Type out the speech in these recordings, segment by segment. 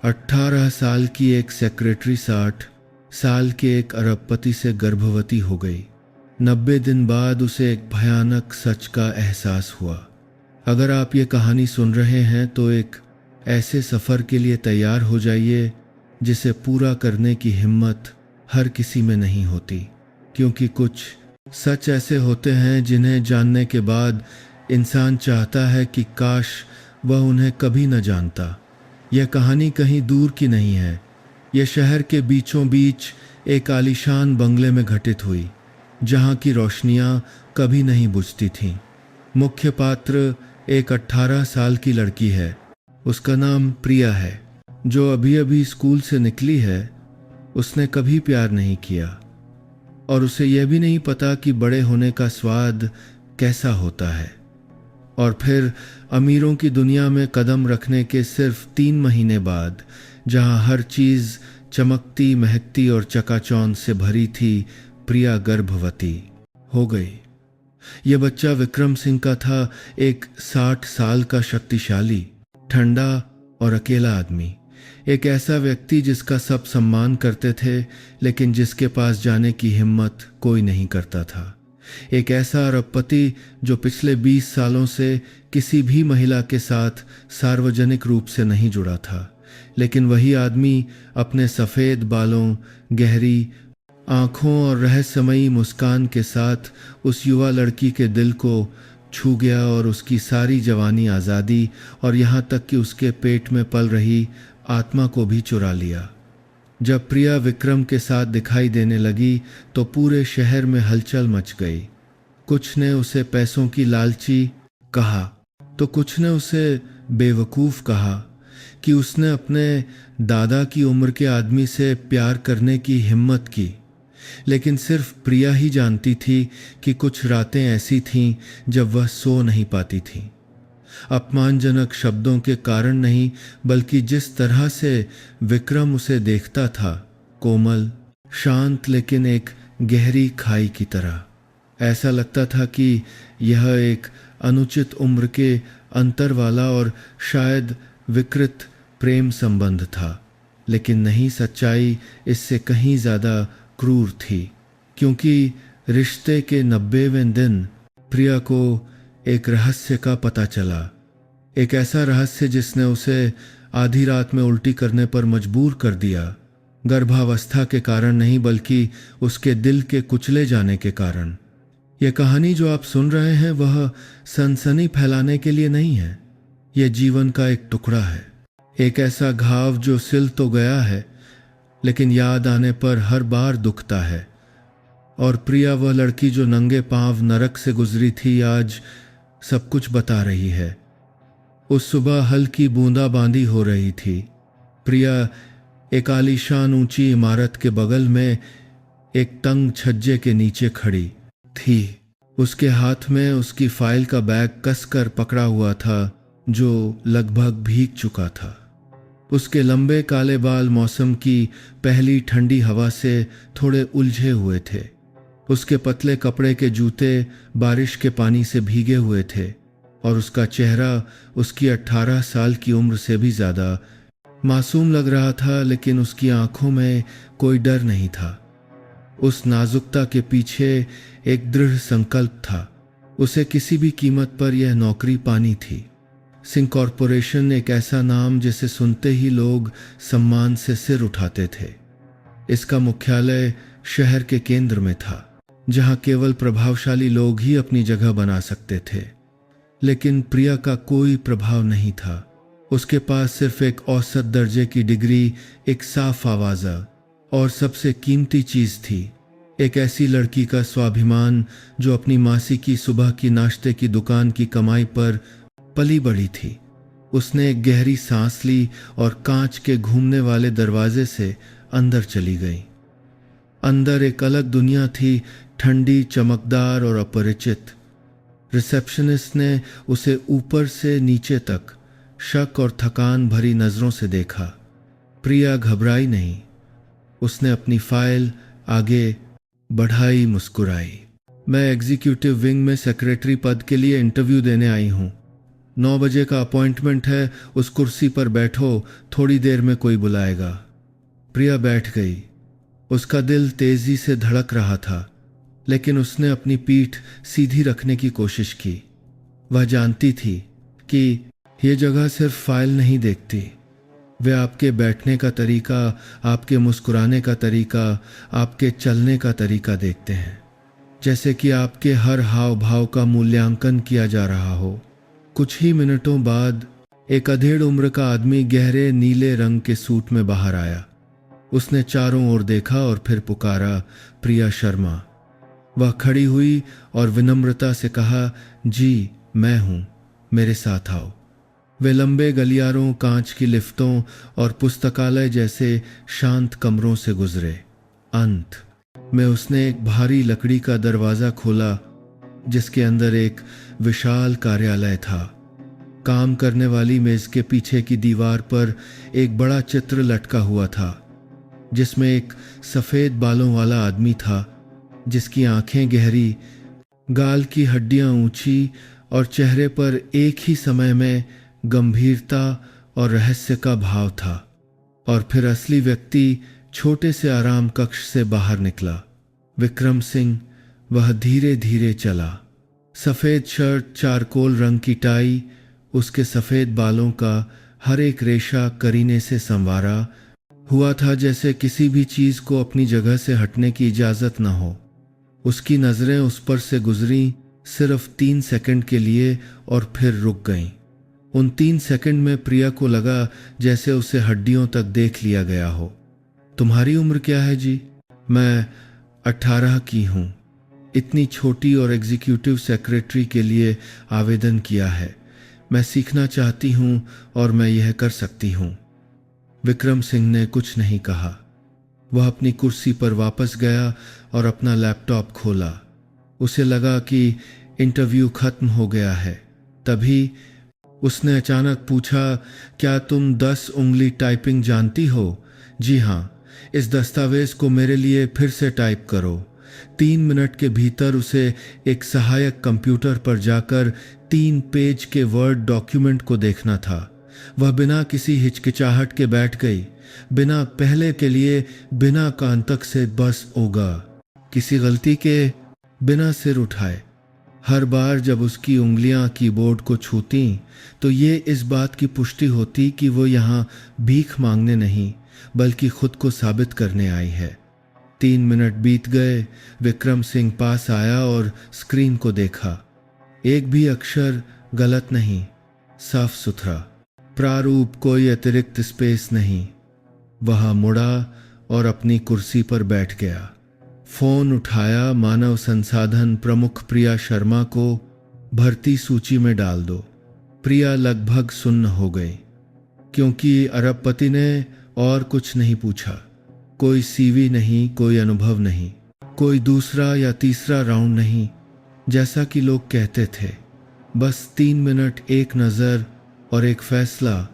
18 साल की एक सेक्रेटरी 60 साल के एक अरबपति से गर्भवती हो गई। 90 दिन बाद उसे एक भयानक सच का एहसास हुआ। अगर आप ये कहानी सुन रहे हैं तो एक ऐसे सफ़र के लिए तैयार हो जाइए जिसे पूरा करने की हिम्मत हर किसी में नहीं होती, क्योंकि कुछ सच ऐसे होते हैं जिन्हें जानने के बाद इंसान चाहता है कि काश वह उन्हें कभी न जानता। यह कहानी कहीं दूर की नहीं है। यह शहर के बीचों बीच एक आलीशान बंगले में घटित हुई, जहाँ की रोशनियाँ कभी नहीं बुझती थीं। मुख्य पात्र एक 18 साल की लड़की है। उसका नाम प्रिया है, जो अभी अभी स्कूल से निकली है। उसने कभी प्यार नहीं किया और उसे यह भी नहीं पता कि बड़े होने का स्वाद कैसा होता है। और फिर अमीरों की दुनिया में कदम रखने के सिर्फ 3 महीने बाद, जहां हर चीज़ चमकती, महकती और चकाचौंध से भरी थी, प्रिया गर्भवती हो गई। यह बच्चा विक्रम सिंह का था, एक 60 साल का शक्तिशाली, ठंडा और अकेला आदमी। एक ऐसा व्यक्ति जिसका सब सम्मान करते थे, लेकिन जिसके पास जाने की हिम्मत कोई नहीं करता था। एक ऐसा अरबपति जो पिछले 20 सालों से किसी भी महिला के साथ सार्वजनिक रूप से नहीं जुड़ा था, लेकिन वही आदमी अपने सफ़ेद बालों, गहरी आँखों और रहस्यमयी मुस्कान के साथ उस युवा लड़की के दिल को छू गया और उसकी सारी जवानी, आज़ादी और यहाँ तक कि उसके पेट में पल रही आत्मा को भी चुरा लिया। जब प्रिया विक्रम के साथ दिखाई देने लगी तो पूरे शहर में हलचल मच गई। कुछ ने उसे पैसों की लालची कहा तो कुछ ने उसे बेवकूफ़ कहा कि उसने अपने दादा की उम्र के आदमी से प्यार करने की हिम्मत की। लेकिन सिर्फ प्रिया ही जानती थी कि कुछ रातें ऐसी थीं जब वह सो नहीं पाती थी। अपमानजनक शब्दों के कारण नहीं, बल्कि जिस तरह से विक्रम उसे देखता था, कोमल, शांत, लेकिन एक गहरी खाई की तरह। ऐसा लगता था कि यह एक अनुचित उम्र के अंतर वाला और शायद विकृत प्रेम संबंध था। लेकिन नहीं, सच्चाई इससे कहीं ज़्यादा क्रूर थी, क्योंकि रिश्ते के 90वें दिन प्रिया को एक रहस्य का पता चला। एक ऐसा रहस्य जिसने उसे आधी रात में उल्टी करने पर मजबूर कर दिया। गर्भावस्था के कारण नहीं, बल्कि उसके दिल के कुचले जाने के कारण। यह कहानी जो आप सुन रहे हैं वह सनसनी फैलाने के लिए नहीं है। यह जीवन का एक टुकड़ा है, एक ऐसा घाव जो सिल तो गया है, लेकिन याद आने पर हर बार दुखता है। और प्रिया, वह लड़की जो नंगे पांव नरक से गुजरी थी, आज सब कुछ बता रही है। उस सुबह हल्की बूंदाबांदी हो रही थी। प्रिया एक आलीशान ऊंची इमारत के बगल में एक तंग छज्जे के नीचे खड़ी थी। उसके हाथ में उसकी फाइल का बैग कसकर पकड़ा हुआ था, जो लगभग भीग चुका था। उसके लंबे काले बाल मौसम की पहली ठंडी हवा से थोड़े उलझे हुए थे। उसके पतले कपड़े के जूते बारिश के पानी से भीगे हुए थे और उसका चेहरा उसकी 18 साल की उम्र से भी ज़्यादा मासूम लग रहा था, लेकिन उसकी आंखों में कोई डर नहीं था। उस नाजुकता के पीछे एक दृढ़ संकल्प था। उसे किसी भी कीमत पर यह नौकरी पानी थी। सिंह कॉरपोरेशन एक ऐसा नाम जिसे सुनते ही लोग सम्मान से सिर उठाते थे। इसका मुख्यालय शहर के केंद्र में था, जहां केवल प्रभावशाली लोग ही अपनी जगह बना सकते थे। लेकिन प्रिया का कोई प्रभाव नहीं था। उसके पास सिर्फ एक औसत दर्जे की डिग्री, एक साफ आवाज़ा और सबसे कीमती चीज़ थी, एक ऐसी लड़की का स्वाभिमान जो अपनी मासी की सुबह की नाश्ते की दुकान की कमाई पर पली बड़ी थी। उसने एक गहरी सांस ली और कांच के घूमने वाले दरवाजे से अंदर चली गई। अंदर एक अलग दुनिया थी, ठंडी, चमकदार और अपरिचित। रिसेप्शनिस्ट ने उसे ऊपर से नीचे तक शक और थकान भरी नज़रों से देखा। प्रिया घबराई नहीं। उसने अपनी फाइल आगे बढ़ाई, मुस्कुराई। मैं एग्जीक्यूटिव विंग में सेक्रेटरी पद के लिए इंटरव्यू देने आई हूँ। 9 बजे का अपॉइंटमेंट है, उस कुर्सी पर बैठो, थोड़ी देर में कोई बुलाएगा। प्रिया बैठ गई। उसका दिल तेजी से धड़क रहा था, लेकिन उसने अपनी पीठ सीधी रखने की कोशिश की। वह जानती थी कि यह जगह सिर्फ फाइल नहीं देखती, वे आपके बैठने का तरीका, आपके मुस्कुराने का तरीका, आपके चलने का तरीका देखते हैं, जैसे कि आपके हर हाव भाव का मूल्यांकन किया जा रहा हो। कुछ ही मिनटों बाद एक अधेड़ उम्र का आदमी गहरे नीले रंग के सूट में बाहर आया। उसने चारों ओर देखा और फिर पुकारा, प्रिया शर्मा। वह खड़ी हुई और विनम्रता से कहा, जी मैं हूं, मेरे साथ आओ। वे लंबे गलियारों, कांच की लिफ्टों और पुस्तकालय जैसे शांत कमरों से गुजरे। अंत में उसने एक भारी लकड़ी का दरवाजा खोला, जिसके अंदर एक विशाल कार्यालय था। काम करने वाली मेज के पीछे की दीवार पर एक बड़ा चित्र लटका हुआ था, जिसमें एक सफेद बालों वाला आदमी था, जिसकी आंखें गहरी, गाल की हड्डियां ऊंची और चेहरे पर एक ही समय में गंभीरता और रहस्य का भाव था। और फिर असली व्यक्ति छोटे से आराम कक्ष से बाहर निकला। विक्रम सिंह। वह धीरे धीरे चला। सफेद शर्ट, चारकोल रंग की टाई, उसके सफेद बालों का हर एक रेशा करीने से संवारा हुआ था, जैसे किसी भी चीज को अपनी जगह से हटने की इजाजत न हो। उसकी नजरें उस पर से गुजरी सिर्फ 3 सेकंड के लिए और फिर रुक गईं। उन 3 सेकंड में प्रिया को लगा जैसे उसे हड्डियों तक देख लिया गया हो। तुम्हारी उम्र क्या है जी? मैं 18 की हूं। इतनी छोटी और एग्जीक्यूटिव सेक्रेटरी के लिए आवेदन किया है। मैं सीखना चाहती हूं और मैं यह कर सकती हूं। विक्रम सिंह ने कुछ नहीं कहा। वह अपनी कुर्सी पर वापस गया और अपना लैपटॉप खोला। उसे लगा कि इंटरव्यू खत्म हो गया है। तभी उसने अचानक पूछा, क्या तुम 10 उंगली टाइपिंग जानती हो? जी हाँ। इस दस्तावेज को मेरे लिए फिर से टाइप करो। 3 मिनट के भीतर उसे एक सहायक कंप्यूटर पर जाकर 3 पेज के वर्ड डॉक्यूमेंट को देखना था। वह बिना किसी हिचकिचाहट के बैठ गई, बिना पहले के लिए, बिना कान तक से बस होगा, किसी गलती के बिना सिर उठाए। हर बार जब उसकी उंगलियां कीबोर्ड को छूती तो ये इस बात की पुष्टि होती कि वो यहाँ भीख मांगने नहीं, बल्कि खुद को साबित करने आई है। 3 मिनट बीत गए। विक्रम सिंह पास आया और स्क्रीन को देखा। एक भी अक्षर गलत नहीं, साफ सुथरा प्रारूप, कोई अतिरिक्त स्पेस नहीं। वह मुड़ा और अपनी कुर्सी पर बैठ गया। फोन उठाया। मानव संसाधन प्रमुख प्रिया शर्मा को भर्ती सूची में डाल दो। प्रिया लगभग सुन्न हो गई, क्योंकि अरबपति ने और कुछ नहीं पूछा। कोई सीवी नहीं, कोई अनुभव नहीं, कोई दूसरा या तीसरा राउंड नहीं, जैसा कि लोग कहते थे। बस 3 मिनट, एक नज़र और एक फैसला।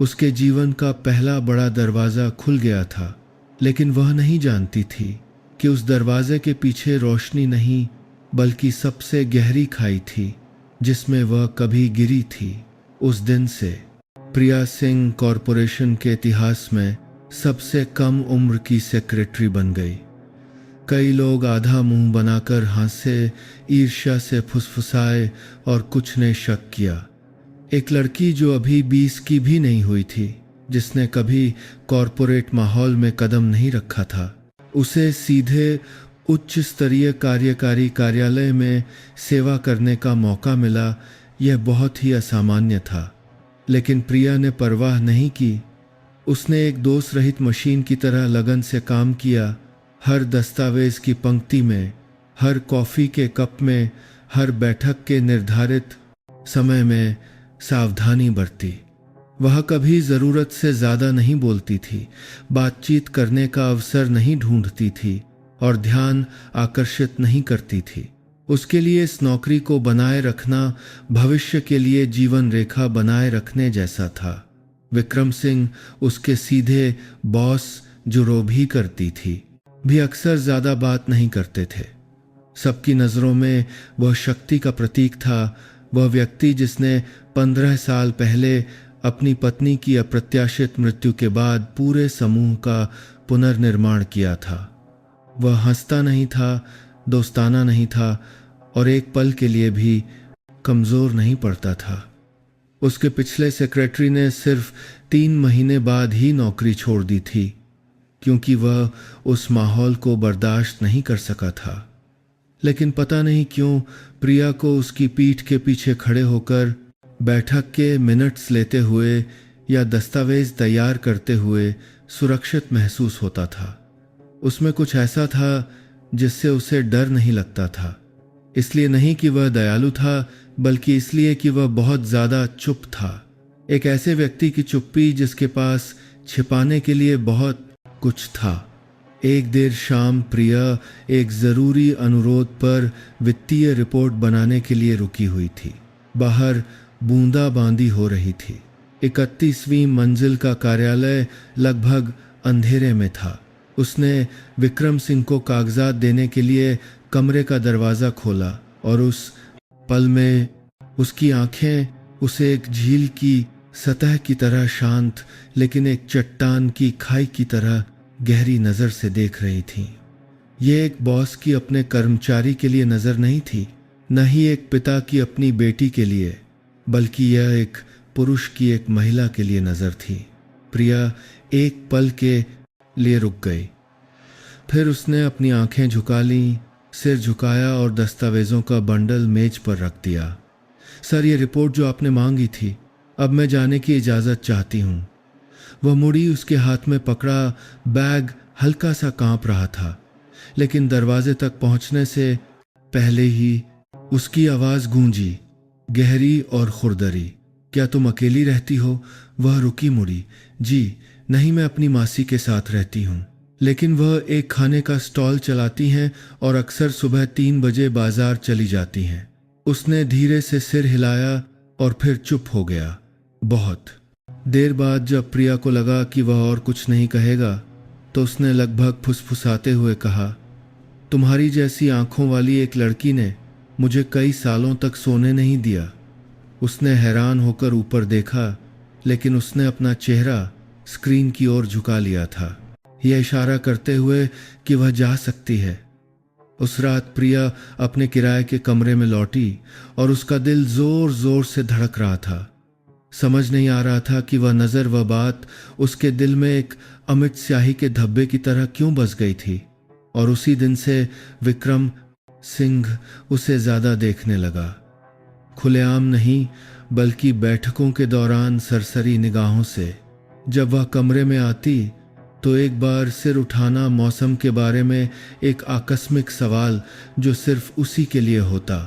उसके जीवन का पहला बड़ा दरवाज़ा खुल गया था, लेकिन वह नहीं जानती थी कि उस दरवाजे के पीछे रोशनी नहीं, बल्कि सबसे गहरी खाई थी, जिसमें वह कभी गिरी थी। उस दिन से प्रिया सिंह कॉरपोरेशन के इतिहास में सबसे कम उम्र की सेक्रेटरी बन गई। कई लोग आधा मुंह बनाकर हंसे, ईर्ष्या से फुसफुसाए और कुछ ने शक किया। एक लड़की जो अभी 20 की भी नहीं हुई थी, जिसने कभी कॉरपोरेट माहौल में कदम नहीं रखा था, उसे सीधे उच्च स्तरीय कार्यकारी कार्यालय में सेवा करने का मौका मिला। यह बहुत ही असामान्य था, लेकिन प्रिया ने परवाह नहीं की। उसने एक दोष रहित मशीन की तरह लगन से काम किया। हर दस्तावेज की पंक्ति में, हर कॉफ़ी के कप में, हर बैठक के निर्धारित समय में सावधानी बरती। वह कभी ज़रूरत से ज़्यादा नहीं बोलती थी, बातचीत करने का अवसर नहीं ढूंढती थी और ध्यान आकर्षित नहीं करती थी। उसके लिए इस नौकरी को बनाए रखना भविष्य के लिए जीवन रेखा बनाए रखने जैसा था। विक्रम सिंह, उसके सीधे बॉस, जो रो भी करती थी, भी अक्सर ज़्यादा बात नहीं करते थे। सबकी नज़रों में वह शक्ति का प्रतीक था, वह व्यक्ति जिसने 15 साल पहले अपनी पत्नी की अप्रत्याशित मृत्यु के बाद पूरे समूह का पुनर्निर्माण किया था। वह हंसता नहीं था, दोस्ताना नहीं था और एक पल के लिए भी कमजोर नहीं पड़ता था। उसके पिछले सेक्रेटरी ने सिर्फ 3 महीने बाद ही नौकरी छोड़ दी थी, क्योंकि वह उस माहौल को बर्दाश्त नहीं कर सका था। लेकिन पता नहीं क्यों प्रिया को उसकी पीठ के पीछे खड़े होकर बैठक के मिनट्स लेते हुए या दस्तावेज तैयार करते हुए सुरक्षित महसूस होता था। उसमें कुछ ऐसा था जिससे उसे डर नहीं लगता था। इसलिए नहीं कि वह दयालु था, बल्कि इसलिए कि वह बहुत ज्यादा चुप था। एक ऐसे व्यक्ति की चुप्पी जिसके पास छिपाने के लिए बहुत कुछ था। एक देर शाम प्रिया एक जरूरी अनुरोध पर वित्तीय रिपोर्ट बनाने के लिए रुकी हुई थी। बाहर बूंदाबांदी हो रही थी। 31वीं मंजिल का कार्यालय लगभग अंधेरे में था। उसने विक्रम सिंह को कागजात देने के लिए कमरे का दरवाजा खोला और उस पल में उसकी आंखें उसे एक झील की सतह की तरह शांत, लेकिन एक चट्टान की खाई की तरह गहरी नजर से देख रही थीं। ये एक बॉस की अपने कर्मचारी के लिए नजर नहीं थी, न ही एक पिता की अपनी बेटी के लिए, बल्कि यह एक पुरुष की एक महिला के लिए नजर थी। प्रिया एक पल के लिए रुक गई। फिर उसने अपनी आंखें झुका लीं, सिर झुकाया और दस्तावेजों का बंडल मेज पर रख दिया। सर, ये रिपोर्ट जो आपने मांगी थी, अब मैं जाने की इजाजत चाहती हूँ। वह मुड़ी, उसके हाथ में पकड़ा बैग हल्का सा कांप रहा था, लेकिन दरवाजे तक पहुंचने से पहले ही उसकी आवाज गूंजी, गहरी और खुरदरी। क्या तुम अकेली रहती हो? वह रुकी, मुड़ी। जी नहीं, मैं अपनी मासी के साथ रहती हूँ, लेकिन वह एक खाने का स्टॉल चलाती हैं और अक्सर सुबह 3 बजे बाजार चली जाती हैं। उसने धीरे से सिर हिलाया और फिर चुप हो गया। बहुत देर बाद जब प्रिया को लगा कि वह और कुछ नहीं कहेगा, तो उसने लगभग फुसफुसाते हुए कहा, तुम्हारी जैसी आंखों वाली एक लड़की ने मुझे कई सालों तक सोने नहीं दिया। उसने हैरान होकर ऊपर देखा, लेकिन उसने अपना चेहरा स्क्रीन की ओर झुका लिया था, यह इशारा करते हुए कि वह जा सकती है। उस रात प्रिया अपने किराए के कमरे में लौटी और उसका दिल जोर जोर से धड़क रहा था। समझ नहीं आ रहा था कि वह नजर, वह बात उसके दिल में एक अमिट स्याही के धब्बे की तरह क्यों बस गई थी। और उसी दिन से विक्रम सिंह उसे ज्यादा देखने लगा। खुलेआम नहीं, बल्कि बैठकों के दौरान सरसरी निगाहों से। जब वह कमरे में आती तो एक बार सिर उठाना, मौसम के बारे में एक आकस्मिक सवाल जो सिर्फ उसी के लिए होता।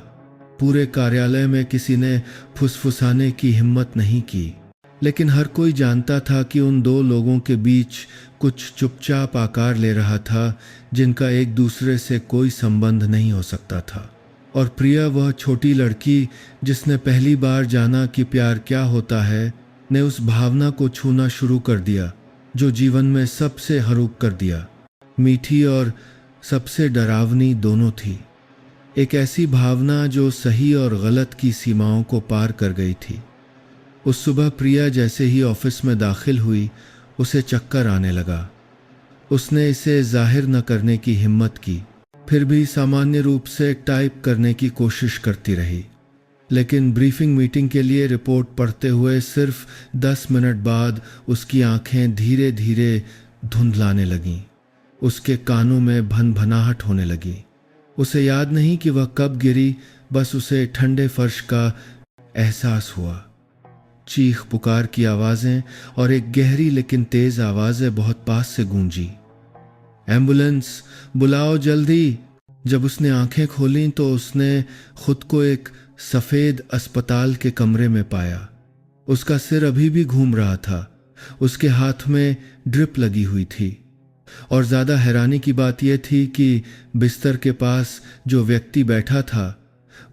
पूरे कार्यालय में किसी ने फुसफुसाने की हिम्मत नहीं की, लेकिन हर कोई जानता था कि उन 2 लोगों के बीच कुछ चुपचाप आकार ले रहा था, जिनका एक दूसरे से कोई संबंध नहीं हो सकता था। और प्रिया, वह छोटी लड़की जिसने पहली बार जाना कि प्यार क्या होता है, ने उस भावना को छूना शुरू कर दिया जो जीवन में सबसे हरूप कर दिया। मीठी और सबसे डरावनी दोनों थी। एक ऐसी भावना जो सही और गलत की सीमाओं को पार कर गई थी। उस सुबह प्रिया जैसे ही ऑफिस में दाखिल हुई, उसे चक्कर आने लगा। उसने इसे जाहिर न करने की हिम्मत की, फिर भी सामान्य रूप से टाइप करने की कोशिश करती रही। लेकिन ब्रीफिंग मीटिंग के लिए रिपोर्ट पढ़ते हुए सिर्फ 10 मिनट बाद उसकी आंखें धीरे धीरे धुंधलाने लगीं। उसके कानों में भनभनाहट होने लगी। उसे याद नहीं कि वह कब गिरी, बस उसे ठंडे फर्श का एहसास हुआ। चीख पुकार की आवाजें और एक गहरी लेकिन तेज आवाजें बहुत पास से गूंजी। एम्बुलेंस बुलाओ जल्दी। जब उसने आंखें खोलीं तो उसने खुद को एक सफेद अस्पताल के कमरे में पाया। उसका सिर अभी भी घूम रहा था। उसके हाथ में ड्रिप लगी हुई थी। और ज्यादा हैरानी की बात यह थी कि बिस्तर के पास जो व्यक्ति बैठा था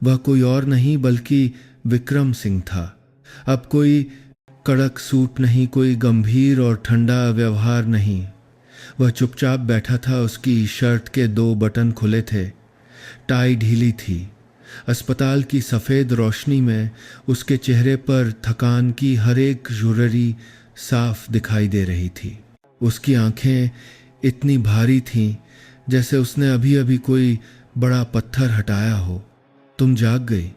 वह कोई और नहीं बल्कि विक्रम सिंह था। अब कोई कड़क सूट नहीं, कोई गंभीर और ठंडा व्यवहार नहीं। वह चुपचाप बैठा था। उसकी शर्ट के 2 बटन खुले थे, टाई ढीली थी, अस्पताल की सफ़ेद रोशनी में उसके चेहरे पर थकान की हर एक झुर्री साफ दिखाई दे रही थी। उसकी आंखें इतनी भारी थीं जैसे उसने अभी अभी कोई बड़ा पत्थर हटाया हो। तुम जाग गई?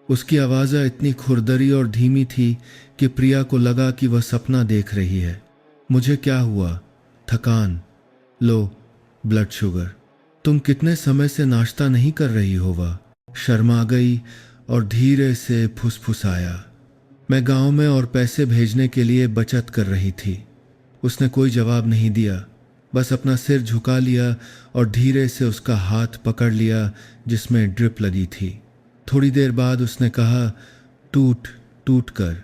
उसकी आवाज़ इतनी खुरदरी और धीमी थी कि प्रिया को लगा कि वह सपना देख रही है। मुझे क्या हुआ? थकान, लो ब्लड शुगर। तुम कितने समय से नाश्ता नहीं कर रही हो? वह शर्मा गई और धीरे से फुसफुसाया, मैं गांव में और पैसे भेजने के लिए बचत कर रही थी। उसने कोई जवाब नहीं दिया, बस अपना सिर झुका लिया और धीरे से उसका हाथ पकड़ लिया जिसमें ड्रिप लगी थी। थोड़ी देर बाद उसने कहा, टूट टूट कर,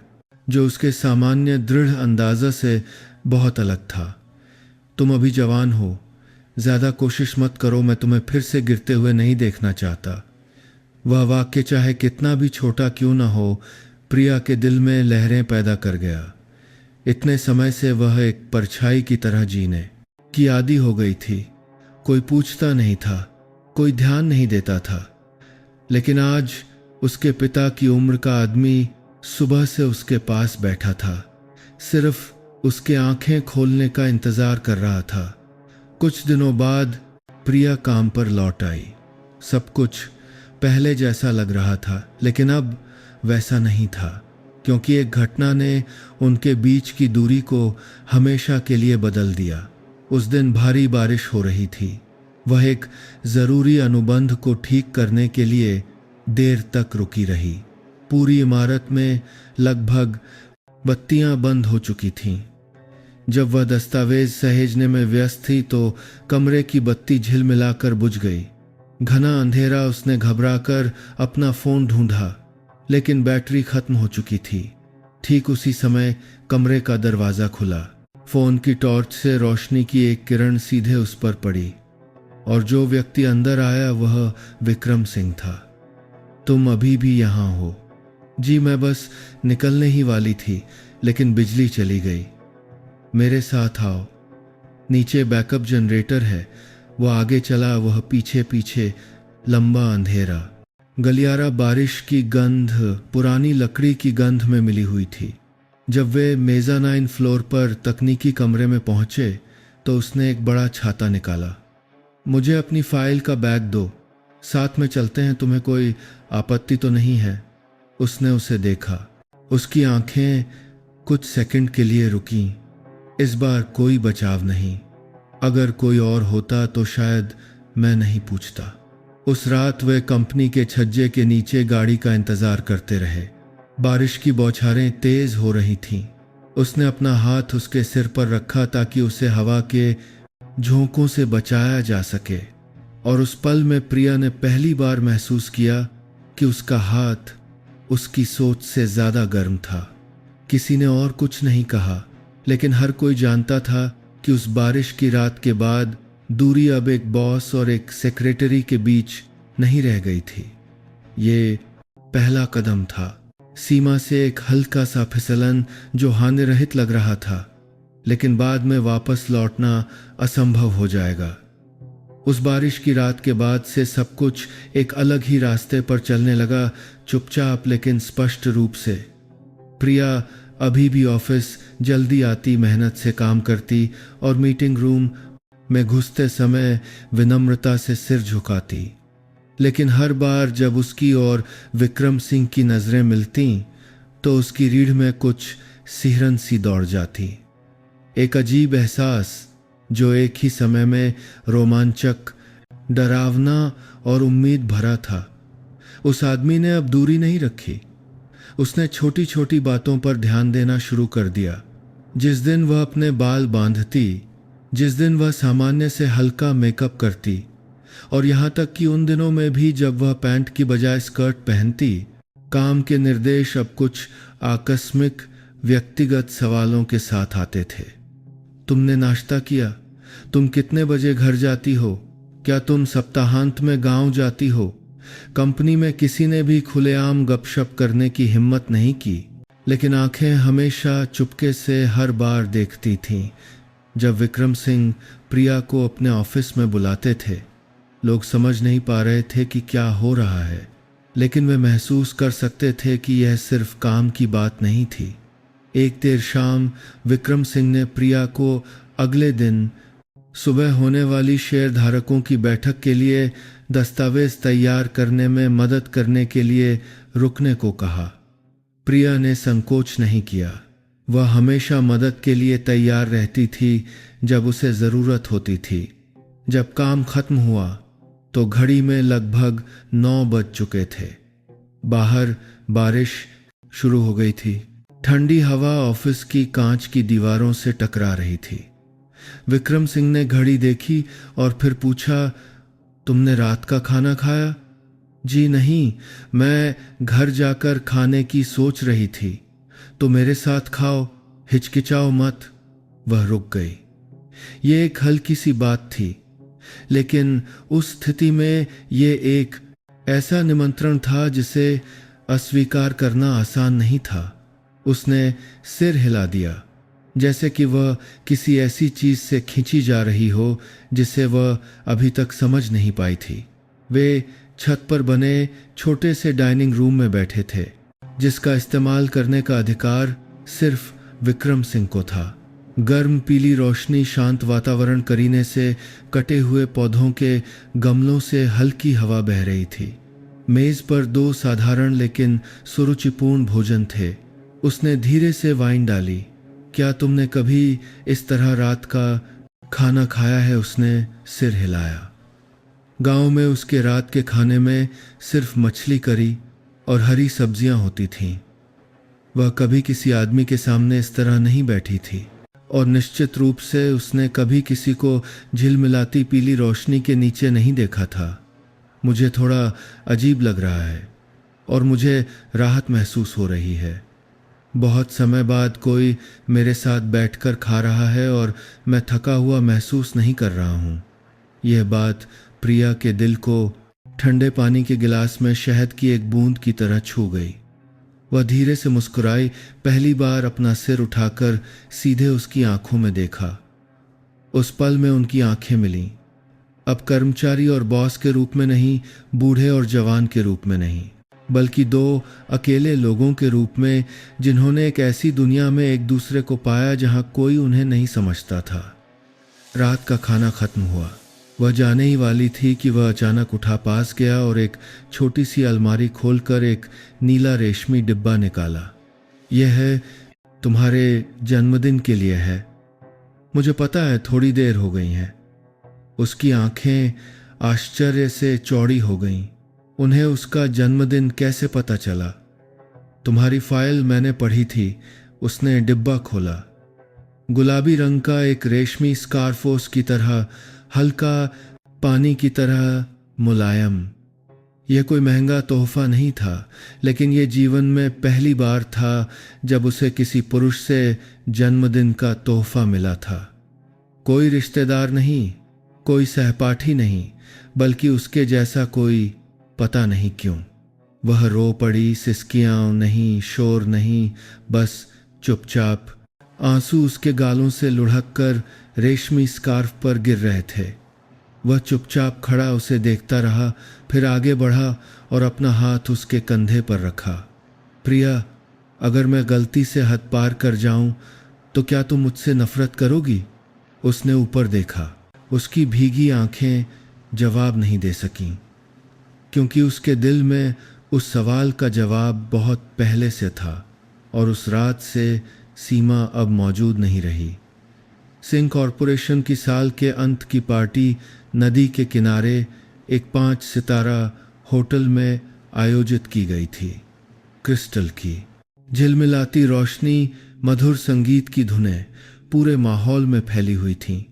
जो उसके सामान्य दृढ़ अंदाज़ा से बहुत अलग था। तुम अभी जवान हो, ज़्यादा कोशिश मत करो, मैं तुम्हें फिर से गिरते हुए नहीं देखना चाहता। वह वाक्य चाहे कितना भी छोटा क्यों ना हो, प्रिया के दिल में लहरें पैदा कर गया। इतने समय से वह एक परछाई की तरह जीने की आदी हो गई थी। कोई पूछता नहीं था, कोई ध्यान नहीं देता था। लेकिन आज उसके पिता की उम्र का आदमी सुबह से उसके पास बैठा था, सिर्फ उसके आंखें खोलने का इंतजार कर रहा था। कुछ दिनों बाद प्रिया काम पर लौट आई। सब कुछ पहले जैसा लग रहा था, लेकिन अब वैसा नहीं था, क्योंकि एक घटना ने उनके बीच की दूरी को हमेशा के लिए बदल दिया। उस दिन भारी बारिश हो रही थी। वह एक ज़रूरी अनुबंध को ठीक करने के लिए देर तक रुकी रही। पूरी इमारत में लगभग बत्तियां बंद हो चुकी थीं। जब वह दस्तावेज सहेजने में व्यस्त थी तो कमरे की बत्ती झिलमिलाकर बुझ गई। घना अंधेरा, उसने घबराकर अपना फ़ोन ढूंढा, लेकिन बैटरी खत्म हो चुकी थी। ठीक उसी समय कमरे का दरवाज़ा खुला। फ़ोन की टॉर्च से रोशनी की एक किरण सीधे उस पर पड़ी और जो व्यक्ति अंदर आया वह विक्रम सिंह था। तुम अभी भी यहाँ हो? जी, मैं बस निकलने ही वाली थी, लेकिन बिजली चली गई। मेरे साथ आओ, नीचे बैकअप जनरेटर है। वो आगे चला, वह पीछे पीछे। लंबा अंधेरा, गलियारा बारिश की गंध पुरानी लकड़ी की गंध में मिली हुई थी। जब वे मेज़ानाइन फ्लोर पर तकनीकी कमरे में पहुंचे तो उसने एक बड़ा छाता निकाला। मुझे अपनी फाइल का बैग दो, साथ में चलते हैं, तुम्हें कोई आपत्ति तो नहीं है? उसने उसे देखा। उसकी आंखें कुछ सेकंड के लिए रुकीं। इस बार कोई बचाव नहीं। अगर कोई और होता तो शायद मैं नहीं पूछता। उस रात वे कंपनी के छज्जे के नीचे गाड़ी का इंतजार करते रहे। बारिश की बौछारें तेज हो रही थीं। उसने अपना हाथ उसके सिर पर रखा ताकि उसे हवा के झोंकों से बचाया जा सके, और उस पल में प्रिया ने पहली बार महसूस किया कि उसका हाथ उसकी सोच से ज्यादा गर्म था। किसी ने और कुछ नहीं कहा, लेकिन हर कोई जानता था कि उस बारिश की रात के बाद दूरी अब एक बॉस और एक सेक्रेटरी के बीच नहीं रह गई थी। ये पहला कदम था, सीमा से एक हल्का सा फिसलन जो हानिरहित लग रहा था, लेकिन बाद में वापस लौटना असंभव हो जाएगा। उस बारिश की रात के बाद से सब कुछ एक अलग ही रास्ते पर चलने लगा, चुपचाप लेकिन स्पष्ट रूप से। प्रिया अभी भी ऑफिस जल्दी आती, मेहनत से काम करती और मीटिंग रूम में घुसते समय विनम्रता से सिर झुकाती। लेकिन हर बार जब उसकी और विक्रम सिंह की नज़रें मिलती तो उसकी रीढ़ में कुछ सिहरन सी दौड़ जाती। एक अजीब एहसास जो एक ही समय में रोमांचक, डरावना और उम्मीद भरा था। उस आदमी ने अब दूरी नहीं रखी। उसने छोटी छोटी बातों पर ध्यान देना शुरू कर दिया। जिस दिन वह अपने बाल बांधती, जिस दिन वह सामान्य से हल्का मेकअप करती, और यहाँ तक कि उन दिनों में भी जब वह पैंट की बजाय स्कर्ट पहनती, काम के निर्देश अब कुछ आकस्मिक व्यक्तिगत सवालों के साथ आते थे। तुमने नाश्ता किया? तुम कितने बजे घर जाती हो? क्या तुम सप्ताहांत में गांव जाती हो? कंपनी में किसी ने भी खुलेआम गपशप करने की हिम्मत नहीं की, लेकिन आंखें हमेशा चुपके से हर बार देखती थीं जब विक्रम सिंह प्रिया को अपने ऑफिस में बुलाते थे। लोग समझ नहीं पा रहे थे कि क्या हो रहा है, लेकिन वे महसूस कर सकते थे कि यह सिर्फ काम की बात नहीं थी। एक देर शाम विक्रम सिंह ने प्रिया को अगले दिन सुबह होने वाली शेयरधारकों की बैठक के लिए दस्तावेज तैयार करने में मदद करने के लिए रुकने को कहा। प्रिया ने संकोच नहीं किया। वह हमेशा मदद के लिए तैयार रहती थी जब उसे ज़रूरत होती थी। जब काम खत्म हुआ तो घड़ी में लगभग 9 बज चुके थे। बाहर बारिश शुरू हो गई थी। ठंडी हवा ऑफिस की कांच की दीवारों से टकरा रही थी। विक्रम सिंह ने घड़ी देखी और फिर पूछा, तुमने रात का खाना खाया? जी नहीं, मैं घर जाकर खाने की सोच रही थी। तो मेरे साथ खाओ, हिचकिचाओ मत। वह रुक गई। ये एक हल्की सी बात थी, लेकिन उस स्थिति में ये एक ऐसा निमंत्रण था जिसे अस्वीकार करना आसान नहीं था। उसने सिर हिला दिया, जैसे कि वह किसी ऐसी चीज से खींची जा रही हो जिसे वह अभी तक समझ नहीं पाई थी। वे छत पर बने छोटे से डाइनिंग रूम में बैठे थे, जिसका इस्तेमाल करने का अधिकार सिर्फ विक्रम सिंह को था। गर्म पीली रोशनी शांत वातावरण करीने से कटे हुए पौधों के गमलों से हल्की हवा बह रही थी। मेज पर 2 साधारण लेकिन सुरुचिपूर्ण भोजन थे। उसने धीरे से वाइन डाली। क्या तुमने कभी इस तरह रात का खाना खाया है? उसने सिर हिलाया। गांव में उसके रात के खाने में सिर्फ मछली करी और हरी सब्जियां होती थीं। वह कभी किसी आदमी के सामने इस तरह नहीं बैठी थी, और निश्चित रूप से उसने कभी किसी को झिलमिलाती पीली रोशनी के नीचे नहीं देखा था। मुझे थोड़ा अजीब लग रहा है और मुझे राहत महसूस हो रही है। बहुत समय बाद कोई मेरे साथ बैठकर खा रहा है और मैं थका हुआ महसूस नहीं कर रहा हूँ। यह बात प्रिया के दिल को ठंडे पानी के गिलास में शहद की एक बूंद की तरह छू गई। वह धीरे से मुस्कुराई। पहली बार अपना सिर उठाकर सीधे उसकी आंखों में देखा। उस पल में उनकी आंखें मिलीं। अब कर्मचारी और बॉस के रूप में नहीं, बूढ़े और जवान के रूप में नहीं, बल्कि 2 अकेले लोगों के रूप में, जिन्होंने एक ऐसी दुनिया में एक दूसरे को पाया जहां कोई उन्हें नहीं समझता था। रात का खाना खत्म हुआ। वह जाने ही वाली थी कि वह अचानक उठा पास गया और एक छोटी सी अलमारी खोलकर एक नीला रेशमी डिब्बा निकाला। यह है, तुम्हारे जन्मदिन के लिए है। मुझे पता है थोड़ी देर हो गई है। उसकी आंखें आश्चर्य से चौड़ी हो गईं। उन्हें उसका जन्मदिन कैसे पता चला? तुम्हारी फाइल मैंने पढ़ी थी। उसने डिब्बा खोला। गुलाबी रंग का एक रेशमी स्कार्फोस की तरह, हल्का, पानी की तरह मुलायम। यह कोई महंगा तोहफा नहीं था, लेकिन यह जीवन में पहली बार था जब उसे किसी पुरुष से जन्मदिन का तोहफा मिला था। कोई रिश्तेदार नहीं, कोई सहपाठी नहीं, बल्कि उसके जैसा कोई, पता नहीं क्यों। वह रो पड़ी। सिसकियां नहीं, शोर नहीं, बस चुपचाप। आंसू उसके गालों से लुढ़क कर रेशमी स्कार्फ पर गिर रहे थे। वह चुपचाप खड़ा उसे देखता रहा, फिर आगे बढ़ा और अपना हाथ उसके कंधे पर रखा। प्रिया, अगर मैं गलती से हद पार कर जाऊं तो क्या तुम मुझसे नफरत करोगी? उसने ऊपर देखा। उसकी भीगी आंखें जवाब नहीं दे सकीं, क्योंकि उसके दिल में उस सवाल का जवाब बहुत पहले से था और उस रात से सीमा अब मौजूद नहीं रही। सिंह कॉरपोरेशन की साल के अंत की पार्टी नदी के किनारे एक 5 सितारा होटल में आयोजित की गई थी। क्रिस्टल की झिलमिलाती रोशनी, मधुर संगीत की धुनें पूरे माहौल में फैली हुई थीं।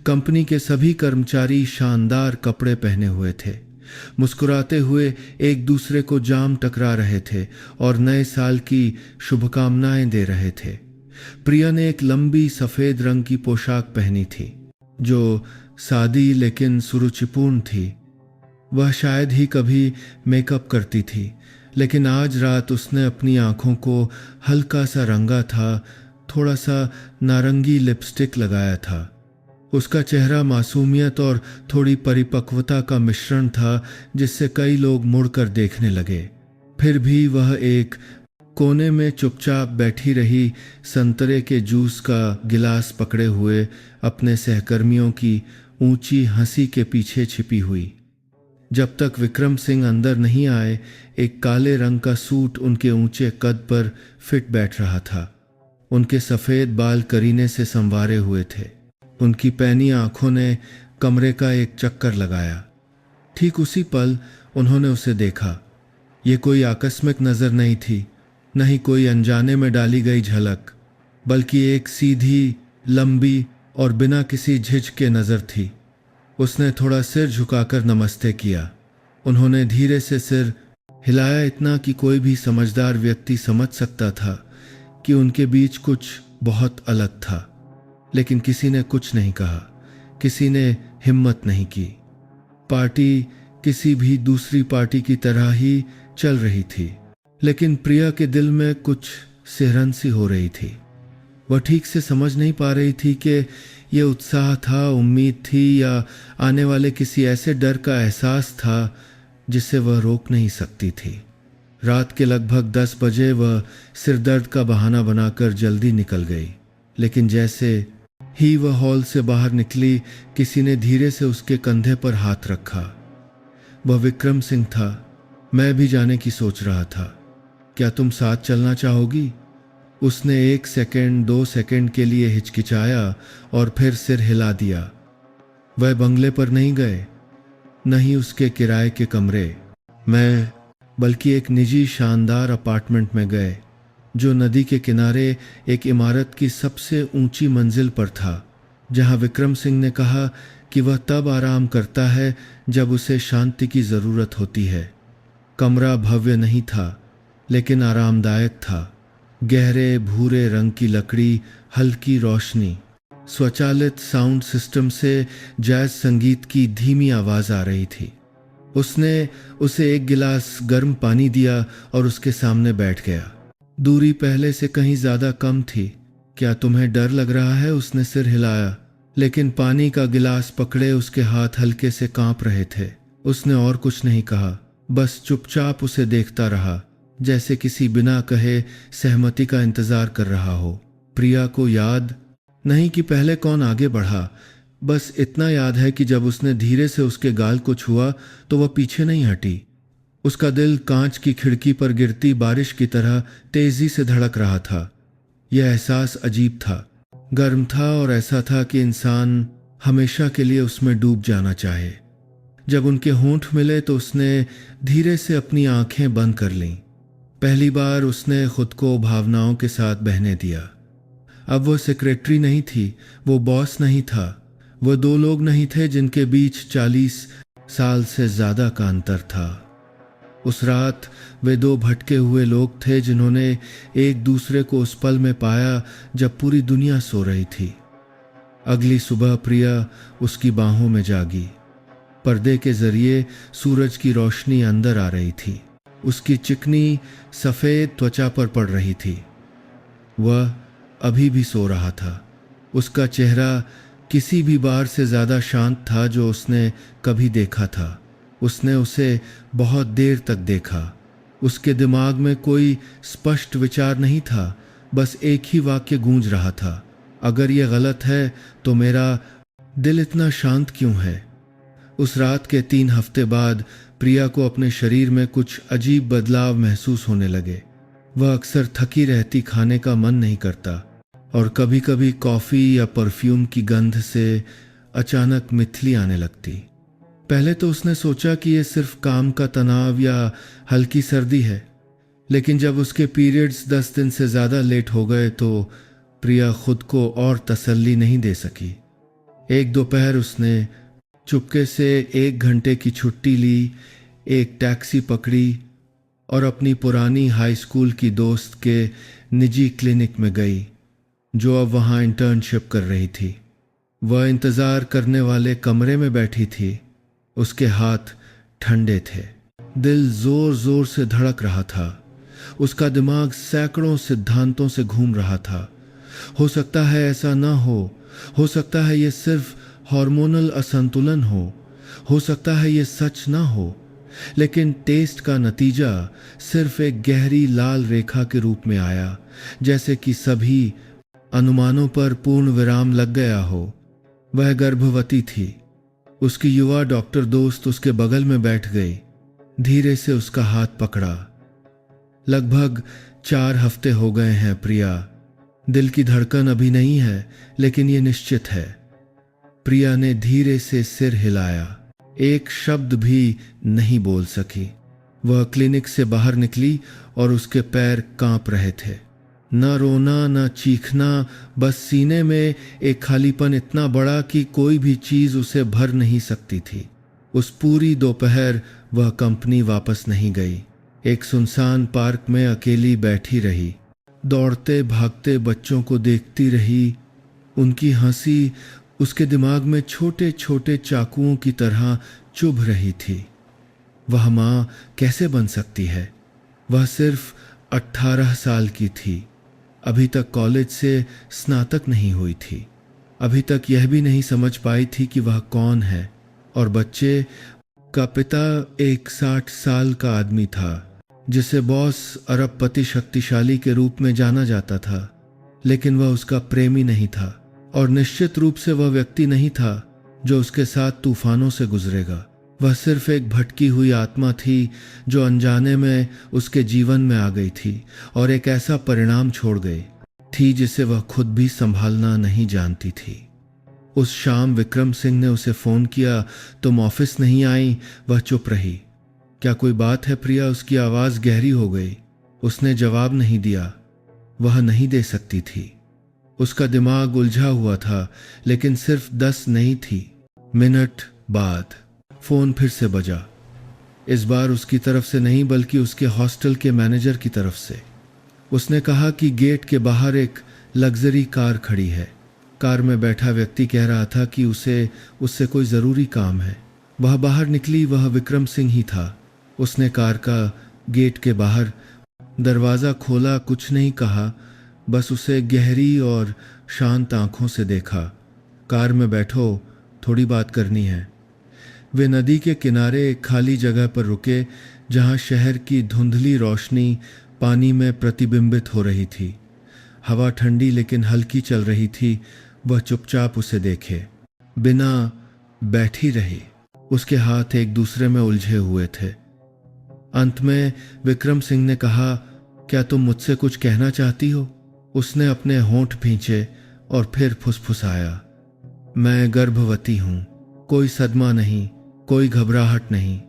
कंपनी के सभी कर्मचारी शानदार कपड़े पहने हुए थे, मुस्कुराते हुए एक दूसरे को जाम टकरा रहे थे और नए साल की शुभकामनाएं दे रहे थे। प्रिया ने एक लंबी सफेद रंग की पोशाक पहनी थी, जो सादी लेकिन सुरुचिपूर्ण थी। वह शायद ही कभी मेकअप करती थी, लेकिन आज रात उसने अपनी आंखों को हल्का सा रंगा था, थोड़ा सा नारंगी लिपस्टिक लगाया था उसका चेहरा मासूमियत और थोड़ी परिपक्वता का मिश्रण था, जिससे कई लोग मुड़कर देखने लगे। फिर भी वह एक कोने में चुपचाप बैठी रही, संतरे के जूस का गिलास पकड़े हुए, अपने सहकर्मियों की ऊंची हंसी के पीछे छिपी हुई। जब तक विक्रम सिंह अंदर नहीं आए, एक काले रंग का सूट उनके ऊंचे कद पर फिट बैठ रहा था। उनके सफ़ेद बाल करीने से संवारे हुए थे। उनकी पैनी आंखों ने कमरे का एक चक्कर लगाया। ठीक उसी पल उन्होंने उसे देखा। ये कोई आकस्मिक नज़र नहीं थी, न ही कोई अनजाने में डाली गई झलक, बल्कि एक सीधी, लंबी और बिना किसी झिझक नज़र थी। उसने थोड़ा सिर झुकाकर नमस्ते किया। उन्होंने धीरे से सिर हिलाया, इतना कि कोई भी समझदार व्यक्ति समझ सकता था कि उनके बीच कुछ बहुत अलग था। लेकिन किसी ने कुछ नहीं कहा, किसी ने हिम्मत नहीं की। पार्टी किसी भी दूसरी पार्टी की तरह ही चल रही थी, लेकिन प्रिया के दिल में कुछ सिहरन सी हो रही थी। वह ठीक से समझ नहीं पा रही थी कि यह उत्साह था, उम्मीद थी, या आने वाले किसी ऐसे डर का एहसास था जिसे वह रोक नहीं सकती थी। रात के लगभग 10 बजे वह सिरदर्द का बहाना बनाकर जल्दी निकल गई, लेकिन जैसे ही वह हॉल से बाहर निकली, किसी ने धीरे से उसके कंधे पर हाथ रखा। वह विक्रम सिंह था। मैं भी जाने की सोच रहा था। क्या तुम साथ चलना चाहोगी? उसने 1 सेकंड 2 सेकंड के लिए हिचकिचाया और फिर सिर हिला दिया। वह बंगले पर नहीं गए, न ही उसके किराए के कमरे में, बल्कि एक निजी शानदार अपार्टमेंट में गए, जो नदी के किनारे एक इमारत की सबसे ऊंची मंजिल पर था, जहां विक्रम सिंह ने कहा कि वह तब आराम करता है जब उसे शांति की ज़रूरत होती है। कमरा भव्य नहीं था, लेकिन आरामदायक था। गहरे भूरे रंग की लकड़ी, हल्की रोशनी, स्वचालित साउंड सिस्टम से जैज संगीत की धीमी आवाज़ आ रही थी। उसने उसे एक गिलास गर्म पानी दिया और उसके सामने बैठ गया। दूरी पहले से कहीं ज़्यादा कम थी। क्या तुम्हें डर लग रहा है? उसने सिर हिलाया, लेकिन पानी का गिलास पकड़े उसके हाथ हल्के से कांप रहे थे। उसने और कुछ नहीं कहा, बस चुपचाप उसे देखता रहा, जैसे किसी बिना कहे सहमति का इंतजार कर रहा हो। प्रिया को याद नहीं कि पहले कौन आगे बढ़ा, बस इतना याद है कि जब उसने धीरे से उसके गाल को छुआ तो वह पीछे नहीं हटी। उसका दिल कांच की खिड़की पर गिरती बारिश की तरह तेजी से धड़क रहा था। यह एहसास अजीब था, गर्म था और ऐसा था कि इंसान हमेशा के लिए उसमें डूब जाना चाहे। जब उनके होंठ मिले तो उसने धीरे से अपनी आंखें बंद कर लीं। पहली बार उसने खुद को भावनाओं के साथ बहने दिया। अब वो सेक्रेटरी नहीं थी, वो बॉस नहीं था, वो 2 लोग नहीं थे जिनके बीच 40 साल से ज्यादा का अंतर था। उस रात वे 2 भटके हुए लोग थे जिन्होंने एक दूसरे को उस पल में पाया जब पूरी दुनिया सो रही थी। अगली सुबह प्रिया उसकी बाहों में जागी। पर्दे के जरिए सूरज की रोशनी अंदर आ रही थी, उसकी चिकनी सफ़ेद त्वचा पर पड़ रही थी। वह अभी भी सो रहा था। उसका चेहरा किसी भी बार से ज़्यादा शांत था जो उसने कभी देखा था। उसने उसे बहुत देर तक देखा। उसके दिमाग में कोई स्पष्ट विचार नहीं था, बस एक ही वाक्य गूंज रहा था, अगर यह गलत है तो मेरा दिल इतना शांत क्यों है? उस रात के 3 हफ्ते बाद प्रिया को अपने शरीर में कुछ अजीब बदलाव महसूस होने लगे। वह अक्सर थकी रहती, खाने का मन नहीं करता, और कभी कभी कॉफ़ी या परफ्यूम की गंध से अचानक मिथली आने लगती। पहले तो उसने सोचा कि यह सिर्फ काम का तनाव या हल्की सर्दी है, लेकिन जब उसके पीरियड्स 10 दिन से ज़्यादा लेट हो गए तो प्रिया खुद को और तसल्ली नहीं दे सकी। एक दोपहर उसने चुपके से 1 घंटे की छुट्टी ली, एक टैक्सी पकड़ी और अपनी पुरानी हाई स्कूल की दोस्त के निजी क्लिनिक में गई, जो अब वहाँ इंटर्नशिप कर रही थी। वह इंतज़ार करने वाले कमरे में बैठी थी। उसके हाथ ठंडे थे, दिल जोर जोर से धड़क रहा था। उसका दिमाग सैकड़ों सिद्धांतों से घूम रहा था। हो सकता है ऐसा ना हो सकता है ये सिर्फ हार्मोनल असंतुलन हो सकता है ये सच ना हो, लेकिन टेस्ट का नतीजा सिर्फ एक गहरी लाल रेखा के रूप में आया, जैसे कि सभी अनुमानों पर पूर्ण विराम लग गया हो। वह गर्भवती थी। उसकी युवा डॉक्टर दोस्त उसके बगल में बैठ गई, धीरे से उसका हाथ पकड़ा। लगभग 4 हफ्ते हो गए हैं प्रिया। दिल की धड़कन अभी नहीं है, लेकिन ये निश्चित है। प्रिया ने धीरे से सिर हिलाया, एक शब्द भी नहीं बोल सकी। वह क्लिनिक से बाहर निकली और उसके पैर कांप रहे थे। न रोना न चीखना, बस सीने में एक खालीपन इतना बड़ा कि कोई भी चीज उसे भर नहीं सकती थी। उस पूरी दोपहर वह कंपनी वापस नहीं गई। एक सुनसान पार्क में अकेली बैठी रही, दौड़ते भागते बच्चों को देखती रही। उनकी हंसी उसके दिमाग में छोटे छोटे चाकुओं की तरह चुभ रही थी। वह माँ कैसे बन सकती है? वह सिर्फ 18 साल की थी, अभी तक कॉलेज से स्नातक नहीं हुई थी, अभी तक यह भी नहीं समझ पाई थी कि वह कौन है। और बच्चे का पिता एक 60 साल का आदमी था, जिसे बॉस अरबपति शक्तिशाली के रूप में जाना जाता था, लेकिन वह उसका प्रेमी नहीं था, और निश्चित रूप से वह व्यक्ति नहीं था जो उसके साथ तूफानों से गुजरेगा। वह सिर्फ एक भटकी हुई आत्मा थी जो अनजाने में उसके जीवन में आ गई थी और एक ऐसा परिणाम छोड़ गई थी जिसे वह खुद भी संभालना नहीं जानती थी। उस शाम विक्रम सिंह ने उसे फोन किया, तुम ऑफिस नहीं आई? वह चुप रही। क्या कोई बात है प्रिया? उसकी आवाज गहरी हो गई। उसने जवाब नहीं दिया। वह नहीं दे सकती थी। उसका दिमाग उलझा हुआ था, लेकिन सिर्फ 10 नहीं थी। मिनट बाद फोन फिर से बजा। इस बार उसकी तरफ से नहीं, बल्कि उसके हॉस्टल के मैनेजर की तरफ से। उसने कहा कि गेट के बाहर एक लग्जरी कार खड़ी है। कार में बैठा व्यक्ति कह रहा था कि उससे कोई ज़रूरी काम है। वह बाहर निकली, वह विक्रम सिंह ही था। उसने कार का गेट के बाहर दरवाज़ा खोला, कुछ नहीं कहा, बस उसे गहरी और शांत आंखों से देखा। कार में बैठो, थोड़ी बात करनी है। वे नदी के किनारे एक खाली जगह पर रुके, जहां शहर की धुंधली रोशनी पानी में प्रतिबिंबित हो रही थी। हवा ठंडी लेकिन हल्की चल रही थी। वह चुपचाप उसे देखे बिना बैठी रही। उसके हाथ एक दूसरे में उलझे हुए थे। अंत में विक्रम सिंह ने कहा, क्या तुम मुझसे कुछ कहना चाहती हो? उसने अपने होंठ भींचे और फिर फुसफुसाया, मैं गर्भवती हूं। कोई सदमा नहीं, कोई घबराहट नहीं।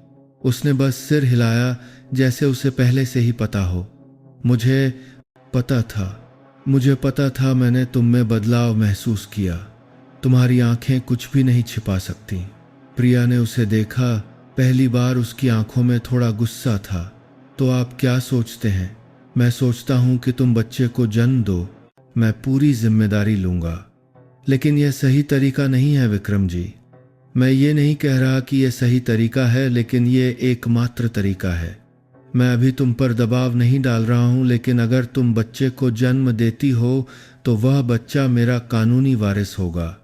उसने बस सिर हिलाया, जैसे उसे पहले से ही पता हो। मुझे पता था, मैंने तुम में बदलाव महसूस किया। तुम्हारी आंखें कुछ भी नहीं छिपा सकती। प्रिया ने उसे देखा। पहली बार उसकी आंखों में थोड़ा गुस्सा था। तो आप क्या सोचते हैं? मैं सोचता हूं कि तुम बच्चे को जन्म दो, मैं पूरी जिम्मेदारी लूंगा। लेकिन यह सही तरीका नहीं है विक्रम जी। मैं ये नहीं कह रहा कि यह सही तरीका है, लेकिन यह एकमात्र तरीका है। मैं अभी तुम पर दबाव नहीं डाल रहा हूं, लेकिन अगर तुम बच्चे को जन्म देती हो तो वह बच्चा मेरा कानूनी वारिस होगा।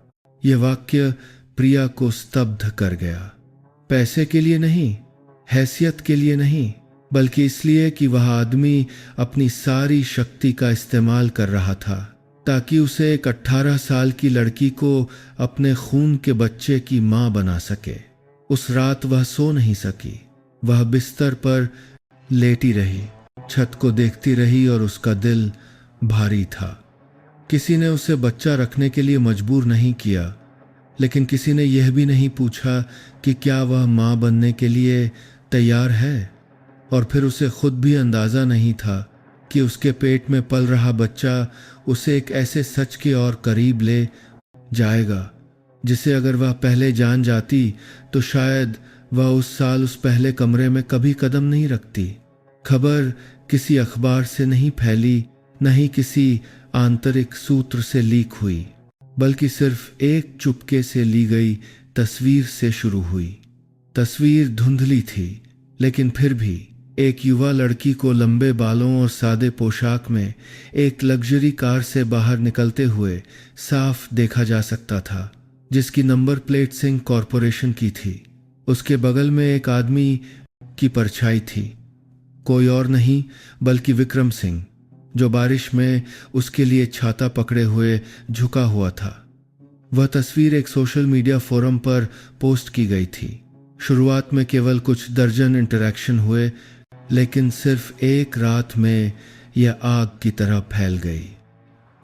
यह वाक्य प्रिया को स्तब्ध कर गया। पैसे के लिए नहीं, हैसियत के लिए नहीं, बल्कि इसलिए कि वह आदमी अपनी सारी शक्ति का इस्तेमाल कर रहा था ताकि उसे एक 18 साल की लड़की को अपने खून के बच्चे की मां बना सके। उस रात वह सो नहीं सकी। वह बिस्तर पर लेटी रही, छत को देखती रही और उसका दिल भारी था। किसी ने उसे बच्चा रखने के लिए मजबूर नहीं किया, लेकिन किसी ने यह भी नहीं पूछा कि क्या वह मां बनने के लिए तैयार है। और फिर उसे खुद भी अंदाजा नहीं था कि उसके पेट में पल रहा बच्चा उसे एक ऐसे सच के और करीब ले जाएगा जिसे अगर वह पहले जान जाती तो शायद वह उस साल उस पहले कमरे में कभी कदम नहीं रखती। खबर किसी अखबार से नहीं फैली, न ही किसी आंतरिक सूत्र से लीक हुई, बल्कि सिर्फ एक चुपके से ली गई तस्वीर से शुरू हुई। तस्वीर धुंधली थी, लेकिन फिर भी एक युवा लड़की को लंबे बालों और सादे पोशाक में एक लग्जरी कार से बाहर निकलते हुए साफ देखा जा सकता था। जिसकी नंबर प्लेट सिंह कॉरपोरेशन की थी। उसके बगल में एक आदमी की परछाई थी, कोई और नहीं बल्कि विक्रम सिंह, जो बारिश में उसके लिए छाता पकड़े हुए झुका हुआ था। वह तस्वीर एक सोशल मीडिया फोरम पर पोस्ट की गई थी। शुरुआत में केवल कुछ दर्जन इंटरैक्शन हुए, लेकिन सिर्फ एक रात में यह आग की तरह फैल गई।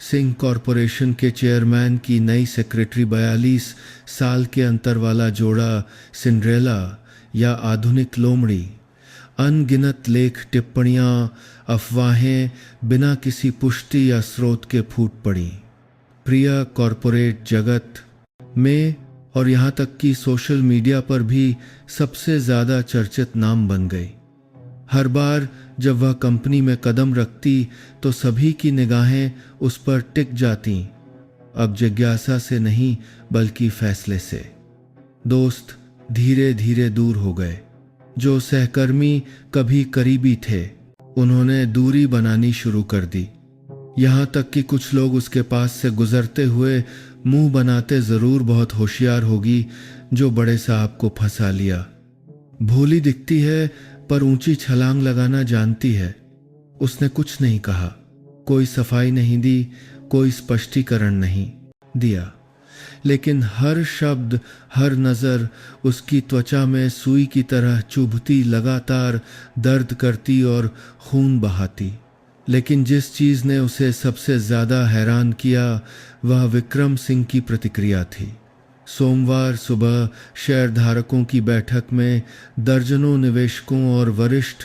सिंह कॉरपोरेशन के चेयरमैन की नई सेक्रेटरी 42 साल के अंतर वाला जोड़ा सिंड्रेला या आधुनिक लोमड़ी, अनगिनत लेख, टिप्पणियां, अफवाहें बिना किसी पुष्टि या स्रोत के फूट पड़ी। प्रिया कॉरपोरेट जगत में और यहाँ तक कि सोशल मीडिया पर भी सबसे ज़्यादा चर्चित नाम बन गई। हर बार जब वह कंपनी में कदम रखती तो सभी की निगाहें उस पर टिक जाती, अब जिज्ञासा से नहीं बल्कि फैसले से। दोस्त धीरे धीरे दूर हो गए। जो सहकर्मी कभी करीबी थे, उन्होंने दूरी बनानी शुरू कर दी। यहाँ तक कि कुछ लोग उसके पास से गुजरते हुए मुंह बनाते, जरूर बहुत होशियार होगी जो बड़े साहब को फंसा लिया। भोली दिखती है पर ऊंची छलांग लगाना जानती है। उसने कुछ नहीं कहा, कोई सफाई नहीं दी, कोई स्पष्टीकरण नहीं दिया, लेकिन हर शब्द, हर नज़र उसकी त्वचा में सुई की तरह चुभती, लगातार दर्द करती और खून बहाती। लेकिन जिस चीज़ ने उसे सबसे ज़्यादा हैरान किया वह विक्रम सिंह की प्रतिक्रिया थी। सोमवार सुबह शेयरधारकों की बैठक में दर्जनों निवेशकों और वरिष्ठ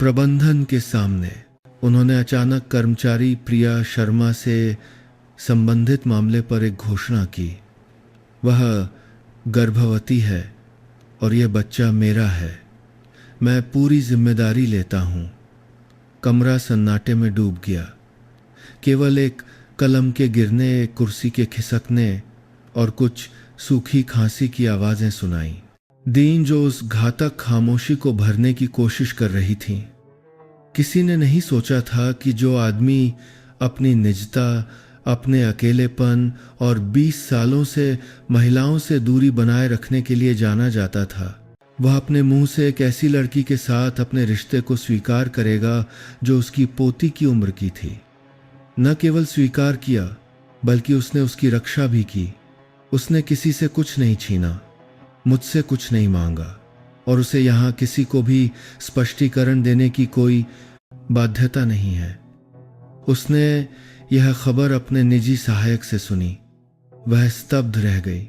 प्रबंधन के सामने उन्होंने अचानक कर्मचारी प्रिया शर्मा से संबंधित मामले पर एक घोषणा की। वह गर्भवती है और यह बच्चा मेरा है। मैं पूरी जिम्मेदारी लेता हूँ। कमरा सन्नाटे में डूब गया। केवल एक कलम के गिरने, एक कुर्सी के खिसकने और कुछ सूखी खांसी की आवाजें सुनाई। दीन जो उस घातक खामोशी को भरने की कोशिश कर रही थी। किसी ने नहीं सोचा था कि जो आदमी अपनी निजता, अपने अकेलेपन और 20 सालों से महिलाओं से दूरी बनाए रखने के लिए जाना जाता था, वह अपने मुंह से एक ऐसी लड़की के साथ अपने रिश्ते को स्वीकार करेगा जो उसकी पोती की उम्र की थी। न केवल स्वीकार किया बल्कि उसने उसकी रक्षा भी की। उसने किसी से कुछ नहीं छीना, मुझसे कुछ नहीं मांगा और उसे यहाँ किसी को भी स्पष्टीकरण देने की कोई बाध्यता नहीं है। उसने यह खबर अपने निजी सहायक से सुनी। वह स्तब्ध रह गई,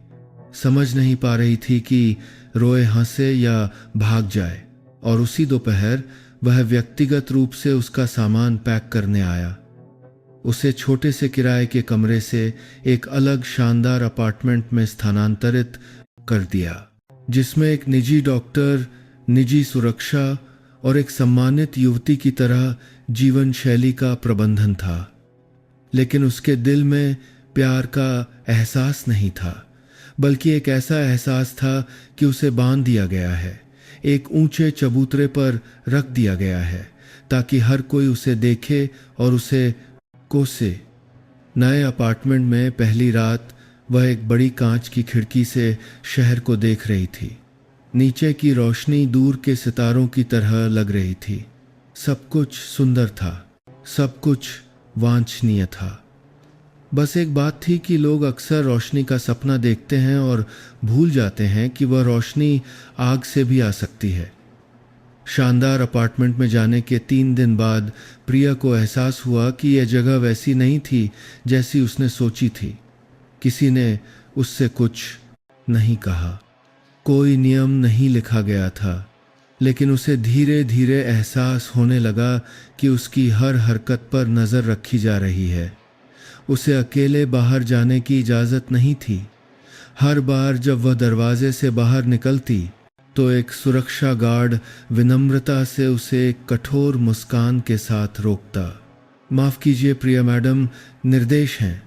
समझ नहीं पा रही थी कि रोए, हंसे या भाग जाए। और उसी दोपहर वह व्यक्तिगत रूप से उसका सामान पैक करने आया। उसे छोटे से किराए के कमरे से एक अलग शानदार अपार्टमेंट में स्थानांतरित कर दिया, जिसमें एक निजी डॉक्टर, निजी सुरक्षा और एक सम्मानित युवती की तरह जीवन शैली का प्रबंधन था। लेकिन उसके दिल में प्यार का एहसास नहीं था, बल्कि एक ऐसा एहसास था कि उसे बांध दिया गया है, एक ऊंचे चबूतरे पर रख दिया गया है ताकि हर कोई उसे देखे और उसे कोसे। नए अपार्टमेंट में पहली रात वह एक बड़ी कांच की खिड़की से शहर को देख रही थी। नीचे की रोशनी दूर के सितारों की तरह लग रही थी। सब कुछ सुंदर था, सब कुछ वांछनीय था। बस एक बात थी कि लोग अक्सर रोशनी का सपना देखते हैं और भूल जाते हैं कि वह रोशनी आग से भी आ सकती है। शानदार अपार्टमेंट में जाने के 3 दिन बाद प्रिया को एहसास हुआ कि यह जगह वैसी नहीं थी जैसी उसने सोची थी। किसी ने उससे कुछ नहीं कहा, कोई नियम नहीं लिखा गया था, लेकिन उसे धीरे धीरे एहसास होने लगा कि उसकी हर हरकत पर नज़र रखी जा रही है। उसे अकेले बाहर जाने की इजाज़त नहीं थी। हर बार जब वह दरवाजे से बाहर निकलती तो एक सुरक्षा गार्ड विनम्रता से उसे एक कठोर मुस्कान के साथ रोकता। माफ़ कीजिए प्रिया मैडम, निर्देश हैं।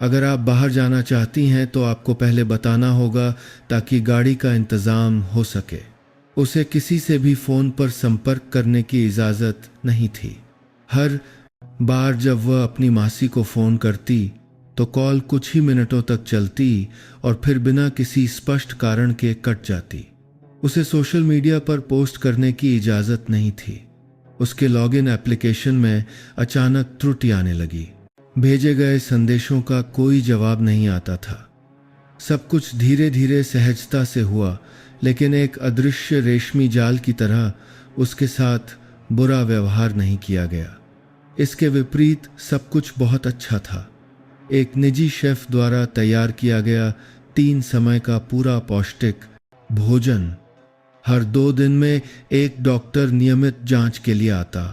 अगर आप बाहर जाना चाहती हैं तो आपको पहले बताना होगा ताकि गाड़ी का इंतज़ाम हो सके। उसे किसी से भी फ़ोन पर संपर्क करने की इजाज़त नहीं थी। हर बार जब वह अपनी मासी को फ़ोन करती तो कॉल कुछ ही मिनटों तक चलती और फिर बिना किसी स्पष्ट कारण के कट जाती। उसे सोशल मीडिया पर पोस्ट करने की इजाज़त नहीं थी। उसके लॉगिन एप्लीकेशन में अचानक त्रुटि आने लगी। भेजे गए संदेशों का कोई जवाब नहीं आता था। सब कुछ धीरे धीरे सहजता से हुआ, लेकिन एक अदृश्य रेशमी जाल की तरह उसके साथ बुरा व्यवहार नहीं किया गया। इसके विपरीत सब कुछ बहुत अच्छा था। एक निजी शेफ द्वारा तैयार किया गया 3 समय का पूरा पौष्टिक भोजन, हर 2 दिन में एक डॉक्टर नियमित जांच के लिए आता,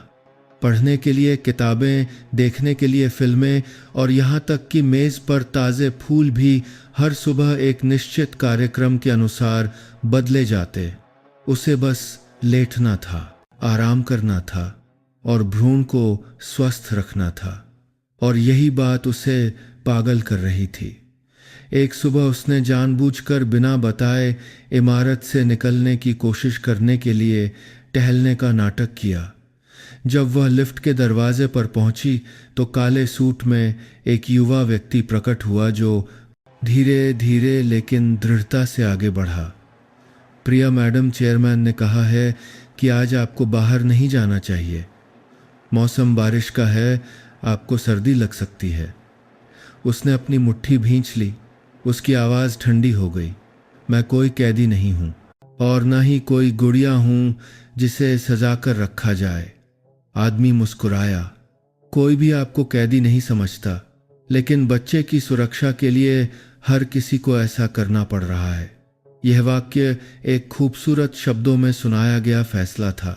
पढ़ने के लिए किताबें, देखने के लिए फिल्में, और यहाँ तक कि मेज़ पर ताज़े फूल भी हर सुबह एक निश्चित कार्यक्रम के अनुसार बदले जाते। उसे बस लेटना था, आराम करना था और भ्रूण को स्वस्थ रखना था, और यही बात उसे पागल कर रही थी। एक सुबह उसने जानबूझकर बिना बताए इमारत से निकलने की कोशिश करने के लिए टहलने का नाटक किया। जब वह लिफ्ट के दरवाजे पर पहुंची तो काले सूट में एक युवा व्यक्ति प्रकट हुआ जो धीरे धीरे लेकिन दृढ़ता से आगे बढ़ा। प्रिया मैडम, चेयरमैन ने कहा है कि आज आपको बाहर नहीं जाना चाहिए। मौसम बारिश का है, आपको सर्दी लग सकती है। उसने अपनी मुट्ठी भींच ली। उसकी आवाज़ ठंडी हो गई। मैं कोई कैदी नहीं हूँ और न ही कोई गुड़िया हूँ जिसे सजा कर रखा जाए। आदमी मुस्कुराया। कोई भी आपको कैदी नहीं समझता, लेकिन बच्चे की सुरक्षा के लिए हर किसी को ऐसा करना पड़ रहा है। यह वाक्य एक खूबसूरत शब्दों में सुनाया गया फैसला था।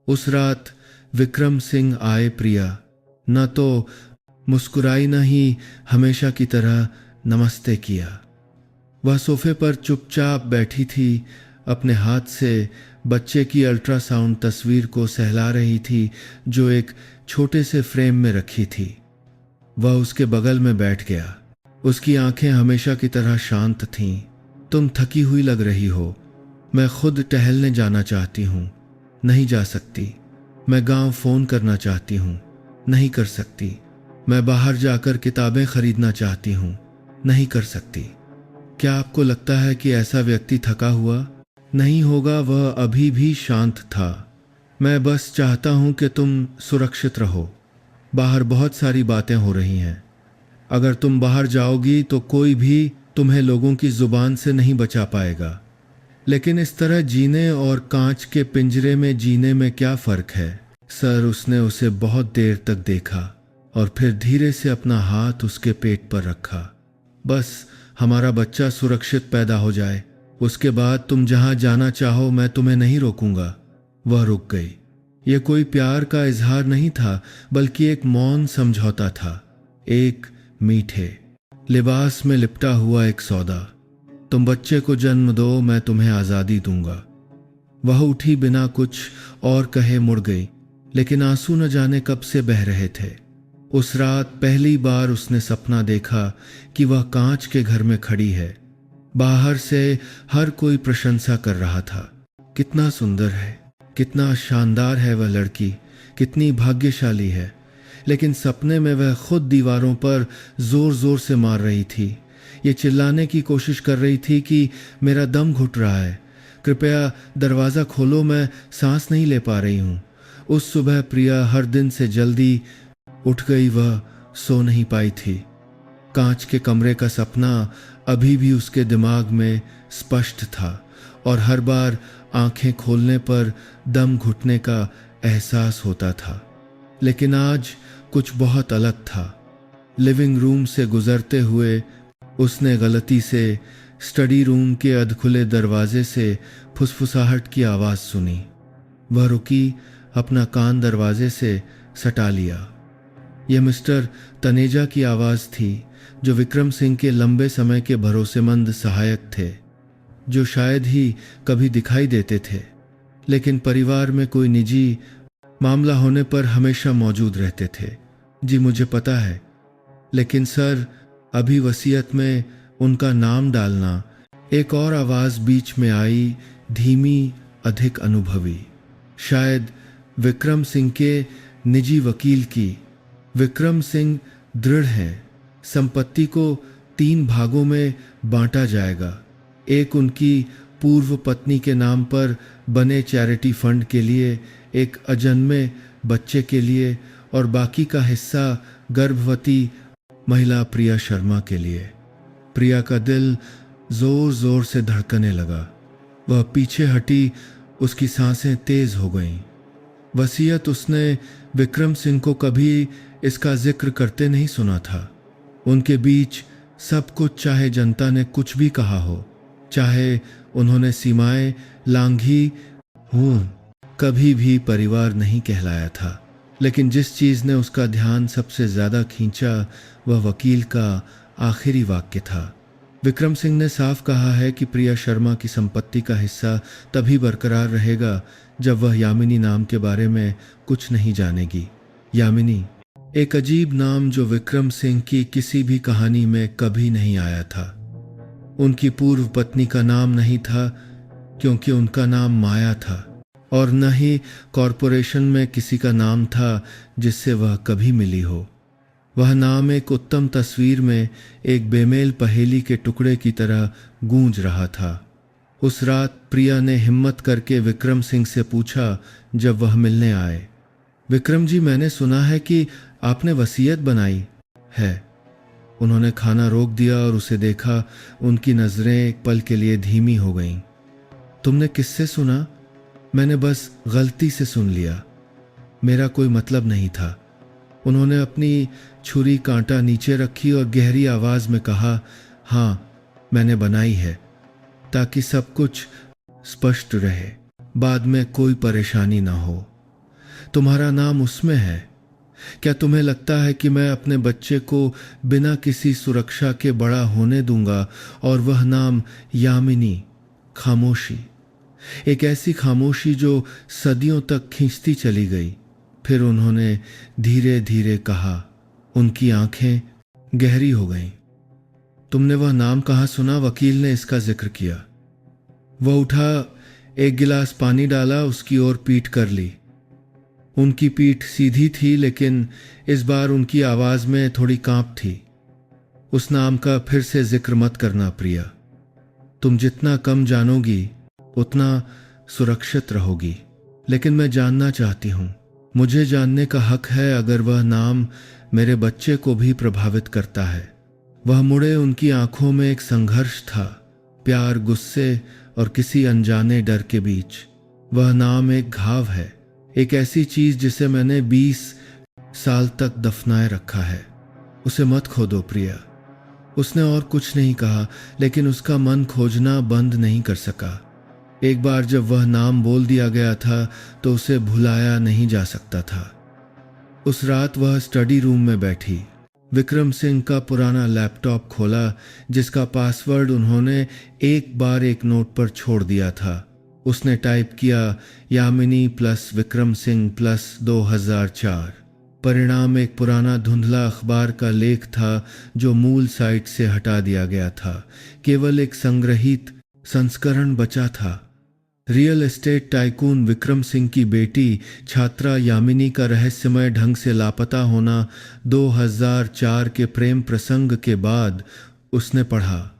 उस रात विक्रम सिंह आए। प्रिया न तो मुस्कुराई, न ही हमेशा की तरह नमस्ते किया। वह सोफे पर चुपचाप बैठी थी, अपने हाथ से बच्चे की अल्ट्रासाउंड तस्वीर को सहला रही थी जो एक छोटे से फ्रेम में रखी थी। वह उसके बगल में बैठ गया। उसकी आंखें हमेशा की तरह शांत थीं। तुम थकी हुई लग रही हो। मैं खुद टहलने जाना चाहती हूँ। नहीं जा सकती। मैं गांव फ़ोन करना चाहती हूँ। नहीं कर सकती। मैं बाहर जाकर किताबें खरीदना चाहती हूँ। नहीं कर सकती। क्या आपको लगता है कि ऐसा व्यक्ति थका हुआ नहीं होगा? वह अभी भी शांत था। मैं बस चाहता हूँ कि तुम सुरक्षित रहो। बाहर बहुत सारी बातें हो रही हैं। अगर तुम बाहर जाओगी तो कोई भी तुम्हें लोगों की जुबान से नहीं बचा पाएगा। लेकिन इस तरह जीने और कांच के पिंजरे में जीने में क्या फ़र्क है? सर, उसने उसे बहुत देर तक देखा और फिर धीरे से अपना हाथ उसके पेट पर रखा। बस हमारा बच्चा सुरक्षित पैदा हो जाए, उसके बाद तुम जहां जाना चाहो मैं तुम्हें नहीं रोकूंगा। वह रुक गई। यह कोई प्यार का इजहार नहीं था, बल्कि एक मौन समझौता था। एक मीठे लिबास में लिपटा हुआ एक सौदा। तुम बच्चे को जन्म दो, मैं तुम्हें आज़ादी दूंगा। वह उठी, बिना कुछ और कहे मुड़ गई, लेकिन आंसू न जाने कब से बह रहे थे। उस रात पहली बार उसने सपना देखा कि वह कांच के घर में खड़ी है। बाहर से हर कोई प्रशंसा कर रहा था। कितना सुंदर है, कितना शानदार है वह लड़की, कितनी भाग्यशाली है। लेकिन सपने में वह खुद दीवारों पर जोर जोर से मार रही थी। ये चिल्लाने की कोशिश कर रही थी कि मेरा दम घुट रहा है, कृपया दरवाज़ा खोलो, मैं सांस नहीं ले पा रही हूँ। उस सुबह प्रिया हर दिन से जल्दी उठ गई। वह सो नहीं पाई थी। कांच के कमरे का सपना अभी भी उसके दिमाग में स्पष्ट था और हर बार आंखें खोलने पर दम घुटने का एहसास होता था। लेकिन आज कुछ बहुत अलग था। लिविंग रूम से गुजरते हुए उसने गलती से स्टडी रूम के अधखुले दरवाजे से फुसफुसाहट की आवाज़ सुनी। वह रुकी, अपना कान दरवाजे से सटा लिया। यह मिस्टर तनेजा की आवाज़ थी, जो विक्रम सिंह के लंबे समय के भरोसेमंद सहायक थे, जो शायद ही कभी दिखाई देते थे, लेकिन परिवार में कोई निजी मामला होने पर हमेशा मौजूद रहते थे। जी मुझे पता है, लेकिन सर अभी वसीयत में उनका नाम डालना। एक और आवाज़ बीच में आई, धीमी, अधिक अनुभवी, शायद विक्रम सिंह के निजी वकील की। विक्रम सिंह दृढ़ हैं, संपत्ति को 3 भागों में बांटा जाएगा। एक उनकी पूर्व पत्नी के नाम पर बने चैरिटी फंड के लिए, एक अजन्मे बच्चे के लिए और बाकी का हिस्सा गर्भवती महिला प्रिया शर्मा के लिए। प्रिया का दिल जोर जोर से धड़कने लगा। वह पीछे हटी, उसकी सांसें तेज हो गईं। वसीयत उसने विक्रम सिंह को कभी इसका जिक्र करते नहीं सुना था। उनके बीच सब कुछ, चाहे जनता ने कुछ भी कहा हो, चाहे उन्होंने सीमाएं लांघी हों, कभी भी परिवार नहीं कहलाया था। लेकिन जिस चीज ने उसका ध्यान सबसे ज्यादा खींचा वह वकील का आखिरी वाक्य था। विक्रम सिंह ने साफ कहा है कि प्रिया शर्मा की संपत्ति का हिस्सा तभी बरकरार रहेगा जब वह यामिनी नाम के बारे में कुछ नहीं जानेगी। यामिनी, एक अजीब नाम जो विक्रम सिंह की किसी भी कहानी में कभी नहीं आया था। उनकी पूर्व पत्नी का नाम नहीं था क्योंकि उनका नाम माया था, और न ही कॉरपोरेशन में किसी का नाम था जिससे वह कभी मिली हो। वह नाम एक उत्तम तस्वीर में एक बेमेल पहेली के टुकड़े की तरह गूंज रहा था। उस रात प्रिया ने हिम्मत करके विक्रम सिंह से पूछा जब वह मिलने आए, विक्रम जी, मैंने सुना है कि आपने वसीयत बनाई है। उन्होंने खाना रोक दिया और उसे देखा। उनकी नजरें एक पल के लिए धीमी हो गईं। तुमने किससे सुना? मैंने बस गलती से सुन लिया, मेरा कोई मतलब नहीं था। उन्होंने अपनी छुरी कांटा नीचे रखी और गहरी आवाज में कहा, हाँ, मैंने बनाई है, ताकि सब कुछ स्पष्ट रहे, बाद में कोई परेशानी ना हो। तुम्हारा नाम उसमें है। क्या तुम्हें लगता है कि मैं अपने बच्चे को बिना किसी सुरक्षा के बड़ा होने दूंगा? और वह नाम यामिनी, खामोशी, एक ऐसी खामोशी जो सदियों तक खींचती चली गई। फिर उन्होंने धीरे धीरे कहा, उनकी आंखें गहरी हो गईं। तुमने वह नाम कहाँ सुना? वकील ने इसका जिक्र किया। वह उठा, एक गिलास पानी डाला, उसकी ओर पीठ कर ली। उनकी पीठ सीधी थी, लेकिन इस बार उनकी आवाज में थोड़ी कांप थी। उस नाम का फिर से जिक्र मत करना प्रिया। तुम जितना कम जानोगी उतना सुरक्षित रहोगी। लेकिन मैं जानना चाहती हूं, मुझे जानने का हक है अगर वह नाम मेरे बच्चे को भी प्रभावित करता है। वह मुड़े, उनकी आंखों में एक संघर्ष था, प्यार, गुस्से और किसी अनजाने डर के बीच। वह नाम एक घाव है, एक ऐसी चीज जिसे मैंने 20 साल तक दफनाए रखा है। उसे मत खोदो प्रिया। उसने और कुछ नहीं कहा, लेकिन उसका मन खोजना बंद नहीं कर सका। एक बार जब वह नाम बोल दिया गया था तो उसे भुलाया नहीं जा सकता था। उस रात वह स्टडी रूम में बैठी, विक्रम सिंह का पुराना लैपटॉप खोला जिसका पासवर्ड उन्होंने एक बार एक नोट पर छोड़ दिया था। उसने टाइप किया, यामिनी प्लस विक्रम सिंह प्लस 2004। परिणाम एक पुराना धुंधला अखबार का लेख था जो मूल साइट से हटा दिया गया था। केवल एक संग्रहित संस्करण बचा था। Real estate tycoon Vikram Singh की बेटी छात्रा यामिनी का रहस्यमय ढंग से लापता होना 2004 के प्रेम प्रसंग के बाद उसने पढ़ा।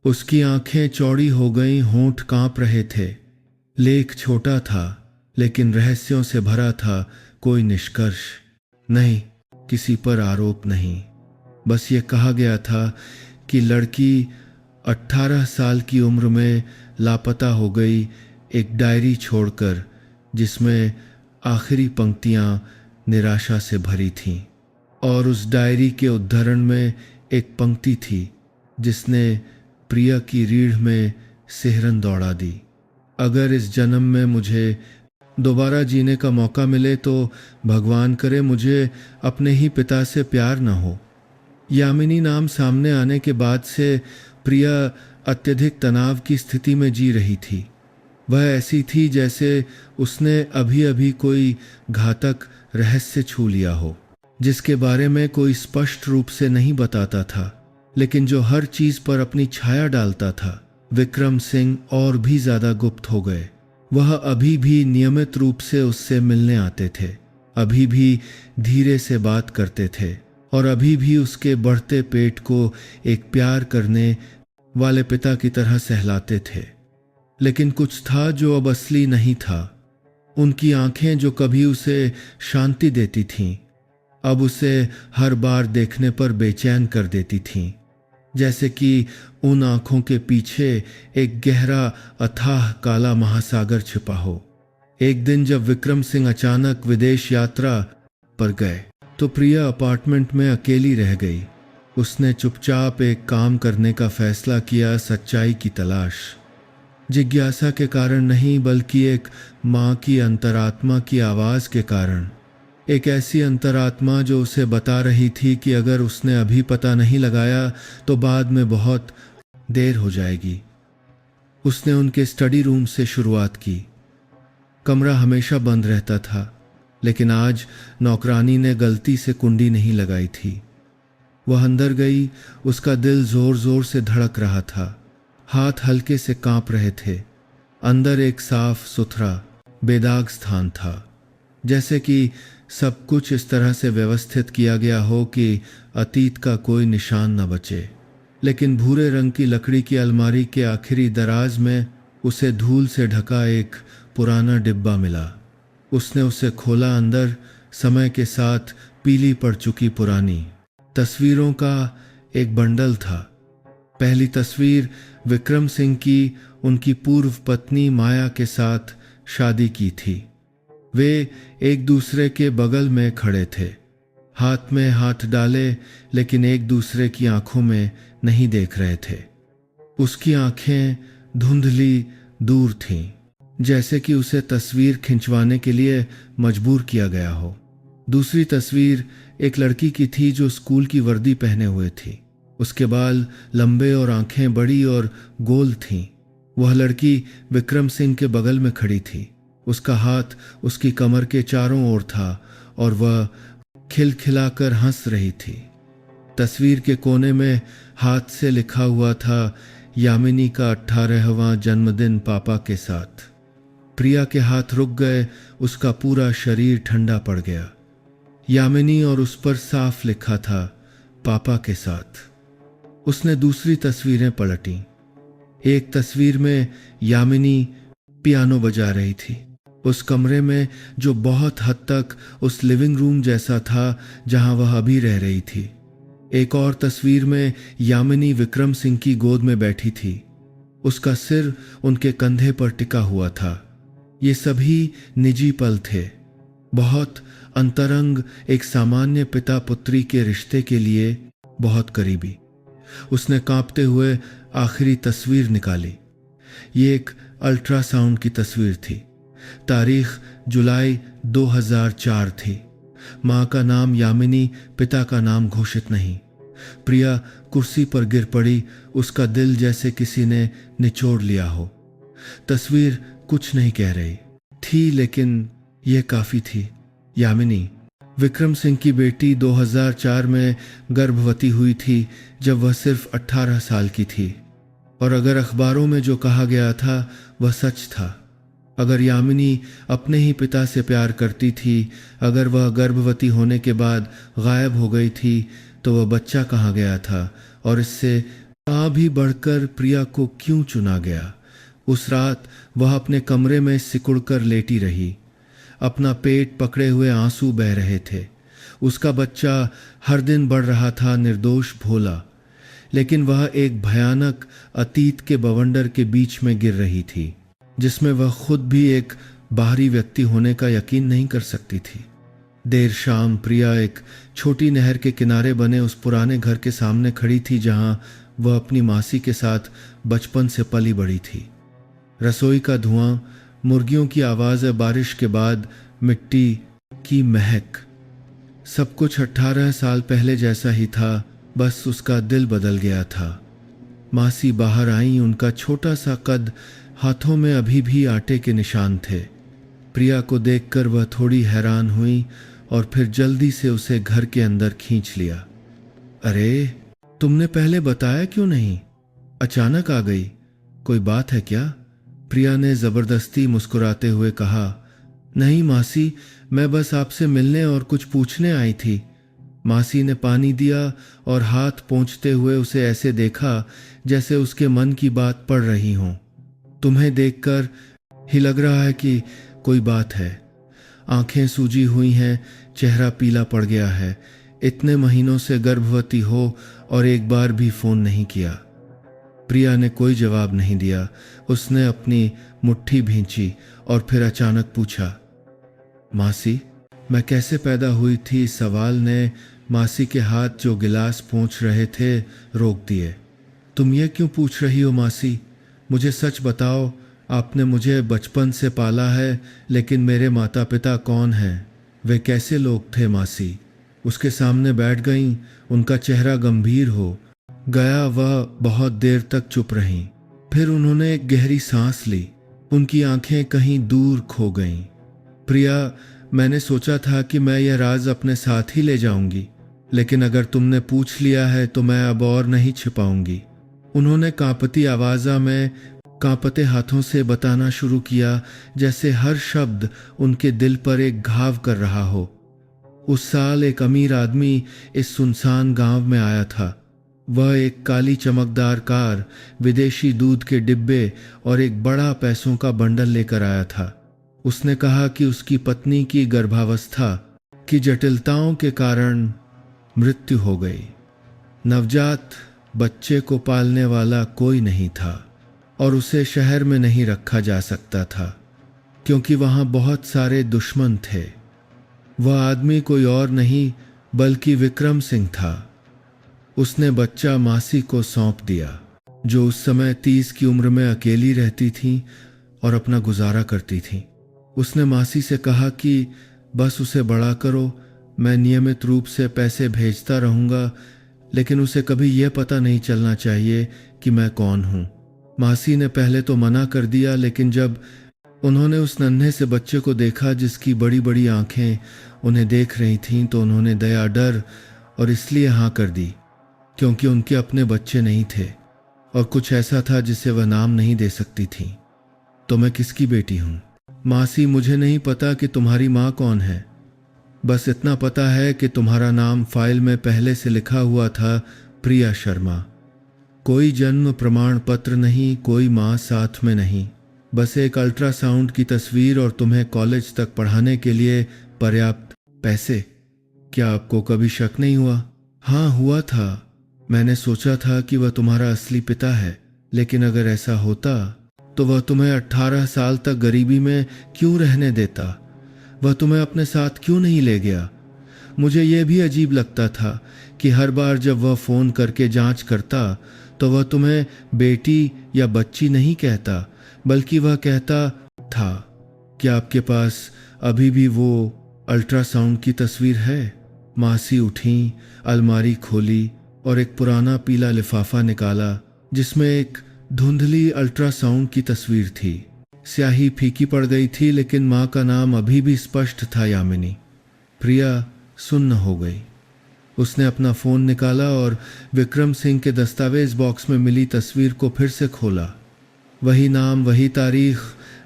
उसकी आंखें चौड़ी हो गईं, होंठ कांप रहे थे। लेख छोटा था लेकिन रहस्यों से भरा था। कोई निष्कर्ष नहीं, किसी पर आरोप नहीं। बस ये कहा गया था कि लड़की 18 साल की उम्र में लापता हो गई, एक डायरी छोड़कर जिसमें आखिरी पंक्तियां निराशा से भरी थीं। और उस डायरी के उद्धरण में एक पंक्ति थी जिसने प्रिया की रीढ़ में सिहरन दौड़ा दी। अगर इस जन्म में मुझे दोबारा जीने का मौका मिले तो भगवान करे मुझे अपने ही पिता से प्यार न हो। यामिनी नाम सामने आने के बाद से प्रिया अत्यधिक तनाव की स्थिति में जी रही थी। वह ऐसी थी जैसे उसने अभी अभी कोई घातक रहस्य छू लिया हो, जिसके बारे में कोई स्पष्ट रूप से नहीं बताता था, लेकिन जो हर चीज पर अपनी छाया डालता था। विक्रम सिंह और भी ज्यादा गुप्त हो गए। वह अभी भी नियमित रूप से उससे मिलने आते थे, अभी भी धीरे से बात करते थे, और अभी भी उसके बढ़ते पेट को एक प्यार करने वाले पिता की तरह सहलाते थे। लेकिन कुछ था जो अब असली नहीं था। उनकी आंखें जो कभी उसे शांति देती थीं, अब उसे हर बार देखने पर बेचैन कर देती थीं, जैसे कि उन आंखों के पीछे एक गहरा अथाह काला महासागर छिपा हो। एक दिन जब विक्रम सिंह अचानक विदेश यात्रा पर गए तो प्रिया अपार्टमेंट में अकेली रह गई। उसने चुपचाप एक काम करने का फैसला किया, सच्चाई की तलाश। जिज्ञासा के कारण नहीं, बल्कि एक माँ की अंतरात्मा की आवाज के कारण। एक ऐसी अंतरात्मा जो उसे बता रही थी कि अगर उसने अभी पता नहीं लगाया तो बाद में बहुत देर हो जाएगी। उसने उनके स्टडी रूम से शुरुआत की। कमरा हमेशा बंद रहता था, लेकिन आज नौकरानी ने गलती से कुंडी नहीं लगाई थी। वह अंदर गई। उसका दिल जोर जोर से धड़क रहा था, हाथ हल्के से कांप रहे थे। अंदर एक साफ सुथरा बेदाग स्थान था, जैसे कि सब कुछ इस तरह से व्यवस्थित किया गया हो कि अतीत का कोई निशान न बचे। लेकिन भूरे रंग की लकड़ी की अलमारी के आखिरी दराज में उसे धूल से ढका एक पुराना डिब्बा मिला। उसने उसे खोला। अंदर समय के साथ पीली पड़ चुकी पुरानी तस्वीरों का एक बंडल था। पहली तस्वीर विक्रम सिंह की उनकी पूर्व पत्नी माया के साथ शादी की थी। वे एक दूसरे के बगल में खड़े थे, हाथ में हाथ डाले, लेकिन एक दूसरे की आंखों में नहीं देख रहे थे। उसकी आंखें धुंधली दूर थीं, जैसे कि उसे तस्वीर खिंचवाने के लिए मजबूर किया गया हो। दूसरी तस्वीर एक लड़की की थी जो स्कूल की वर्दी पहने हुए थी। उसके बाल लंबे और आंखें बड़ी और गोल थीं। वह लड़की विक्रम सिंह के बगल में खड़ी थी। उसका हाथ उसकी कमर के चारों ओर था और वह खिलखिलाकर हंस रही थी। तस्वीर के कोने में हाथ से लिखा हुआ था, यामिनी का 18वां जन्मदिन पापा के साथ। प्रिया के हाथ रुक गए। उसका पूरा शरीर ठंडा पड़ गया। यामिनी और उस पर साफ लिखा था, पापा के साथ। उसने दूसरी तस्वीरें पलटी। एक तस्वीर में यामिनी पियानो बजा रही थी, उस कमरे में जो बहुत हद तक उस लिविंग रूम जैसा था जहां वह अभी रह रही थी। एक और तस्वीर में यामिनी विक्रम सिंह की गोद में बैठी थी। उसका सिर उनके कंधे पर टिका हुआ था। ये सभी निजी पल थे, बहुत अंतरंग, एक सामान्य पिता पुत्री के रिश्ते के लिए बहुत करीबी। उसने कांपते हुए आखिरी तस्वीर निकाली। ये एक अल्ट्रासाउंड की तस्वीर थी। तारीख जुलाई 2004 थी। माँ का नाम यामिनी, पिता का नाम घोषित नहीं। प्रिया कुर्सी पर गिर पड़ी। उसका दिल जैसे किसी ने निचोड़ लिया हो। तस्वीर कुछ नहीं कह रही थी, लेकिन यह काफी थी। यामिनी विक्रम सिंह की बेटी 2004 में गर्भवती हुई थी, जब वह सिर्फ 18 साल की थी। और अगर अखबारों में जो कहा गया था वह सच था, अगर यामिनी अपने ही पिता से प्यार करती थी, अगर वह गर्भवती होने के बाद गायब हो गई थी, तो वह बच्चा कहाँ गया था और इससे भी बढ़कर प्रिया को क्यों चुना गया? उस रात वह अपने कमरे में सिकुड़कर लेटी रही। अपना पेट पकड़े हुए आंसू बह रहे थे। उसका बच्चा हर दिन बढ़ रहा था, निर्दोष, भोला। लेकिन वह एक भयानक अतीत के बवंडर के बीच में गिर रही थी, जिसमें वह खुद भी एक बाहरी व्यक्ति होने का यकीन नहीं कर सकती थी। देर शाम प्रिया एक छोटी नहर के किनारे बने उस पुराने घर के सामने खड़ी थी जहां वह अपनी मासी के साथ बचपन से पली बड़ी थी। रसोई का धुआं, मुर्गियों की आवाज़, बारिश के बाद मिट्टी की महक, सब कुछ 18 साल पहले जैसा ही था, बस उसका दिल बदल गया था। मासी बाहर आई। उनका छोटा सा कद, हाथों में अभी भी आटे के निशान थे। प्रिया को देखकर वह थोड़ी हैरान हुई और फिर जल्दी से उसे घर के अंदर खींच लिया। अरे, तुमने पहले बताया क्यों नहीं? अचानक आ गई, कोई बात है क्या? प्रिया ने जबरदस्ती मुस्कुराते हुए कहा। नहीं मासी, मैं बस आपसे मिलने और कुछ पूछने आई थी। मासी ने पानी दिया और हाथ पोंछते हुए उसे ऐसे देखा जैसे उसके मन की बात पढ़ रही हों। तुम्हें देखकर ही लग रहा है कि कोई बात है। आंखें सूजी हुई हैं, चेहरा पीला पड़ गया है। इतने महीनों से गर्भवती हो और एक बार भी फोन नहीं किया। प्रिया ने कोई जवाब नहीं दिया। उसने अपनी मुट्ठी भींची और फिर अचानक पूछा, मासी, मैं कैसे पैदा हुई थी? सवाल ने मासी के हाथ जो गिलास पोंछ रहे थे रोक दिए। तुम ये क्यों पूछ रही हो मासी? मुझे सच बताओ। आपने मुझे बचपन से पाला है, लेकिन मेरे माता पिता कौन हैं? वे कैसे लोग थे मासी? उसके सामने बैठ गईं। उनका चेहरा गंभीर हो गया। वह बहुत देर तक चुप रहीं। फिर उन्होंने एक गहरी सांस ली। उनकी आंखें कहीं दूर खो गईं। प्रिया, मैंने सोचा था कि मैं यह राज अपने साथ ही ले जाऊंगी, लेकिन अगर तुमने पूछ लिया है तो मैं अब और नहीं छिपाऊंगी। उन्होंने कांपती आवाज़ में कांपते हाथों से बताना शुरू किया, जैसे हर शब्द उनके दिल पर एक घाव कर रहा हो। उस साल एक अमीर आदमी इस सुनसान गांव में आया था। वह एक काली चमकदार कार, विदेशी दूध के डिब्बे और एक बड़ा पैसों का बंडल लेकर आया था। उसने कहा कि उसकी पत्नी की गर्भावस्था की जटिलताओं के कारण मृत्यु हो गई। नवजात बच्चे को पालने वाला कोई नहीं था और उसे शहर में नहीं रखा जा सकता था, क्योंकि वहां बहुत सारे दुश्मन थे। वह आदमी कोई और नहीं बल्कि विक्रम सिंह था। उसने बच्चा मासी को सौंप दिया, जो उस समय 30 की उम्र में अकेली रहती थी और अपना गुजारा करती थी। उसने मासी से कहा कि बस उसे बड़ा करो, मैं नियमित रूप से पैसे भेजता रहूंगा, लेकिन उसे कभी यह पता नहीं चलना चाहिए कि मैं कौन हूं। मासी ने पहले तो मना कर दिया, लेकिन जब उन्होंने उस नन्हे से बच्चे को देखा जिसकी बड़ी बड़ी आंखें उन्हें देख रही थीं, तो उन्होंने दया, डर और इसलिए हाँ कर दी क्योंकि उनके अपने बच्चे नहीं थे और कुछ ऐसा था जिसे वह नाम नहीं दे सकती थी। तो मैं किसकी बेटी हूं? मासी, मुझे नहीं पता कि तुम्हारी माँ कौन है। बस इतना पता है कि तुम्हारा नाम फाइल में पहले से लिखा हुआ था, प्रिया शर्मा। कोई जन्म प्रमाण पत्र नहीं, कोई माँ साथ में नहीं, बस एक अल्ट्रासाउंड की तस्वीर और तुम्हें कॉलेज तक पढ़ाने के लिए पर्याप्त पैसे। क्या आपको कभी शक नहीं हुआ? हाँ, हुआ था। मैंने सोचा था कि वह तुम्हारा असली पिता है, लेकिन अगर ऐसा होता तो वह तुम्हें 18 साल तक गरीबी में क्यों रहने देता? वह तुम्हें अपने साथ क्यों नहीं ले गया? मुझे यह भी अजीब लगता था कि हर बार जब वह फोन करके जांच करता तो वह तुम्हें बेटी या बच्ची नहीं कहता, बल्कि वह कहता था, क्या आपके पास अभी भी वो अल्ट्रासाउंड की तस्वीर है? मासी उठी, अलमारी खोली और एक पुराना पीला लिफाफा निकाला जिसमें एक धुंधली अल्ट्रासाउंड की तस्वीर थी। स्याही फीकी पड़ गई थी, लेकिन माँ का नाम अभी भी स्पष्ट था, यामिनी। प्रिया सुन्न हो गई। उसने अपना फोन निकाला और विक्रम सिंह के दस्तावेज बॉक्स में मिली तस्वीर को फिर से खोला। वही नाम, वही तारीख,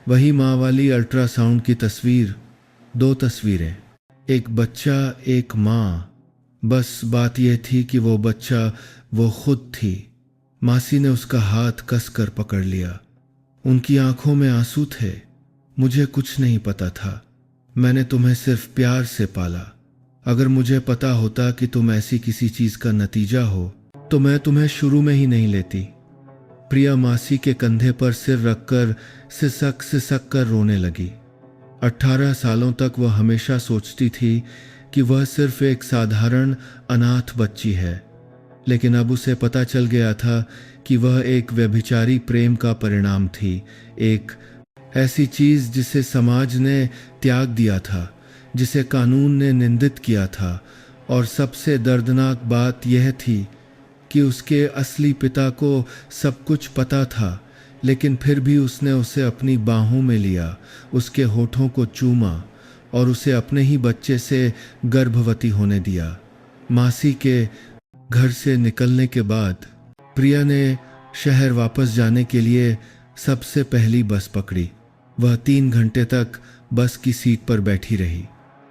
वही माँ वाली अल्ट्रासाउंड की तस्वीर। 2 तस्वीरें, एक बच्चा, एक माँ। बस बात यह थी कि वो बच्चा वो खुद थी। मासी ने उसका हाथ कसकर पकड़ लिया। उनकी आंखों में आंसू थे। मुझे कुछ नहीं पता था। मैंने तुम्हें सिर्फ प्यार से पाला। अगर मुझे पता होता कि तुम ऐसी किसी चीज का नतीजा हो तो मैं तुम्हें शुरू में ही नहीं लेती। प्रिया मासी के कंधे पर सिर रखकर सिसक सिसक कर रोने लगी। 18 सालों तक वह हमेशा सोचती थी कि वह सिर्फ एक साधारण अनाथ बच्ची है, लेकिन अब उसे पता चल गया था कि वह एक व्यभिचारी प्रेम का परिणाम थी, एक ऐसी चीज जिसे समाज ने त्याग दिया था, जिसे कानून ने निंदित किया था। और सबसे दर्दनाक बात यह थी कि उसके असली पिता को सब कुछ पता था, लेकिन फिर भी उसने उसे अपनी बाहों में लिया, उसके होठों को चूमा और उसे अपने ही बच्चे से गर्भवती होने दिया। मासी के घर से निकलने के बाद प्रिया ने शहर वापस जाने के लिए सबसे पहली बस पकड़ी। वह 3 घंटे तक बस की सीट पर बैठी रही।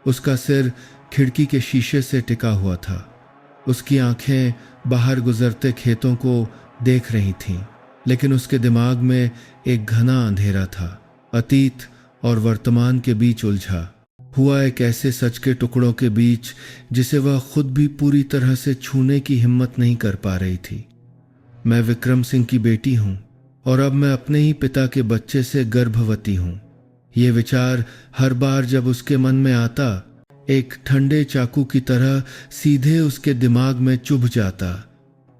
उसका सिर खिड़की के शीशे से टिका हुआ था। उसकी आंखें बाहर गुजरते खेतों को देख रही थीं, लेकिन उसके दिमाग में एक घना अंधेरा था, अतीत और वर्तमान के बीच उलझा हुआ एक ऐसे सच के टुकड़ों के बीच जिसे वह खुद भी पूरी तरह से छूने की हिम्मत नहीं कर पा रही थी। मैं विक्रम सिंह की बेटी हूं और अब मैं अपने ही पिता के बच्चे से गर्भवती हूं। ये विचार हर बार जब उसके मन में आता, एक ठंडे चाकू की तरह सीधे उसके दिमाग में चुभ जाता।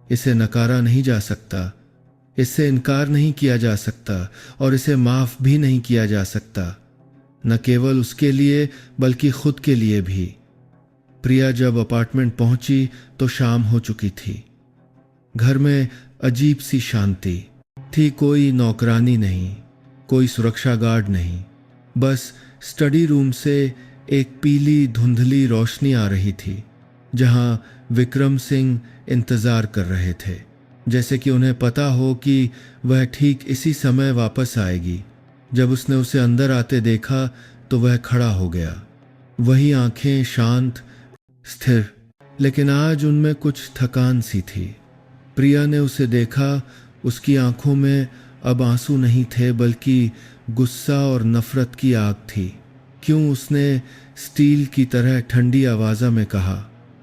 इसे नकारा नहीं जा सकता, इससे इनकार नहीं किया जा सकता और इसे माफ भी नहीं किया जा सकता, न केवल उसके लिए बल्कि खुद के लिए भी। प्रिया जब अपार्टमेंट पहुंची तो शाम हो चुकी थी। घर में अजीब सी शांति थी। कोई नौकरानी नहीं, कोई सुरक्षा गार्ड नहीं, बस स्टडी रूम से एक पीली धुंधली रोशनी आ रही थी, जहां विक्रम सिंह इंतजार कर रहे थे, जैसे कि उन्हें पता हो कि वह ठीक इसी समय वापस आएगी। जब उसने उसे अंदर आते देखा तो वह खड़ा हो गया, वही आंखें शांत, स्थिर, लेकिन आज उनमें कुछ थकान सी थी। प्रिया ने उसे देखा। उसकी आंखों में अब आंसू नहीं थे, बल्कि गुस्सा और नफरत की आग थी। क्यों? उसने स्टील की तरह ठंडी आवाज़ में कहा।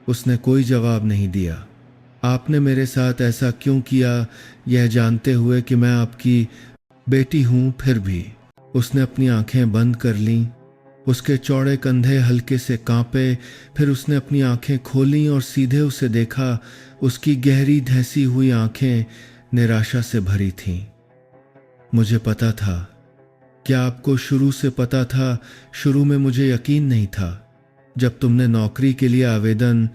उसने कोई जवाब नहीं दिया। आपने मेरे साथ ऐसा क्यों किया, यह जानते हुए कि मैं आपकी बेटी हूं? फिर भी उसने अपनी आंखें बंद कर लीं। उसके चौड़े कंधे हल्के से कांपे। फिर उसने अपनी आंखें खोलीं और सीधे उसे देखा। उसकी गहरी धंसी हुई आंखें निराशा से भरी थीं। मुझे पता था। क्या आपको शुरू से पता था? शुरू में मुझे यकीन नहीं था। जब तुमने नौकरी के लिए आवेदन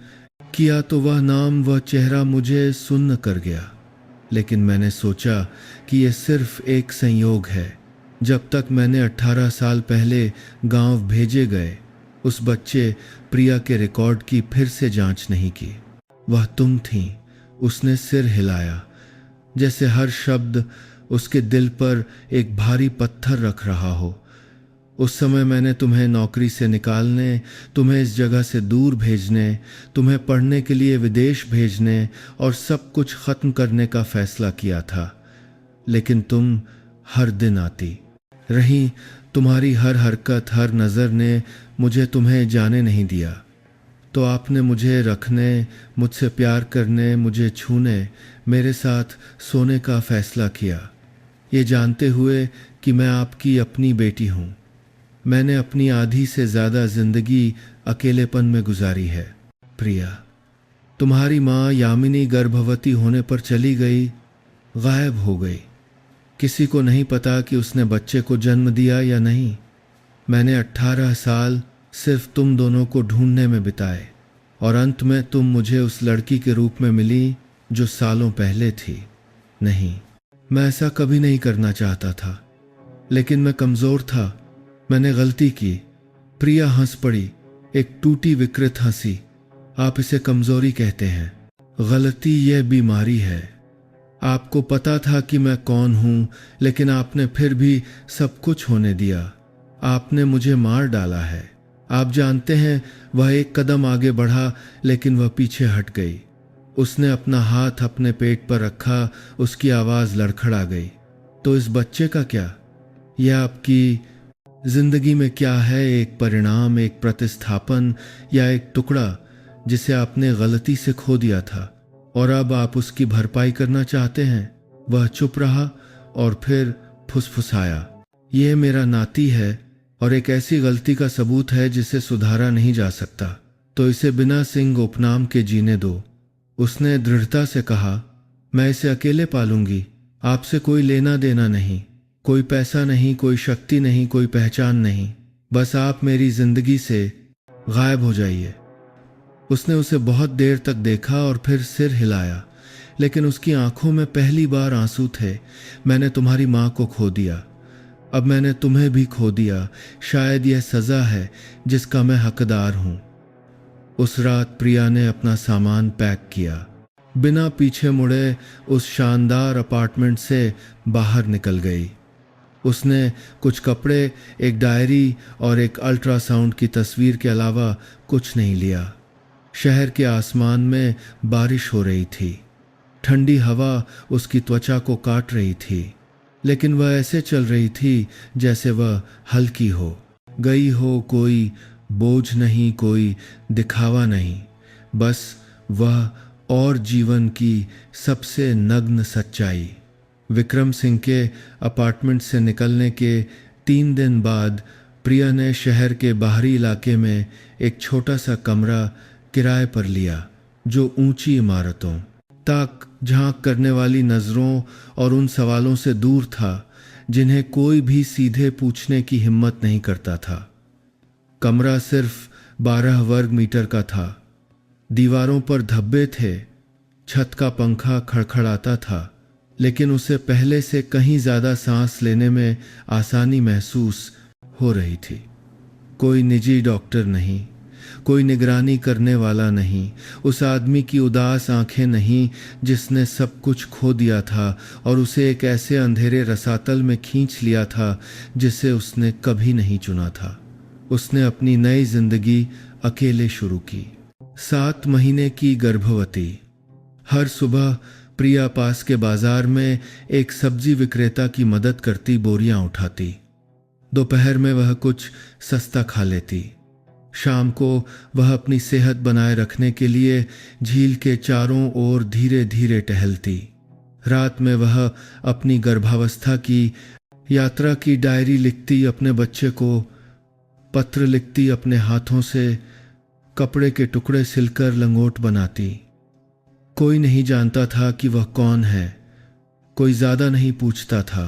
किया तो वह नाम, वह चेहरा मुझे सुन्न कर गया, लेकिन मैंने सोचा कि यह सिर्फ एक संयोग है। जब तक मैंने 18 साल पहले गांव भेजे गए उस बच्चे प्रिया के रिकॉर्ड की फिर से जांच नहीं की। वह तुम थीं। उसने सिर हिलाया, जैसे हर शब्द उसके दिल पर एक भारी पत्थर रख रहा हो। उस समय मैंने तुम्हें नौकरी से निकालने, तुम्हें इस जगह से दूर भेजने, तुम्हें पढ़ने के लिए विदेश भेजने और सब कुछ खत्म करने का फैसला किया था। लेकिन तुम हर दिन आती रही। तुम्हारी हर हरकत, हर नज़र ने मुझे तुम्हें जाने नहीं दिया। तो आपने मुझे रखने, मुझसे प्यार करने, मुझे छूने, मेरे साथ सोने का फैसला किया, ये जानते हुए कि मैं आपकी अपनी बेटी हूँ। मैंने अपनी आधी से ज़्यादा ज़िंदगी अकेलेपन में गुजारी है। प्रिया, तुम्हारी माँ यामिनी गर्भवती होने पर चली गई, गायब हो गई। किसी को नहीं पता कि उसने बच्चे को जन्म दिया या नहीं। मैंने 18 साल सिर्फ तुम दोनों को ढूंढने में बिताए और अंत में तुम मुझे उस लड़की के रूप में मिली जो सालों पहले थी। नहीं, मैं ऐसा कभी नहीं करना चाहता था, लेकिन मैं कमज़ोर था। मैंने गलती की। प्रिया हंस पड़ी, एक टूटी विकृत हंसी। आप इसे कमज़ोरी कहते हैं। गलती यह बीमारी है। आपको पता था कि मैं कौन हूं, लेकिन आपने फिर भी सब कुछ होने दिया। आपने मुझे मार डाला है। आप जानते हैं, वह एक कदम आगे बढ़ा, लेकिन वह पीछे हट गई। उसने अपना हाथ अपने पेट पर रखा। उसकी आवाज़ लड़खड़ा गई। तो इस बच्चे का क्या? यह आपकी जिंदगी में क्या है? एक परिणाम, एक प्रतिस्थापन, या एक टुकड़ा जिसे आपने गलती से खो दिया था और अब आप उसकी भरपाई करना चाहते हैं? वह चुप रहा और फिर फुसफुसाया, यह मेरा नाती है और एक ऐसी गलती का सबूत है जिसे सुधारा नहीं जा सकता, तो इसे बिना सिंह उपनाम के जीने दो। उसने दृढ़ता से कहा, मैं इसे अकेले पालूंगी। आपसे कोई लेना देना नहीं, कोई पैसा नहीं, कोई शक्ति नहीं, कोई पहचान नहीं। बस आप मेरी जिंदगी से गायब हो जाइए। उसने उसे बहुत देर तक देखा और फिर सिर हिलाया, लेकिन उसकी आंखों में पहली बार आंसू थे। मैंने तुम्हारी माँ को खो दिया, अब मैंने तुम्हें भी खो दिया। शायद यह सजा है जिसका मैं हकदार हूं। उस रात प्रिया ने अपना सामान पैक किया, बिना पीछे मुड़े उस शानदार अपार्टमेंट से बाहर निकल गई। उसने कुछ कपड़े, एक डायरी और एक अल्ट्रासाउंड की तस्वीर के अलावा कुछ नहीं लिया। शहर के आसमान में बारिश हो रही थी। ठंडी हवा उसकी त्वचा को काट रही थी, लेकिन वह ऐसे चल रही थी जैसे वह हल्की हो गई हो। कोई बोझ नहीं, कोई दिखावा नहीं, बस वह और जीवन की सबसे नग्न सच्चाई। विक्रम सिंह के अपार्टमेंट से निकलने के 3 दिन बाद प्रिया ने शहर के बाहरी इलाके में एक छोटा सा कमरा किराए पर लिया, जो ऊंची इमारतों तक झांक करने वाली नज़रों और उन सवालों से दूर था जिन्हें कोई भी सीधे पूछने की हिम्मत नहीं करता था। कमरा सिर्फ 12 वर्ग मीटर का था। दीवारों पर धब्बे थे, छत का पंखा खड़खड़ाता था, लेकिन उसे पहले से कहीं ज़्यादा सांस लेने में आसानी महसूस हो रही थी। कोई निजी डॉक्टर नहीं, कोई निगरानी करने वाला नहीं, उस आदमी की उदास आंखें नहीं जिसने सब कुछ खो दिया था और उसे एक ऐसे अंधेरे रसातल में खींच लिया था जिसे उसने कभी नहीं चुना था। उसने अपनी नई जिंदगी अकेले शुरू की। 7 महीने की गर्भवती। हर सुबह प्रिया पास के बाजार में एक सब्जी विक्रेता की मदद करती बोरियां उठाती। दोपहर में वह कुछ सस्ता खा लेती। शाम को वह अपनी सेहत बनाए रखने के लिए झील के चारों ओर धीरे धीरे टहलती। रात में वह अपनी गर्भावस्था की यात्रा की डायरी लिखती, अपने बच्चे को पत्र लिखती, अपने हाथों से कपड़े के टुकड़े सिलकर लंगोट बनाती। कोई नहीं जानता था कि वह कौन है, कोई ज्यादा नहीं पूछता था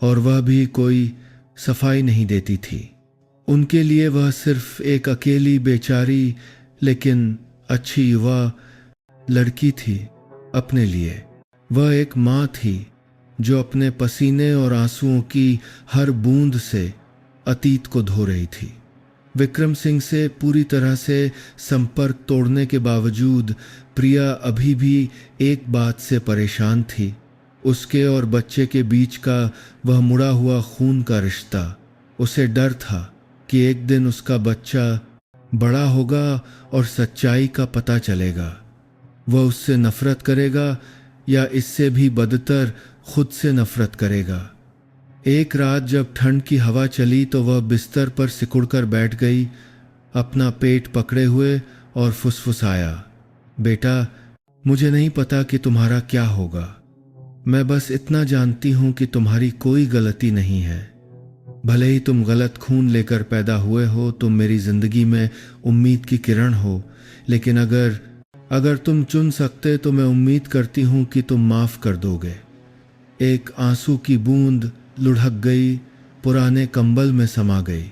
और वह भी कोई सफाई नहीं देती थी। उनके लिए वह सिर्फ एक अकेली बेचारी लेकिन अच्छी युवा लड़की थी। अपने लिए वह एक माँ थी जो अपने पसीने और आंसुओं की हर बूंद से अतीत को धो रही थी। विक्रम सिंह से पूरी तरह से संपर्क तोड़ने के बावजूद प्रिया अभी भी एक बात से परेशान थी, उसके और बच्चे के बीच का वह मुड़ा हुआ खून का रिश्ता। उसे डर था कि एक दिन उसका बच्चा बड़ा होगा और सच्चाई का पता चलेगा। वह उससे नफरत करेगा या इससे भी बदतर खुद से नफरत करेगा। एक रात जब ठंड की हवा चली तो वह बिस्तर पर सिकुड़कर बैठ गई, अपना पेट पकड़े हुए, और फुसफुसाया, बेटा, मुझे नहीं पता कि तुम्हारा क्या होगा। मैं बस इतना जानती हूं कि तुम्हारी कोई गलती नहीं है। भले ही तुम गलत खून लेकर पैदा हुए हो, तुम मेरी जिंदगी में उम्मीद की किरण हो, लेकिन अगर तुम चुन सकते तो मैं उम्मीद करती हूं कि तुम माफ कर दोगे। एक आंसू की बूंद लुढ़क गई, पुराने कंबल में समा गई।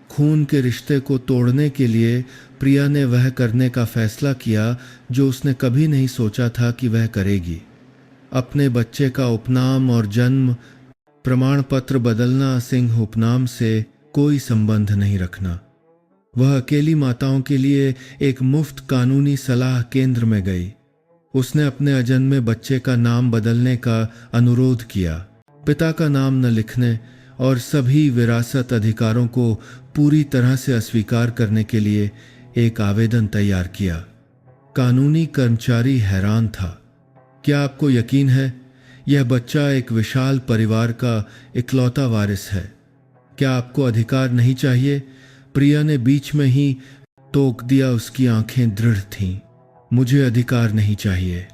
खून के रिश्ते को तोड़ने के लिए प्रिया ने वह करने का फैसला किया जो उसने कभी नहीं सोचा था कि वह करेगी। अपने बच्चे का उपनाम और जन्म प्रमाण पत्र बदलना, सिंह उपनाम से कोई संबंध नहीं रखना। वह अकेली माताओं के लिए एक मुफ्त कानूनी सलाह केंद्र में गई। उसने अपने अजन्मे बच्चे का नाम बदलने का अनुरोध किया, पिता का नाम न लिखने और सभी विरासत अधिकारों को पूरी तरह से अस्वीकार करने के लिए एक आवेदन तैयार किया। कानूनी कर्मचारी हैरान था। क्या आपको यकीन है यह बच्चा एक विशाल परिवार का इकलौता वारिस है? क्या आपको अधिकार नहीं चाहिए? प्रिया ने बीच में ही टोक दिया। उसकी आंखें दृढ़ थीं। मुझे अधिकार नहीं चाहिए।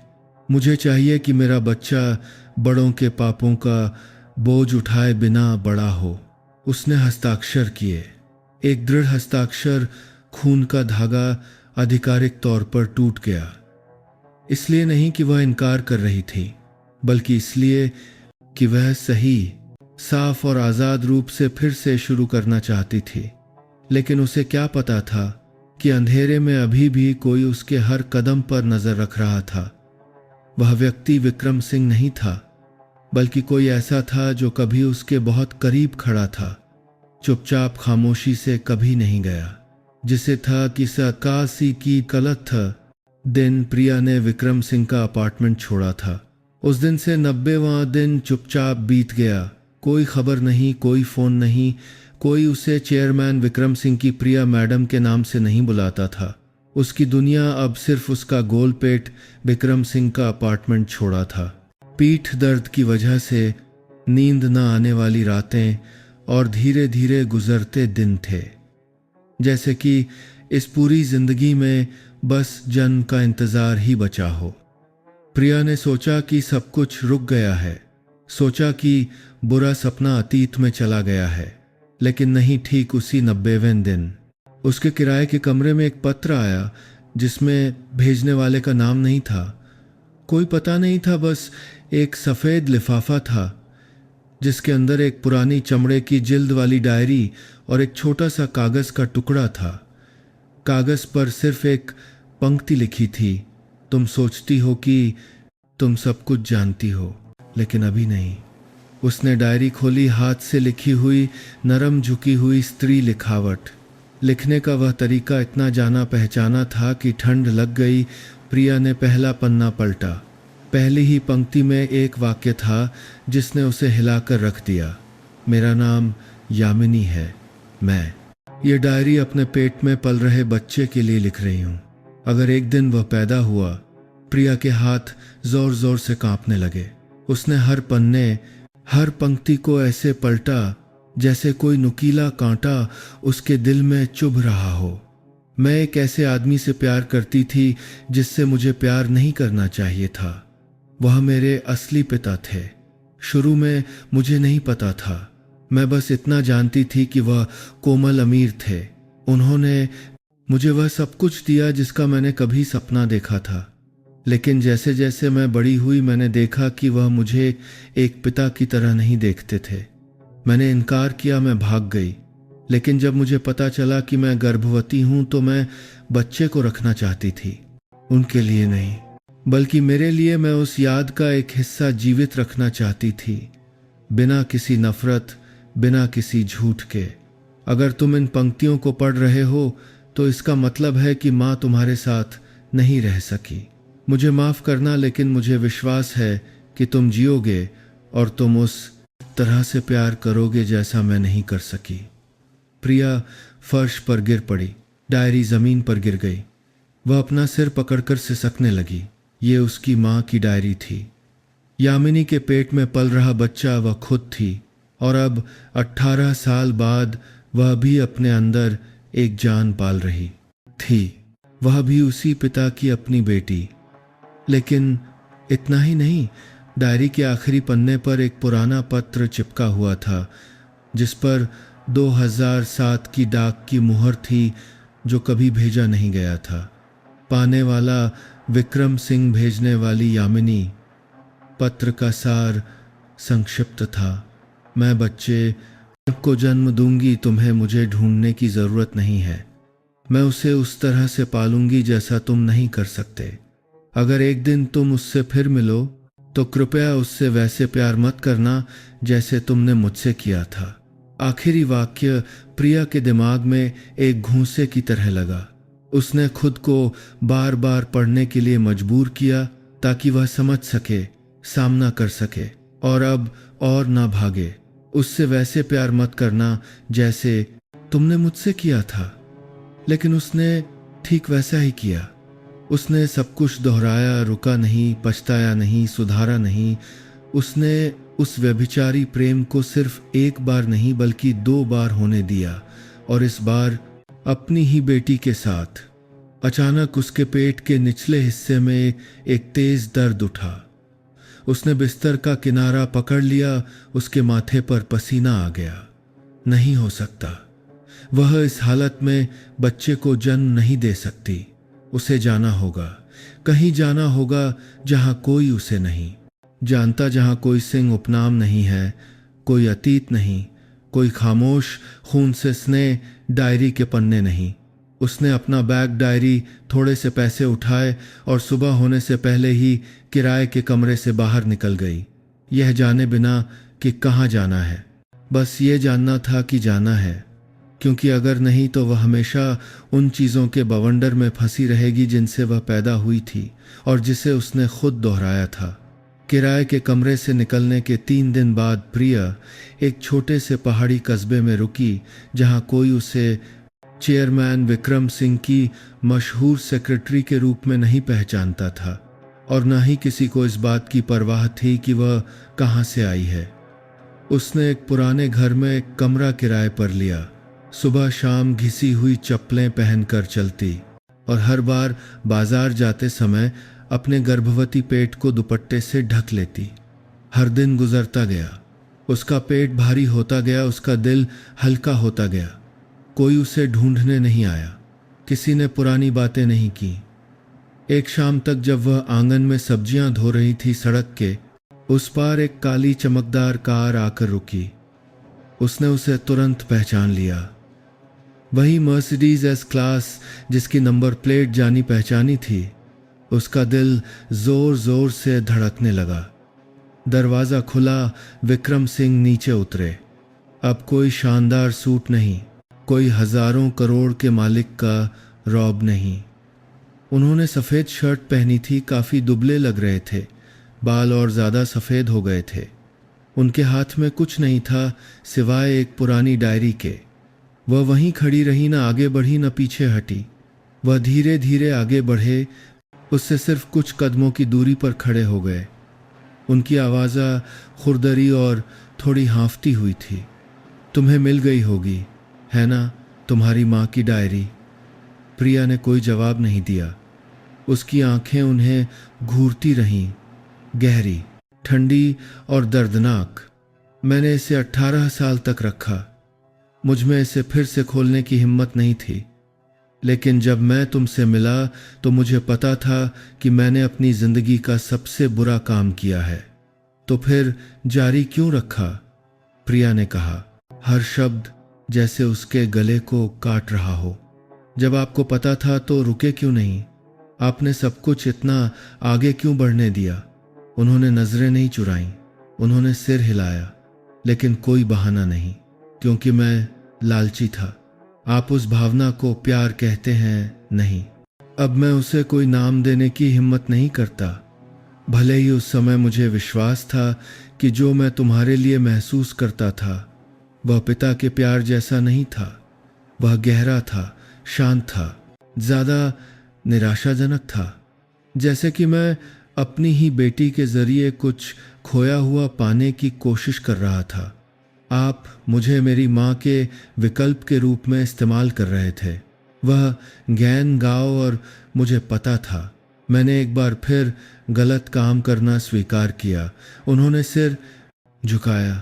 मुझे चाहिए कि मेरा बच्चा बड़ों के पापों का बोझ उठाए बिना बड़ा हो। उसने हस्ताक्षर किए। एक दृढ़ हस्ताक्षर। खून का धागा आधिकारिक तौर पर टूट गया। इसलिए नहीं कि वह इनकार कर रही थी, बल्कि इसलिए कि वह सही, साफ और आजाद रूप से फिर से शुरू करना चाहती थी। लेकिन उसे क्या पता था कि अंधेरे में अभी भी कोई उसके हर कदम पर नजर रख रहा था। वह व्यक्ति विक्रम सिंह नहीं था, बल्कि कोई ऐसा था जो कभी उसके बहुत करीब खड़ा था, चुपचाप खामोशी से कभी नहीं गया, जिसे था कि सकासी की कलत था। दिन प्रिया ने विक्रम सिंह का अपार्टमेंट छोड़ा था। उस दिन से 90वां दिन चुपचाप बीत गया। कोई खबर नहीं, कोई फ़ोन नहीं, कोई उसे चेयरमैन विक्रम सिंह की प्रिया मैडम के नाम से नहीं बुलाता था। उसकी दुनिया अब सिर्फ उसका गोलपेट विक्रम सिंह का अपार्टमेंट छोड़ा था। पीठ दर्द की वजह से नींद न आने वाली रातें और धीरे धीरे गुजरते दिन थे, जैसे कि इस पूरी जिंदगी में बस जन्म का इंतज़ार ही बचा हो। प्रिया ने सोचा कि सब कुछ रुक गया है, सोचा कि बुरा सपना अतीत में चला गया है, लेकिन नहीं। ठीक उसी 90वें दिन उसके किराए के कमरे में एक पत्र आया जिसमें भेजने वाले का नाम नहीं था, कोई पता नहीं था, बस एक सफ़ेद लिफाफा था जिसके अंदर एक पुरानी चमड़े की जिल्द वाली डायरी और एक छोटा सा कागज़ का टुकड़ा था। कागज़ पर सिर्फ एक पंक्ति लिखी थी, तुम सोचती हो कि तुम सब कुछ जानती हो, लेकिन अभी नहीं। उसने डायरी खोली, हाथ से लिखी हुई नरम झुकी हुई स्त्री लिखावट। लिखने का वह तरीका इतना जाना पहचाना था कि ठंड लग गई। प्रिया ने पहला पन्ना पलटा। पहली ही पंक्ति में एक वाक्य था जिसने उसे हिलाकर रख दिया, मेरा नाम यामिनी है, मैं ये डायरी अपने पेट में पल रहे बच्चे के लिए लिख रही हूँ। अगर एक दिन वह पैदा हुआ। प्रिया के हाथ जोर जोर से कांपने लगे। उसने हर पन्ने, हर पंक्ति को ऐसे पलटा जैसे कोई नुकीला कांटा उसके दिल में चुभ रहा हो। मैं एक ऐसे आदमी से प्यार करती थी जिससे मुझे प्यार नहीं करना चाहिए था। वह मेरे असली पिता थे। शुरू में मुझे नहीं पता था, मैं बस इतना जानती थी कि वह कोमल अमीर थे। उन्होंने मुझे वह सब कुछ दिया जिसका मैंने कभी सपना देखा था। लेकिन जैसे जैसे मैं बड़ी हुई मैंने देखा कि वह मुझे एक पिता की तरह नहीं देखते थे। मैंने इनकार किया, मैं भाग गई। लेकिन जब मुझे पता चला कि मैं गर्भवती हूं तो मैं बच्चे को रखना चाहती थी, उनके लिए नहीं बल्कि मेरे लिए। मैं उस याद का एक हिस्सा जीवित रखना चाहती थी, बिना किसी नफरत, बिना किसी झूठ के। अगर तुम इन पंक्तियों को पढ़ रहे हो तो इसका मतलब है कि माँ तुम्हारे साथ नहीं रह सकी। मुझे माफ़ करना, लेकिन मुझे विश्वास है कि तुम जियोगे और तुम उस तरह से प्यार करोगे जैसा मैं नहीं कर सकी। प्रिया फर्श पर गिर पड़ी, डायरी ज़मीन पर गिर गई। वह अपना सिर पकड़कर सिसकने लगी। ये उसकी माँ की डायरी थी। यामिनी के पेट में पल रहा बच्चा वह खुद थी, और अब 18 साल बाद वह भी अपने अंदर एक जान पाल रही थी। वह भी उसी पिता की अपनी बेटी। लेकिन इतना ही नहीं, डायरी के आखिरी पन्ने पर एक पुराना पत्र चिपका हुआ था जिस पर 2007 की डाक की मुहर थी जो कभी भेजा नहीं गया था। पाने वाला विक्रम सिंह, भेजने वाली यामिनी। पत्र का सार संक्षिप्त था, मैं बच्चे को जन्म दूंगी, तुम्हें मुझे ढूंढने की ज़रूरत नहीं है। मैं उसे उस तरह से पालूंगी जैसा तुम नहीं कर सकते। अगर एक दिन तुम उससे फिर मिलो तो कृपया उससे वैसे प्यार मत करना जैसे तुमने मुझसे किया था। आखिरी वाक्य प्रिया के दिमाग में एक घूंसे की तरह लगा। उसने खुद को बार बार पढ़ने के लिए मजबूर किया ताकि वह समझ सके, सामना कर सके और अब और ना भागे। उससे वैसे प्यार मत करना जैसे तुमने मुझसे किया था। लेकिन उसने ठीक वैसा ही किया। उसने सब कुछ दोहराया, रुका नहीं, पछताया नहीं, सुधारा नहीं। उसने उस व्यभिचारी प्रेम को सिर्फ एक बार नहीं बल्कि 2 बार होने दिया, और इस बार अपनी ही बेटी के साथ। अचानक उसके पेट के निचले हिस्से में एक तेज दर्द उठा। उसने बिस्तर का किनारा पकड़ लिया, उसके माथे पर पसीना आ गया। नहीं हो सकता, वह इस हालत में बच्चे को जन्म नहीं दे सकती। उसे जाना होगा, कहीं जाना होगा जहां कोई उसे नहीं जानता, जहां कोई सिंह उपनाम नहीं है, कोई अतीत नहीं, कोई खामोश खून से स्नेह डायरी के पन्ने नहीं। उसने अपना बैग, डायरी, थोड़े से पैसे उठाए और सुबह होने से पहले ही किराए के कमरे से बाहर निकल गई, यह जाने बिना कि कहाँ जाना है। बस ये जानना था कि जाना है, क्योंकि अगर नहीं तो वह हमेशा उन चीज़ों के बवंडर में फंसी रहेगी जिनसे वह पैदा हुई थी और जिसे उसने खुद दोहराया था। किराए के कमरे से निकलने के 3 दिन बाद प्रिया एक छोटे से पहाड़ी कस्बे में रुकी जहां कोई उसे चेयरमैन विक्रम सिंह की मशहूर सेक्रेटरी के रूप में नहीं पहचानता था और न ही किसी को इस बात की परवाह थी कि वह कहाँ से आई है। उसने एक पुराने घर में एक कमरा किराए पर लिया। सुबह शाम घिसी हुई चप्पलें पहनकर चलती और हर बार बाजार जाते समय अपने गर्भवती पेट को दुपट्टे से ढक लेती। हर दिन गुजरता गया, उसका पेट भारी होता गया, उसका दिल हल्का होता गया। कोई उसे ढूंढने नहीं आया, किसी ने पुरानी बातें नहीं की। एक शाम तक जब वह आंगन में सब्जियां धो रही थी, सड़क के उस पार एक काली चमकदार कार आकर रुकी। उसने उसे तुरंत पहचान लिया। वही मर्सिडीज एस क्लास जिसकी नंबर प्लेट जानी पहचानी थी। उसका दिल जोर जोर से धड़कने लगा। दरवाजा खुला, विक्रम सिंह नीचे उतरे। अब कोई शानदार सूट नहीं, कोई हजारों करोड़ के मालिक का रौब नहीं। उन्होंने सफ़ेद शर्ट पहनी थी, काफ़ी दुबले लग रहे थे, बाल और ज़्यादा सफ़ेद हो गए थे। उनके हाथ में कुछ नहीं था सिवाय एक पुरानी डायरी के। वह वहीं खड़ी रही, ना आगे बढ़ी न पीछे हटी। वह धीरे धीरे आगे बढ़े, उससे सिर्फ कुछ कदमों की दूरी पर खड़े हो गए। उनकी आवाज़ खुरदरी और थोड़ी हाँफती हुई थी। तुम्हें मिल गई होगी, है ना, तुम्हारी माँ की डायरी। प्रिया ने कोई जवाब नहीं दिया। उसकी आंखें उन्हें घूरती रहीं, गहरी, ठंडी और दर्दनाक। मैंने इसे 18 साल तक रखा। मुझ में इसे फिर से खोलने की हिम्मत नहीं थी, लेकिन जब मैं तुमसे मिला तो मुझे पता था कि मैंने अपनी जिंदगी का सबसे बुरा काम किया है। तो फिर जारी क्यों रखा? प्रिया ने कहा, हर शब्द जैसे उसके गले को काट रहा हो। जब आपको पता था तो रुके क्यों नहीं? आपने सब कुछ इतना आगे क्यों बढ़ने दिया? उन्होंने नजरें नहीं चुराईं, उन्होंने सिर हिलाया, लेकिन कोई बहाना नहीं, क्योंकि मैं लालची था। आप उस भावना को प्यार कहते हैं नहीं। अब मैं उसे कोई नाम देने की हिम्मत नहीं करता। भले ही उस समय मुझे विश्वास था कि जो मैं तुम्हारे लिए महसूस करता था वह पिता के प्यार जैसा नहीं था। वह गहरा था, शांत था, ज़्यादा निराशाजनक था। जैसे कि मैं अपनी ही बेटी के जरिए कुछ खोया हुआ पाने की कोशिश कर रहा था। आप मुझे मेरी माँ के विकल्प के रूप में इस्तेमाल कर रहे थे। वह गैन गाओ और मुझे पता था। मैंने एक बार फिर गलत काम करना स्वीकार किया। उन्होंने सिर झुकाया।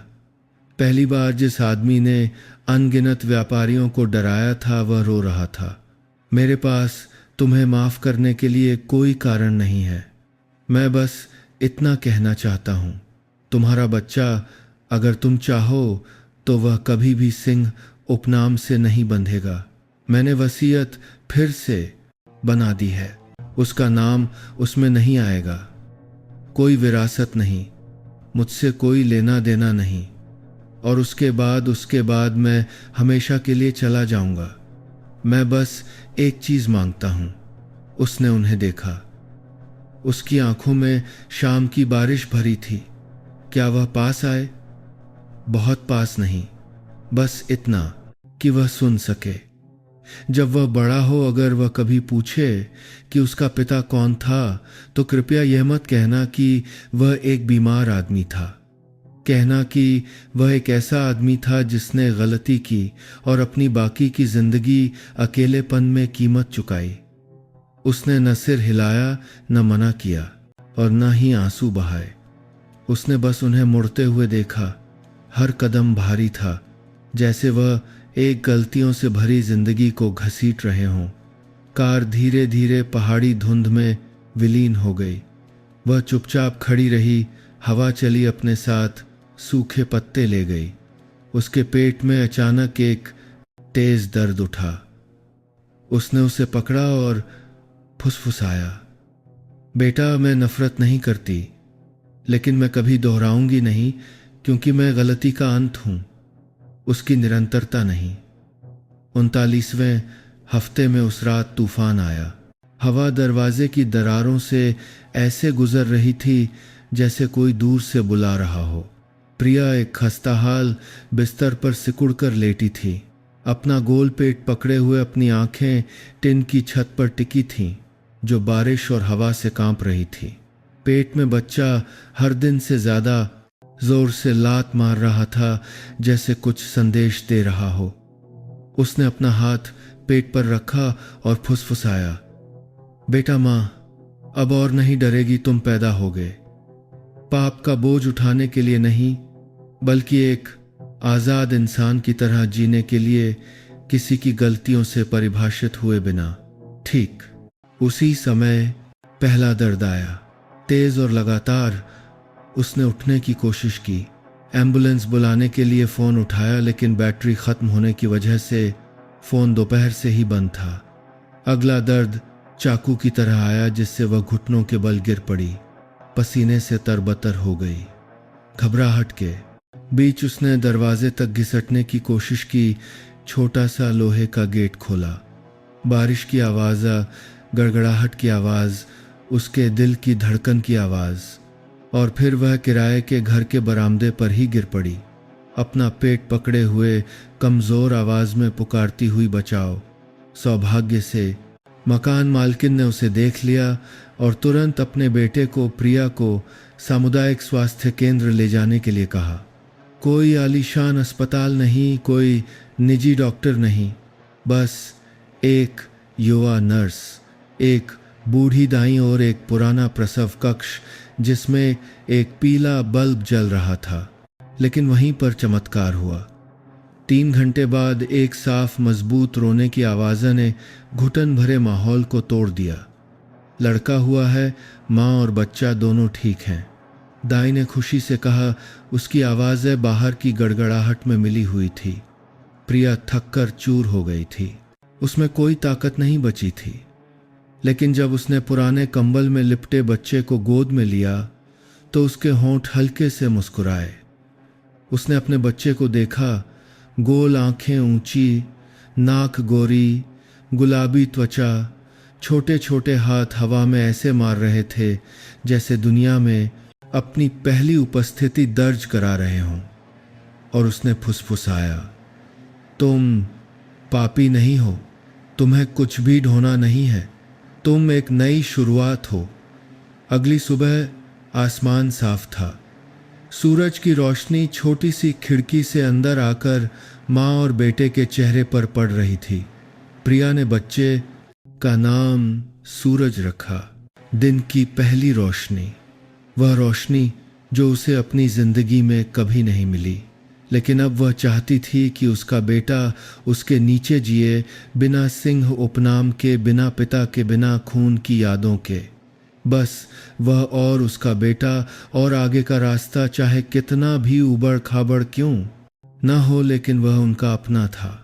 पहली बार जिस आदमी ने अनगिनत व्यापारियों को डराया था वह रो रहा था। मेरे पास तुम्हें माफ़ करने के लिए कोई कारण नहीं है। मैं बस इतना कहना चाहता हूँ, तुम्हारा बच्चा, अगर तुम चाहो तो वह कभी भी सिंह उपनाम से नहीं बंधेगा। मैंने वसीयत फिर से बना दी है। उसका नाम उसमें नहीं आएगा। कोई विरासत नहीं, मुझसे कोई लेना देना नहीं। और उसके बाद मैं हमेशा के लिए चला जाऊंगा। मैं बस एक चीज मांगता हूं। उसने उन्हें देखा। उसकी आंखों में शाम की बारिश भरी थी। क्या वह पास आए? बहुत पास नहीं, बस इतना कि वह सुन सके। जब वह बड़ा हो, अगर वह कभी पूछे कि उसका पिता कौन था, तो कृपया यह मत कहना कि वह एक बीमार आदमी था। कहना कि वह एक ऐसा आदमी था जिसने गलती की और अपनी बाकी की जिंदगी अकेलेपन में कीमत चुकाई। उसने न सिर हिलाया, न मना किया और न ही आंसू बहाए। उसने बस उन्हें मुड़ते हुए देखा। हर कदम भारी था, जैसे वह एक गलतियों से भरी जिंदगी को घसीट रहे हों। कार धीरे धीरे पहाड़ी धुंध में विलीन हो गई। वह चुपचाप खड़ी रही। हवा चली अपने साथ सूखे पत्ते ले गई। उसके पेट में अचानक एक तेज दर्द उठा। उसने उसे पकड़ा और फुसफुसाया, बेटा, मैं नफरत नहीं करती, लेकिन मैं कभी दोहराऊंगी नहीं, क्योंकि मैं गलती का अंत हूं, उसकी निरंतरता नहीं। 39वें हफ्ते में उस रात तूफान आया। हवा दरवाजे की दरारों से ऐसे गुजर रही थी जैसे कोई दूर से बुला रहा हो। प्रिया एक खस्ताहाल बिस्तर पर सिकुड़कर लेटी थी। अपना गोल पेट पकड़े हुए अपनी आंखें टिन की छत पर टिकी थीं, जो बारिश और हवा से कांप रही थी। पेट में बच्चा हर दिन से ज्यादा जोर से लात मार रहा था, जैसे कुछ संदेश दे रहा हो। उसने अपना हाथ पेट पर रखा और फुसफुसाया, बेटा माँ, अब और नहीं डरेगी, तुम पैदा हो गए। पाप का बोझ उठाने के लिए नहीं, बल्कि एक आजाद इंसान की तरह जीने के लिए, किसी की गलतियों से परिभाषित हुए बिना। ठीक उसी समय पहला दर्द आया, तेज और लगातार। उसने उठने की कोशिश की, एम्बुलेंस बुलाने के लिए फोन उठाया, लेकिन बैटरी खत्म होने की वजह से फोन दोपहर से ही बंद था। अगला दर्द चाकू की तरह आया, जिससे वह घुटनों के बल गिर पड़ी, पसीने से तरबतर हो गई। घबराहट के बीच उसने दरवाजे तक घिसटने की कोशिश की। छोटा सा लोहे का गेट खोला। बारिश की आवाज़, गड़गड़ाहट की आवाज़, उसके दिल की धड़कन की आवाज़, और फिर वह किराए के घर के बरामदे पर ही गिर पड़ी, अपना पेट पकड़े हुए, कमज़ोर आवाज़ में पुकारती हुई, बचाओ। सौभाग्य से मकान मालकिन ने उसे देख लिया और तुरंत अपने बेटे को, प्रिया को, सामुदायिक स्वास्थ्य केंद्र ले जाने के लिए कहा। कोई आलीशान अस्पताल नहीं, कोई निजी डॉक्टर नहीं, बस एक युवा नर्स, एक बूढ़ी दाई और एक पुराना प्रसव कक्ष जिसमें एक पीला बल्ब जल रहा था। लेकिन वहीं पर चमत्कार हुआ। 3 घंटे बाद एक साफ मजबूत रोने की आवाज़ ने घुटन भरे माहौल को तोड़ दिया। लड़का हुआ है, माँ और बच्चा दोनों ठीक हैं, दाई ने खुशी से कहा। उसकी आवाज़ें बाहर की गड़गड़ाहट में मिली हुई थी। प्रिया थक कर चूर हो गई थी, उसमें कोई ताकत नहीं बची थी। लेकिन जब उसने पुराने कंबल में लिपटे बच्चे को गोद में लिया तो उसके होंठ हल्के से मुस्कुराए। उसने अपने बच्चे को देखा, गोल आंखें ऊंची, नाक गोरी, गुलाबी त्वचा, छोटे छोटे हाथ हवा में ऐसे मार रहे थे जैसे दुनिया में अपनी पहली उपस्थिति दर्ज करा रहे हों। और उसने फुसफुसाया, तुम पापी नहीं हो, तुम्हें कुछ भी ढोना नहीं है, तुम एक नई शुरुआत हो। अगली सुबह आसमान साफ था। सूरज की रोशनी छोटी सी खिड़की से अंदर आकर माँ और बेटे के चेहरे पर पड़ रही थी। प्रिया ने बच्चे का नाम सूरज रखा। दिन की पहली रोशनी, वह रोशनी जो उसे अपनी जिंदगी में कभी नहीं मिली। लेकिन अब वह चाहती थी कि उसका बेटा उसके नीचे जिए, बिना सिंह उपनाम के, बिना पिता के, बिना खून की यादों के। बस वह और उसका बेटा, और आगे का रास्ता चाहे कितना भी उबड़ खाबड़ क्यों न हो, लेकिन वह उनका अपना था।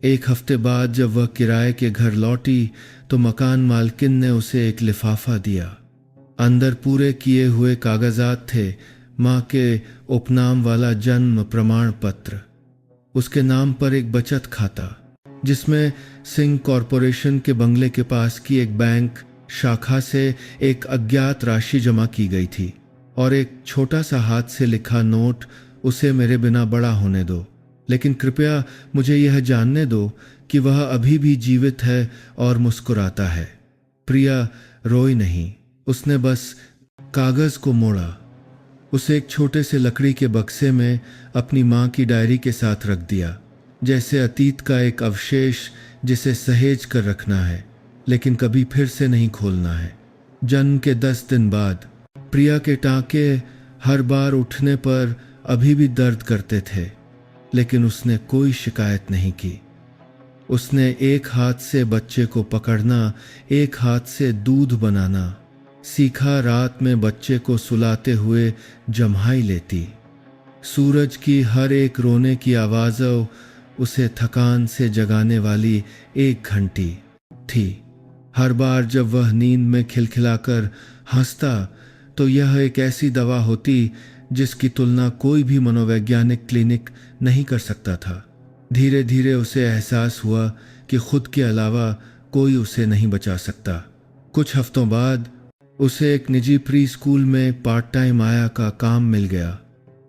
1 हफ्ते बाद जब वह किराए के घर लौटी तो मकान मालकिन ने उसे एक लिफाफा दिया। अंदर पूरे किए हुए कागजात थे, माँ के उपनाम वाला जन्म प्रमाण पत्र, उसके नाम पर एक बचत खाता जिसमें सिंह कॉरपोरेशन के बंगले के पास की एक बैंक शाखा से एक अज्ञात राशि जमा की गई थी, और एक छोटा सा हाथ से लिखा नोट, उसे मेरे बिना बड़ा होने दो, लेकिन कृपया मुझे यह जानने दो कि वह अभी भी जीवित है और मुस्कुराता है। प्रिया रोई नहीं, उसने बस कागज को मोड़ा, उसे एक छोटे से लकड़ी के बक्से में अपनी माँ की डायरी के साथ रख दिया, जैसे अतीत का एक अवशेष जिसे सहेज कर रखना है लेकिन कभी फिर से नहीं खोलना है। जन्म के 10 दिन बाद प्रिया के टांके हर बार उठने पर अभी भी दर्द करते थे, लेकिन उसने कोई शिकायत नहीं की। उसने एक हाथ से बच्चे को पकड़ना, एक हाथ से दूध बनाना सीखा, रात में बच्चे को सुलाते हुए जम्हाई लेती। सूरज की हर एक रोने की आवाज़ उसे थकान से जगाने वाली एक घंटी थी। हर बार जब वह नींद में खिलखिलाकर हंसता तो यह एक ऐसी दवा होती जिसकी तुलना कोई भी मनोवैज्ञानिक क्लिनिक नहीं कर सकता था। धीरे धीरे उसे एहसास हुआ कि खुद के अलावा कोई उसे नहीं बचा सकता। कुछ हफ्तों बाद उसे एक निजी प्री स्कूल में पार्ट टाइम आया का काम मिल गया।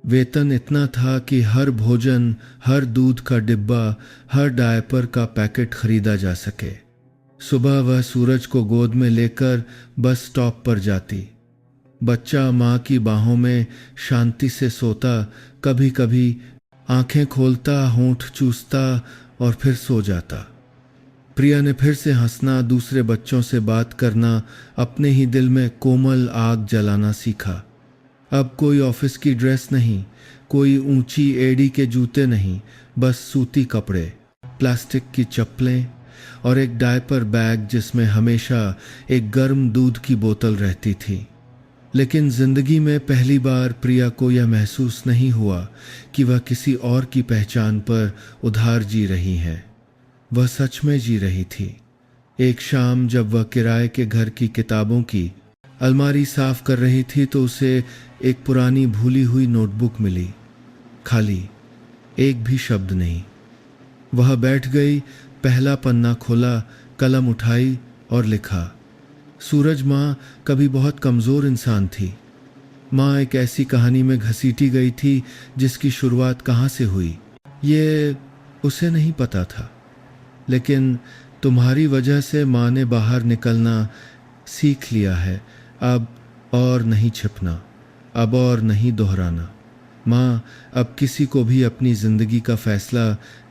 वेतन इतना था कि हर भोजन, हर दूध का डिब्बा, हर डायपर का पैकेट खरीदा जा सके। सुबह वह सूरज को गोद में लेकर बस स्टॉप पर जाती। बच्चा माँ की बाहों में शांति से सोता, कभी कभी आंखें खोलता, होंठ चूसता और फिर सो जाता। प्रिया ने फिर से हंसना, दूसरे बच्चों से बात करना, अपने ही दिल में कोमल आग जलाना सीखा। अब कोई ऑफिस की ड्रेस नहीं, कोई ऊंची एड़ी के जूते नहीं, बस सूती कपड़े, प्लास्टिक की चप्पलें और एक डायपर बैग जिसमें हमेशा एक गर्म दूध की बोतल रहती थी। लेकिन जिंदगी में पहली बार प्रिया को यह महसूस नहीं हुआ कि वह किसी और की पहचान पर उधार जी रही है। वह सच में जी रही थी। एक शाम जब वह किराए के घर की किताबों की अलमारी साफ कर रही थी तो उसे एक पुरानी भूली हुई नोटबुक मिली। खाली, एक भी शब्द नहीं। वह बैठ गई, पहला पन्ना खोला, कलम उठाई और लिखा। सूरज माँ कभी बहुत कमज़ोर इंसान थी। माँ एक ऐसी कहानी में घसीटी गई थी जिसकी शुरुआत कहाँ से हुई ये उसे नहीं पता था। लेकिन तुम्हारी वजह से माँ ने बाहर निकलना सीख लिया है। अब और नहीं छिपना, अब और नहीं दोहराना। माँ अब किसी को भी अपनी ज़िंदगी का फैसला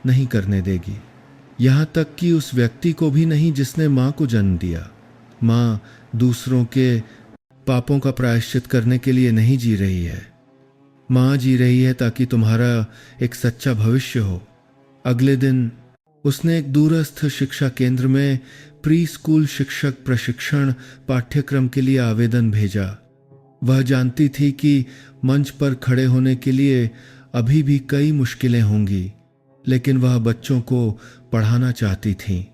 नहीं करने देगी, यहाँ तक कि उस व्यक्ति को भी नहीं जिसने माँ को जन्म दिया। माँ दूसरों के पापों का प्रायश्चित करने के लिए नहीं जी रही है। माँ जी रही है ताकि तुम्हारा एक सच्चा भविष्य हो। अगले दिन उसने एक दूरस्थ शिक्षा केंद्र में प्री स्कूल शिक्षक प्रशिक्षण पाठ्यक्रम के लिए आवेदन भेजा। वह जानती थी कि मंच पर खड़े होने के लिए अभी भी कई मुश्किलें होंगी, लेकिन वह बच्चों को पढ़ाना चाहती थी।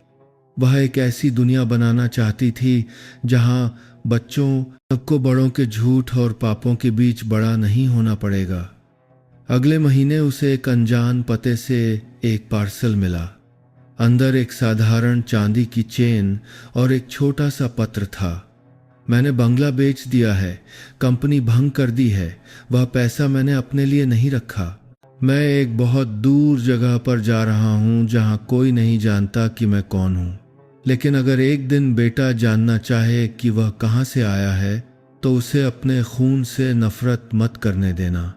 वह एक ऐसी दुनिया बनाना चाहती थी जहां बच्चों सबको बड़ों के झूठ और पापों के बीच बड़ा नहीं होना पड़ेगा। अगले महीने उसे एक अनजान पते से एक पार्सल मिला। अंदर एक साधारण चांदी की चेन और एक छोटा सा पत्र था। मैंने बंगला बेच दिया है, कंपनी भंग कर दी है, वह पैसा मैंने अपने लिए नहीं रखा। मैं एक बहुत दूर जगह पर जा रहा हूँ जहाँ कोई नहीं जानता कि मैं कौन हूँ। लेकिन अगर एक दिन बेटा जानना चाहे कि वह कहाँ से आया है तो उसे अपने खून से नफरत मत करने देना,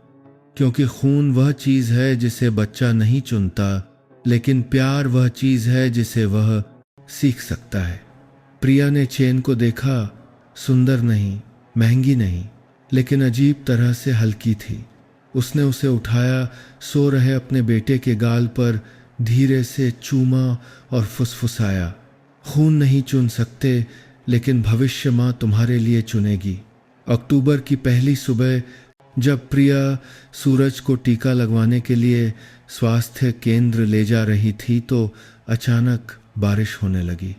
क्योंकि खून वह चीज़ है जिसे बच्चा नहीं चुनता, लेकिन प्यार वह चीज़ है जिसे वह सीख सकता है। प्रिया ने चेन को देखा। सुंदर नहीं, महंगी नहीं, लेकिन अजीब तरह से हल्की थी। उसने उसे उठाया, सो रहे अपने बेटे के गाल पर धीरे से चूमा और फुसफुसाया। खून नहीं चुन सकते, लेकिन भविष्य माँ तुम्हारे लिए चुनेगी। अक्टूबर की पहली सुबह जब प्रिया सूरज को टीका लगवाने के लिए स्वास्थ्य केंद्र ले जा रही थी तो अचानक बारिश होने लगी।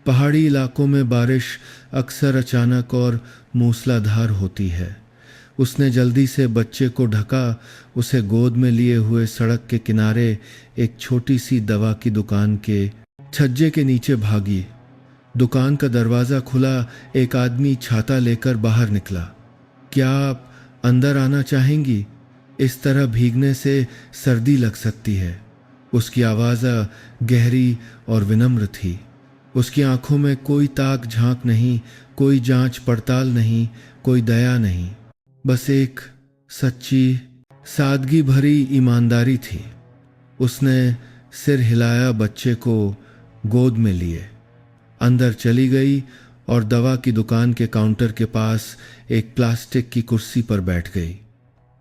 पहाड़ी इलाकों में बारिश अक्सर अचानक और मूसलाधार होती है। उसने जल्दी से बच्चे को ढका, उसे गोद में लिए हुए सड़क के किनारे एक छोटी सी दवा की दुकान के छज्जे के नीचे भागी। दुकान का दरवाज़ा खुला, एक आदमी छाता लेकर बाहर निकला। क्या आप अंदर आना चाहेंगी? इस तरह भीगने से सर्दी लग सकती है। उसकी आवाज़ गहरी और विनम्र थी। उसकी आंखों में कोई ताक झांक नहीं, कोई जांच पड़ताल नहीं, कोई दया नहीं, बस एक सच्ची सादगी भरी ईमानदारी थी। उसने सिर हिलाया, बच्चे को गोद में लिए अंदर चली गई और दवा की दुकान के काउंटर के पास एक प्लास्टिक की कुर्सी पर बैठ गई।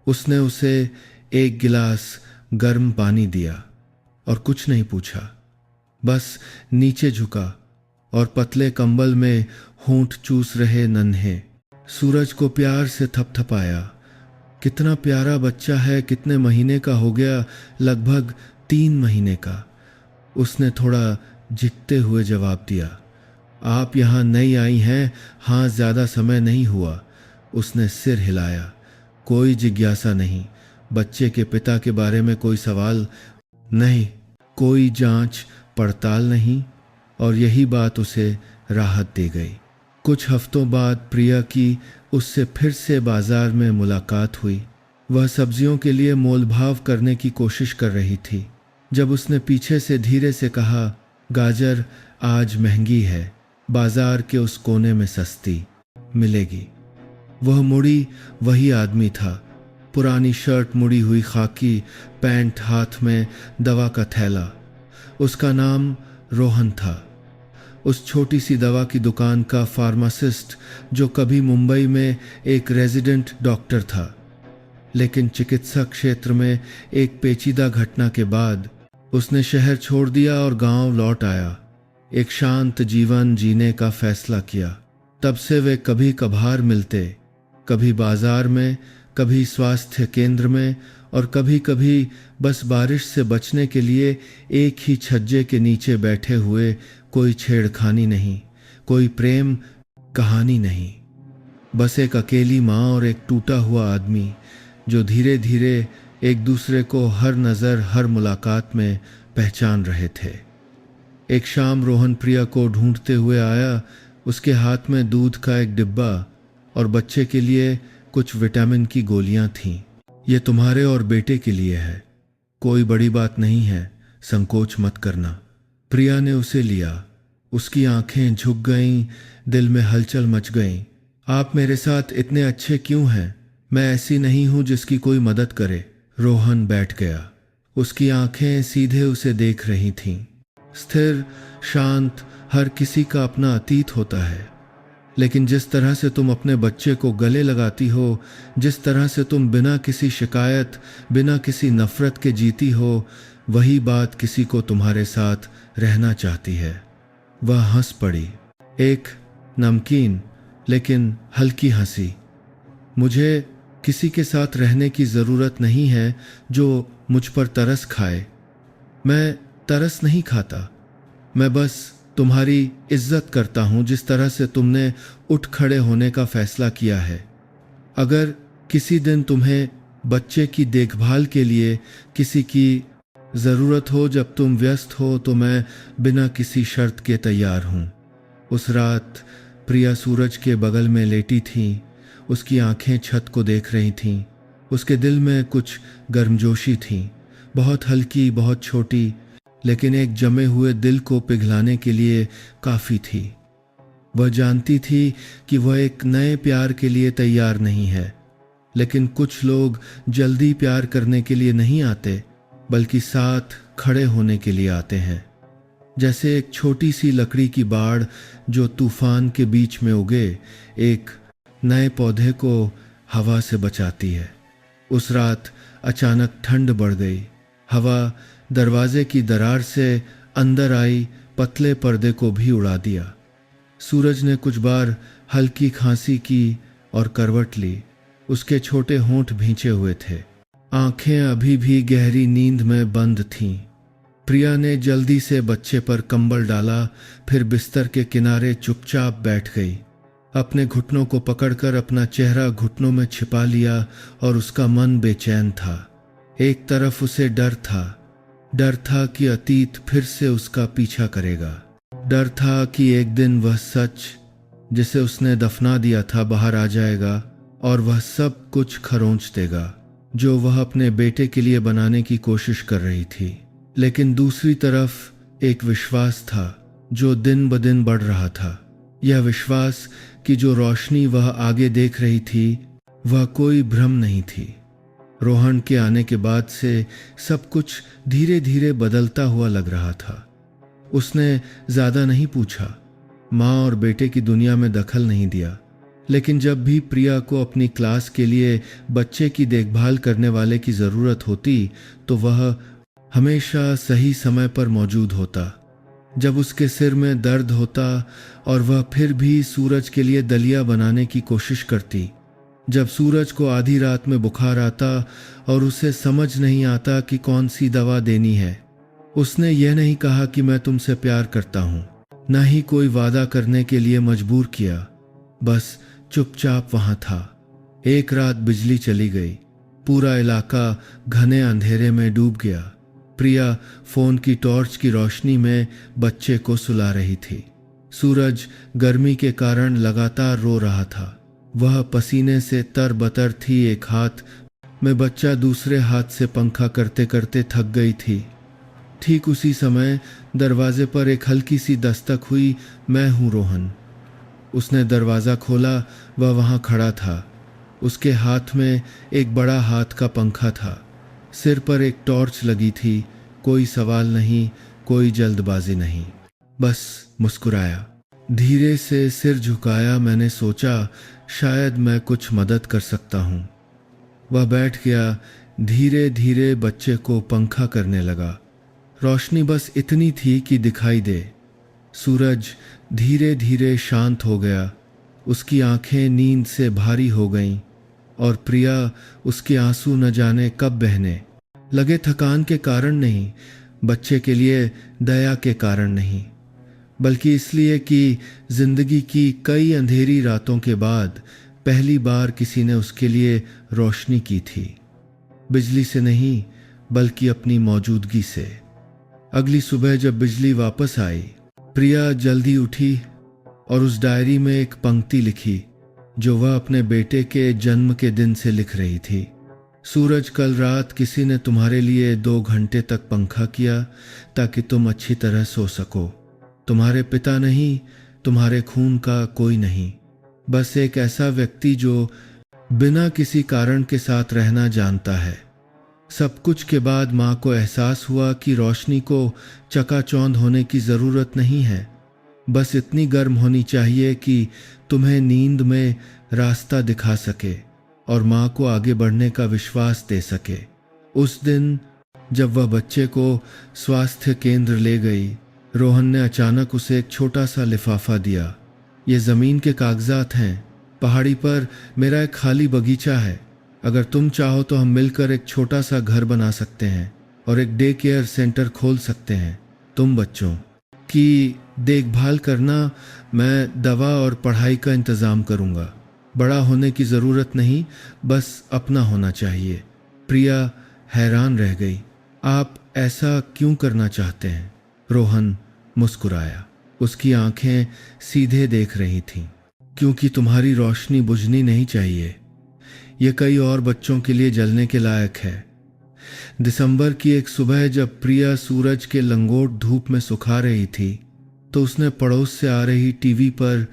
उसने उसे एक गिलास गर्म पानी दिया और कुछ नहीं पूछा, बस नीचे झुका और पतले कंबल में होंठ चूस रहे नन्हे सूरज को प्यार से थपथपाया। कितना प्यारा बच्चा है, कितने महीने का हो गया? लगभग 3 महीने का। उसने थोड़ा झिकते हुए जवाब दिया। आप यहाँ नई आई हैं? हाँ, ज़्यादा समय नहीं हुआ। उसने सिर हिलाया। कोई जिज्ञासा नहीं, बच्चे के पिता के बारे में कोई सवाल नहीं, कोई जांच पड़ताल नहीं, और यही बात उसे राहत दे गई। कुछ हफ्तों बाद प्रिया की उससे फिर से बाजार में मुलाकात हुई। वह सब्जियों के लिए मोलभाव करने की कोशिश कर रही थी। जब उसने पीछे से धीरे से कहा, गाजर आज महंगी है, बाजार के उस कोने में सस्ती मिलेगी, वह मुड़ी। वही आदमी था, पुरानी शर्ट मुड़ी हुई, खाकी पैंट, हाथ में दवा का थैला। उसका नाम रोहन था, उस छोटी सी दवा की दुकान का फार्मासिस्ट जो कभी मुंबई में एक रेजिडेंट डॉक्टर था, लेकिन चिकित्सा क्षेत्र में एक पेचीदा घटना के बाद उसने शहर छोड़ दिया और गांव लौट आया। एक शांत जीवन जीने का फैसला किया। तब से वे कभी कभार मिलते, कभी बाजार में, कभी स्वास्थ्य केंद्र में, और कभी कभी बस बारिश से बचने के लिए एक ही छज्जे के नीचे बैठे हुए। कोई छेड़खानी नहीं, कोई प्रेम कहानी नहीं, बस एक अकेली माँ और एक टूटा हुआ आदमी जो धीरे धीरे एक दूसरे को हर नज़र, हर मुलाकात में पहचान रहे थे। एक शाम रोहन प्रिया को ढूंढते हुए आया। उसके हाथ में दूध का एक डिब्बा और बच्चे के लिए कुछ विटामिन की गोलियां थीं। ये तुम्हारे और बेटे के लिए है, कोई बड़ी बात नहीं है, संकोच मत करना। प्रिया ने उसे लिया। उसकी आंखें झुक गईं, दिल में हलचल मच गई। आप मेरे साथ इतने अच्छे क्यों हैं? मैं ऐसी नहीं हूं जिसकी कोई मदद करे। रोहन बैठ गया। उसकी आंखें सीधे उसे देख रही थीं। स्थिर, शांत, हर किसी का अपना अतीत होता है, लेकिन जिस तरह से तुम अपने बच्चे को गले लगाती हो, जिस तरह से तुम बिना किसी शिकायत, बिना किसी नफरत के जीती हो, वही बात किसी को तुम्हारे साथ रहना चाहती है। वह हंस पड़ी, एक नमकीन लेकिन हल्की हंसी। मुझे किसी के साथ रहने की ज़रूरत नहीं है जो मुझ पर तरस खाए। मैं तरस नहीं खाता, मैं बस तुम्हारी इज्जत करता हूं जिस तरह से तुमने उठ खड़े होने का फैसला किया है। अगर किसी दिन तुम्हें बच्चे की देखभाल के लिए किसी की ज़रूरत हो, जब तुम व्यस्त हो, तो मैं बिना किसी शर्त के तैयार हूं। उस रात प्रिया सूरज के बगल में लेटी थी। उसकी आंखें छत को देख रही थीं। उसके दिल में कुछ गर्मजोशी थी, बहुत हल्की, बहुत छोटी, लेकिन एक जमे हुए दिल को पिघलाने के लिए काफ़ी थी। वह जानती थी कि वह एक नए प्यार के लिए तैयार नहीं है, लेकिन कुछ लोग जल्दी प्यार करने के लिए नहीं आते, बल्कि साथ खड़े होने के लिए आते हैं। जैसे एक छोटी सी लकड़ी की बाड़ जो तूफान के बीच में उगे एक नए पौधे को हवा से बचाती है। उस रात अचानक ठंड बढ़ गई। हवा दरवाजे की दरार से अंदर आई, पतले पर्दे को भी उड़ा दिया। सूरज ने कुछ बार हल्की खांसी की और करवट ली। उसके छोटे होंठ भींचे हुए थे, आंखें अभी भी गहरी नींद में बंद थीं। प्रिया ने जल्दी से बच्चे पर कंबल डाला, फिर बिस्तर के किनारे चुपचाप बैठ गई। अपने घुटनों को पकड़कर अपना चेहरा घुटनों में छिपा लिया और उसका मन बेचैन था। एक तरफ उसे डर था कि अतीत फिर से उसका पीछा करेगा। डर था कि एक दिन वह सच जिसे उसने दफना दिया था बाहर आ जाएगा और वह सब कुछ खरोंच देगा जो वह अपने बेटे के लिए बनाने की कोशिश कर रही थी। लेकिन दूसरी तरफ एक विश्वास था जो दिन ब दिन बढ़ रहा था। यह विश्वास कि जो रोशनी वह आगे देख रही थी वह कोई भ्रम नहीं थी। रोहन के आने के बाद से सब कुछ धीरे धीरे बदलता हुआ लग रहा था। उसने ज्यादा नहीं पूछा, माँ और बेटे की दुनिया में दखल नहीं दिया, लेकिन जब भी प्रिया को अपनी क्लास के लिए बच्चे की देखभाल करने वाले की ज़रूरत होती तो वह हमेशा सही समय पर मौजूद होता। जब उसके सिर में दर्द होता और वह फिर भी सूरज के लिए दलिया बनाने की कोशिश करती। जब सूरज को आधी रात में बुखार आता और उसे समझ नहीं आता कि कौन सी दवा देनी है। उसने यह नहीं कहा कि मैं तुमसे प्यार करता हूँ, न ही कोई वादा करने के लिए मजबूर किया, बस चुपचाप वहां था। एक रात बिजली चली गई, पूरा इलाका घने अंधेरे में डूब गया। प्रिया फोन की टॉर्च की रोशनी में बच्चे को सुला रही थी। सूरज गर्मी के कारण लगातार रो रहा था। वह पसीने से तरबतर थी। एक हाथ में बच्चा दूसरे हाथ से पंखा करते करते थक गई थी। ठीक उसी समय दरवाजे पर एक हल्की सी दस्तक हुई। मैं हूं रोहन। उसने दरवाज़ा खोला। वह वहां खड़ा था। उसके हाथ में एक बड़ा हाथ का पंखा था। सिर पर एक टॉर्च लगी थी। कोई सवाल नहीं, कोई जल्दबाजी नहीं, बस मुस्कुराया। धीरे से सिर झुकाया। मैंने सोचा शायद मैं कुछ मदद कर सकता हूं। वह बैठ गया। धीरे धीरे बच्चे को पंखा करने लगा। रोशनी बस इतनी थी कि दिखाई दे। सूरज धीरे धीरे शांत हो गया। उसकी आंखें नींद से भारी हो गईं और प्रिया उसके आंसू न जाने कब बहने लगे। थकान के कारण नहीं, बच्चे के लिए दया के कारण नहीं, बल्कि इसलिए कि जिंदगी की कई अंधेरी रातों के बाद पहली बार किसी ने उसके लिए रोशनी की थी। बिजली से नहीं, बल्कि अपनी मौजूदगी से। अगली सुबह जब बिजली वापस आई, प्रिया जल्दी उठी और उस डायरी में एक पंक्ति लिखी जो वह अपने बेटे के जन्म के दिन से लिख रही थी। सूरज, कल रात किसी ने तुम्हारे लिए 2 घंटे तक पंखा किया ताकि तुम अच्छी तरह सो सको। तुम्हारे पिता नहीं, तुम्हारे खून का कोई नहीं, बस एक ऐसा व्यक्ति जो बिना किसी कारण के साथ रहना जानता है। सब कुछ के बाद माँ को एहसास हुआ कि रोशनी को चकाचौंध होने की ज़रूरत नहीं है, बस इतनी गर्म होनी चाहिए कि तुम्हें नींद में रास्ता दिखा सके और माँ को आगे बढ़ने का विश्वास दे सके। उस दिन जब वह बच्चे को स्वास्थ्य केंद्र ले गई, रोहन ने अचानक उसे एक छोटा सा लिफाफा दिया। ये ज़मीन के कागजात हैं। पहाड़ी पर मेरा एक खाली बगीचा है। अगर तुम चाहो तो हम मिलकर एक छोटा सा घर बना सकते हैं और एक डे केयर सेंटर खोल सकते हैं। तुम बच्चों की देखभाल करना, मैं दवा और पढ़ाई का इंतज़ाम करूँगा। बड़ा होने की ज़रूरत नहीं, बस अपना होना चाहिए। प्रिया हैरान रह गई। आप ऐसा क्यों करना चाहते हैं? रोहन मुस्कुराया। उसकी आंखें सीधे देख रही थीं। क्योंकि तुम्हारी रोशनी बुझनी नहीं चाहिए। ये कई और बच्चों के लिए जलने के लायक है। दिसंबर की एक सुबह जब प्रिया सूरज के लंगोट धूप में सुखा रही थी, तो उसने पड़ोस से आ रही टीवी पर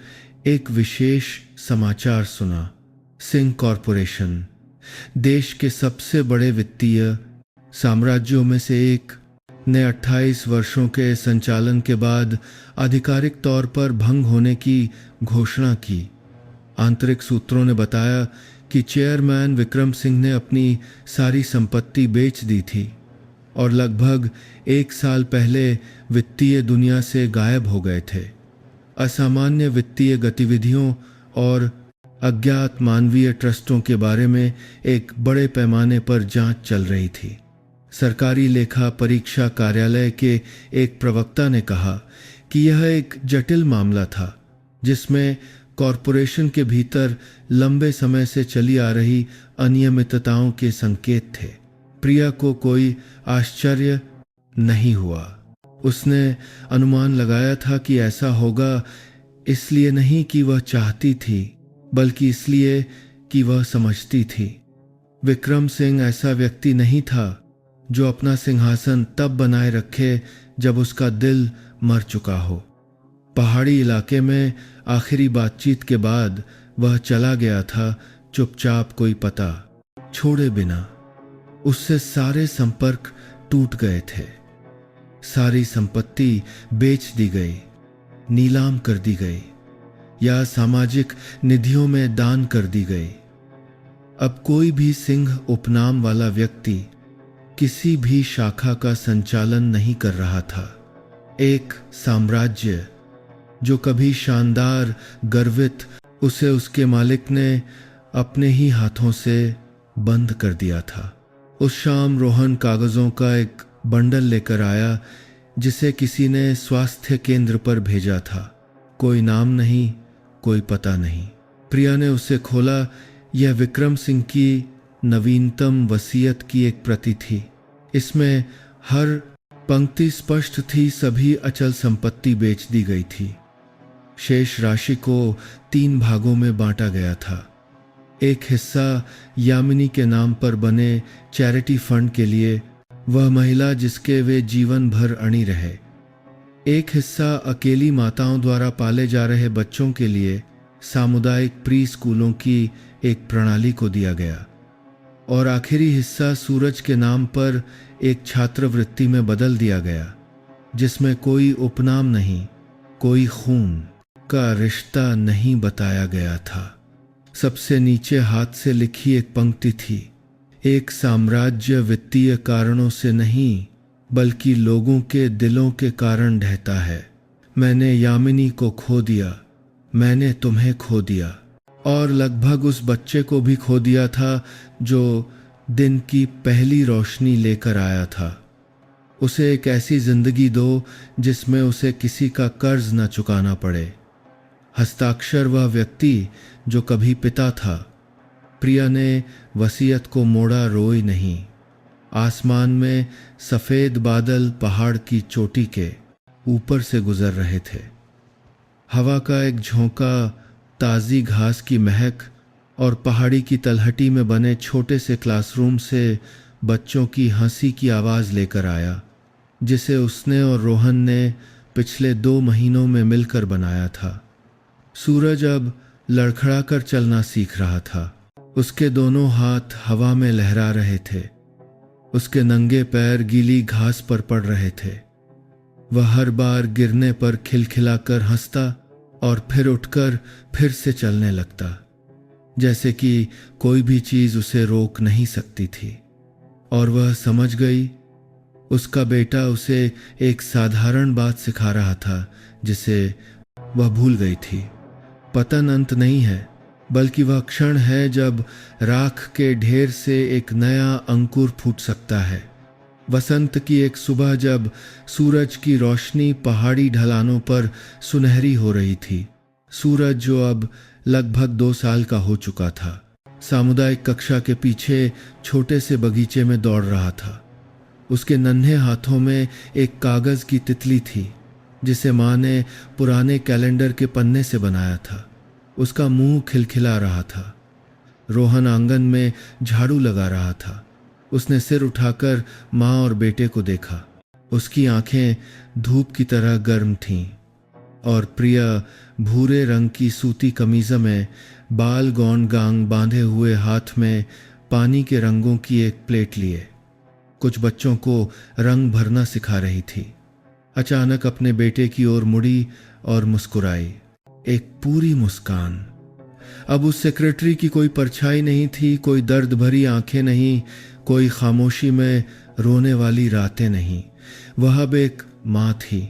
एक विशेष समाचार सुना। सिंह कॉरपोरेशन, देश के सबसे बड़े वित्तीय साम्राज्यों में से एक, ने 28 वर्षों के संचालन के बाद आधिकारिक तौर पर भंग होने की घोषणा की। आंतरिक सूत्रों ने बताया कि चेयरमैन विक्रम सिंह ने अपनी सारी संपत्ति बेच दी थी और लगभग 1 साल पहले वित्तीय दुनिया से गायब हो गए थे। असामान्य वित्तीय गतिविधियों और अज्ञात मानवीय ट्रस्टों के बारे में एक बड़े पैमाने पर जांच चल रही थी। सरकारी लेखा परीक्षा कार्यालय के एक प्रवक्ता ने कहा कि यह एक जटिल मामला था जिसमें कॉरपोरेशन के भीतर लंबे समय से चली आ रही अनियमितताओं के संकेत थे। प्रिया को कोई आश्चर्य नहीं हुआ। उसने अनुमान लगाया था कि ऐसा होगा, इसलिए नहीं कि वह चाहती थी, बल्कि इसलिए कि वह समझती थी। विक्रम सिंह ऐसा व्यक्ति नहीं था जो अपना सिंहासन तब बनाए रखे जब उसका दिल मर चुका हो। पहाड़ी इलाके में आखिरी बातचीत के बाद वह चला गया था, चुपचाप, कोई पता छोड़े बिना। उससे सारे संपर्क टूट गए थे। सारी संपत्ति बेच दी गई, नीलाम कर दी गई या सामाजिक निधियों में दान कर दी गई। अब कोई भी सिंह उपनाम वाला व्यक्ति किसी भी शाखा का संचालन नहीं कर रहा था। एक साम्राज्य जो कभी शानदार, गर्वित, उसे उसके मालिक ने अपने ही हाथों से बंद कर दिया था। उस शाम रोहन कागजों का एक बंडल लेकर आया जिसे किसी ने स्वास्थ्य केंद्र पर भेजा था। कोई नाम नहीं, कोई पता नहीं। प्रिया ने उसे खोला। यह विक्रम सिंह की नवीनतम वसीयत की एक प्रति थी। इसमें हर पंक्ति स्पष्ट थी। सभी अचल संपत्ति बेच दी गई थी। शेष राशि को 3 भागों में बांटा गया था। एक हिस्सा यामिनी के नाम पर बने चैरिटी फंड के लिए, वह महिला जिसके वे जीवन भर अड़ी रहे। एक हिस्सा अकेली माताओं द्वारा पाले जा रहे बच्चों के लिए सामुदायिक प्री स्कूलों की एक प्रणाली को दिया गया, और आखिरी हिस्सा सूरज के नाम पर एक छात्रवृत्ति में बदल दिया गया, जिसमें कोई उपनाम नहीं, कोई खून का रिश्ता नहीं बताया गया था। सबसे नीचे हाथ से लिखी एक पंक्ति थी, एक साम्राज्य वित्तीय कारणों से नहीं बल्कि लोगों के दिलों के कारण ढहता है। मैंने यामिनी को खो दिया, मैंने तुम्हें खो दिया, और लगभग उस बच्चे को भी खो दिया था जो दिन की पहली रोशनी लेकर आया था। उसे एक ऐसी जिंदगी दो जिसमें उसे किसी का कर्ज न चुकाना पड़े। हस्ताक्षर वह व्यक्ति जो कभी पिता था। प्रिया ने वसीयत को मोड़ा, रोई नहीं। आसमान में सफेद बादल पहाड़ की चोटी के ऊपर से गुजर रहे थे। हवा का एक झोंका ताज़ी घास की महक और पहाड़ी की तलहटी में बने छोटे से क्लासरूम से बच्चों की हंसी की आवाज़ लेकर आया, जिसे उसने और रोहन ने पिछले 2 महीनों में मिलकर बनाया था। सूरज अब लड़खड़ा कर चलना सीख रहा था। उसके दोनों हाथ हवा में लहरा रहे थे। उसके नंगे पैर गीली घास पर पड़ रहे थे। वह हर बार गिरने पर खिलखिलाकर हंसता और फिर उठकर फिर से चलने लगता, जैसे कि कोई भी चीज उसे रोक नहीं सकती थी। और वह समझ गई, उसका बेटा उसे एक साधारण बात सिखा रहा था जिसे वह भूल गई थी। पतन अंत नहीं है, बल्कि वह क्षण है जब राख के ढेर से एक नया अंकुर फूट सकता है। वसंत की एक सुबह जब सूरज की रोशनी पहाड़ी ढलानों पर सुनहरी हो रही थी। सूरज जो अब लगभग 2 साल का हो चुका था, सामुदायिक कक्षा के पीछे छोटे से बगीचे में दौड़ रहा था। उसके नन्हे हाथों में एक कागज की तितली थी जिसे माँ ने पुराने कैलेंडर के पन्ने से बनाया था। उसका मुंह खिलखिला रहा था। रोहन आंगन में झाड़ू लगा रहा था। उसने सिर उठाकर माँ और बेटे को देखा। उसकी आंखें धूप की तरह गर्म थीं और प्रिया भूरे रंग की सूती कमीज में बाल गौन गांग बांधे हुए हाथ में पानी के रंगों की एक प्लेट लिए कुछ बच्चों को रंग भरना सिखा रही थी। अचानक अपने बेटे की ओर मुड़ी और मुस्कुराई, एक पूरी मुस्कान। अब उस सेक्रेटरी की कोई परछाई नहीं थी, कोई दर्द भरी आंखें नहीं, कोई खामोशी में रोने वाली रातें नहीं। वह अब एक माँ थी,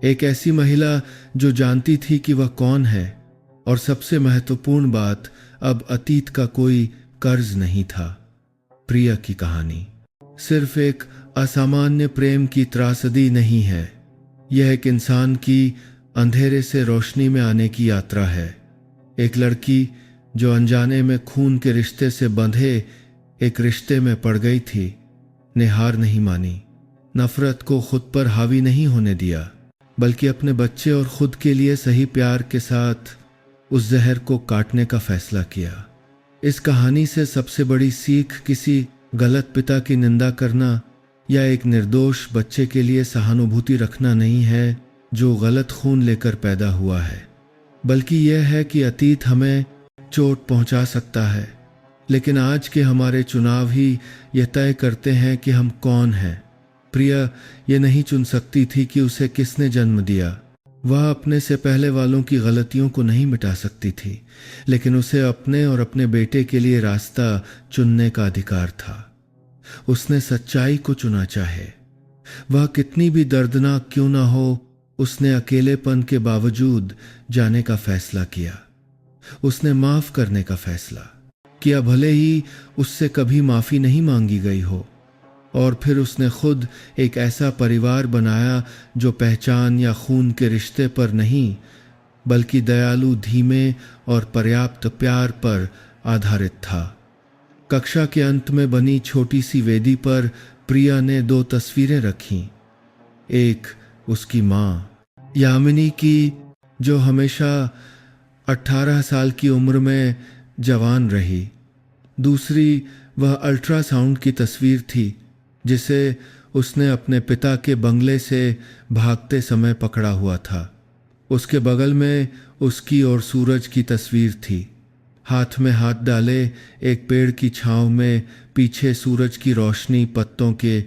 एक ऐसी महिला जो जानती थी कि वह कौन है, और सबसे महत्वपूर्ण बात, अब अतीत का कोई कर्ज नहीं था। प्रिया की कहानी सिर्फ एक असामान्य प्रेम की त्रासदी नहीं है, यह एक इंसान की अंधेरे से रोशनी में आने की यात्रा है। एक लड़की जो अनजाने में खून के रिश्ते से बंधे एक रिश्ते में पड़ गई थी, ने हार नहीं मानी, नफरत को खुद पर हावी नहीं होने दिया, बल्कि अपने बच्चे और खुद के लिए सही प्यार के साथ उस जहर को काटने का फैसला किया। इस कहानी से सबसे बड़ी सीख किसी गलत पिता की निंदा करना या एक निर्दोष बच्चे के लिए सहानुभूति रखना नहीं है जो गलत खून लेकर पैदा हुआ है, बल्कि यह है कि अतीत हमें चोट पहुंचा सकता है, लेकिन आज के हमारे चुनाव ही यह तय करते हैं कि हम कौन हैं। प्रिया ये नहीं चुन सकती थी कि उसे किसने जन्म दिया। वह अपने से पहले वालों की गलतियों को नहीं मिटा सकती थी, लेकिन उसे अपने और अपने बेटे के लिए रास्ता चुनने का अधिकार था। उसने सच्चाई को चुना, चाहे वह कितनी भी दर्दनाक क्यों ना हो। उसने अकेलेपन के बावजूद जाने का फैसला किया। उसने माफ करने का फैसला किया, भले ही उससे कभी माफी नहीं मांगी गई हो। और फिर उसने खुद एक ऐसा परिवार बनाया जो पहचान या खून के रिश्ते पर नहीं, बल्कि दयालु, धीमे और पर्याप्त प्यार पर आधारित था। कक्षा के अंत में बनी छोटी सी वेदी पर प्रिया ने 2 तस्वीरें रखीं। एक उसकी माँ यामिनी की, जो हमेशा 18 साल की उम्र में जवान रही। दूसरी वह अल्ट्रासाउंड की तस्वीर थी जिसे उसने अपने पिता के बंगले से भागते समय पकड़ा हुआ था। उसके बगल में उसकी और सूरज की तस्वीर थी। हाथ में हाथ डाले एक पेड़ की छांव में पीछे सूरज की रोशनी पत्तों के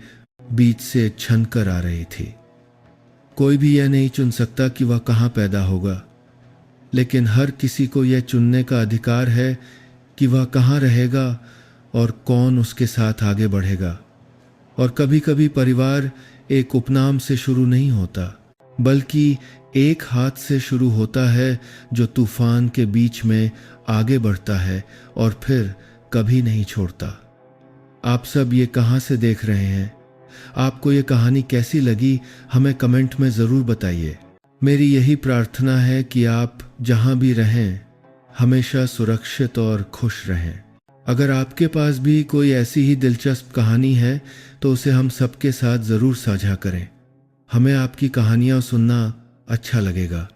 बीच से छन कर आ रही थी। कोई भी यह नहीं चुन सकता कि वह कहाँ पैदा होगा, लेकिन हर किसी को यह चुनने का अधिकार है कि वह कहाँ रहेगा और कौन उसके साथ आगे बढ़ेगा। और कभी कभी परिवार एक उपनाम से शुरू नहीं होता, बल्कि एक हाथ से शुरू होता है जो तूफान के बीच में आगे बढ़ता है और फिर कभी नहीं छोड़ता। आप सब ये कहाँ से देख रहे हैं? आपको ये कहानी कैसी लगी हमें कमेंट में ज़रूर बताइए। मेरी यही प्रार्थना है कि आप जहाँ भी रहें हमेशा सुरक्षित और खुश रहें। अगर आपके पास भी कोई ऐसी ही दिलचस्प कहानी है तो उसे हम सबके साथ ज़रूर साझा करें। हमें आपकी कहानियाँ सुनना अच्छा लगेगा।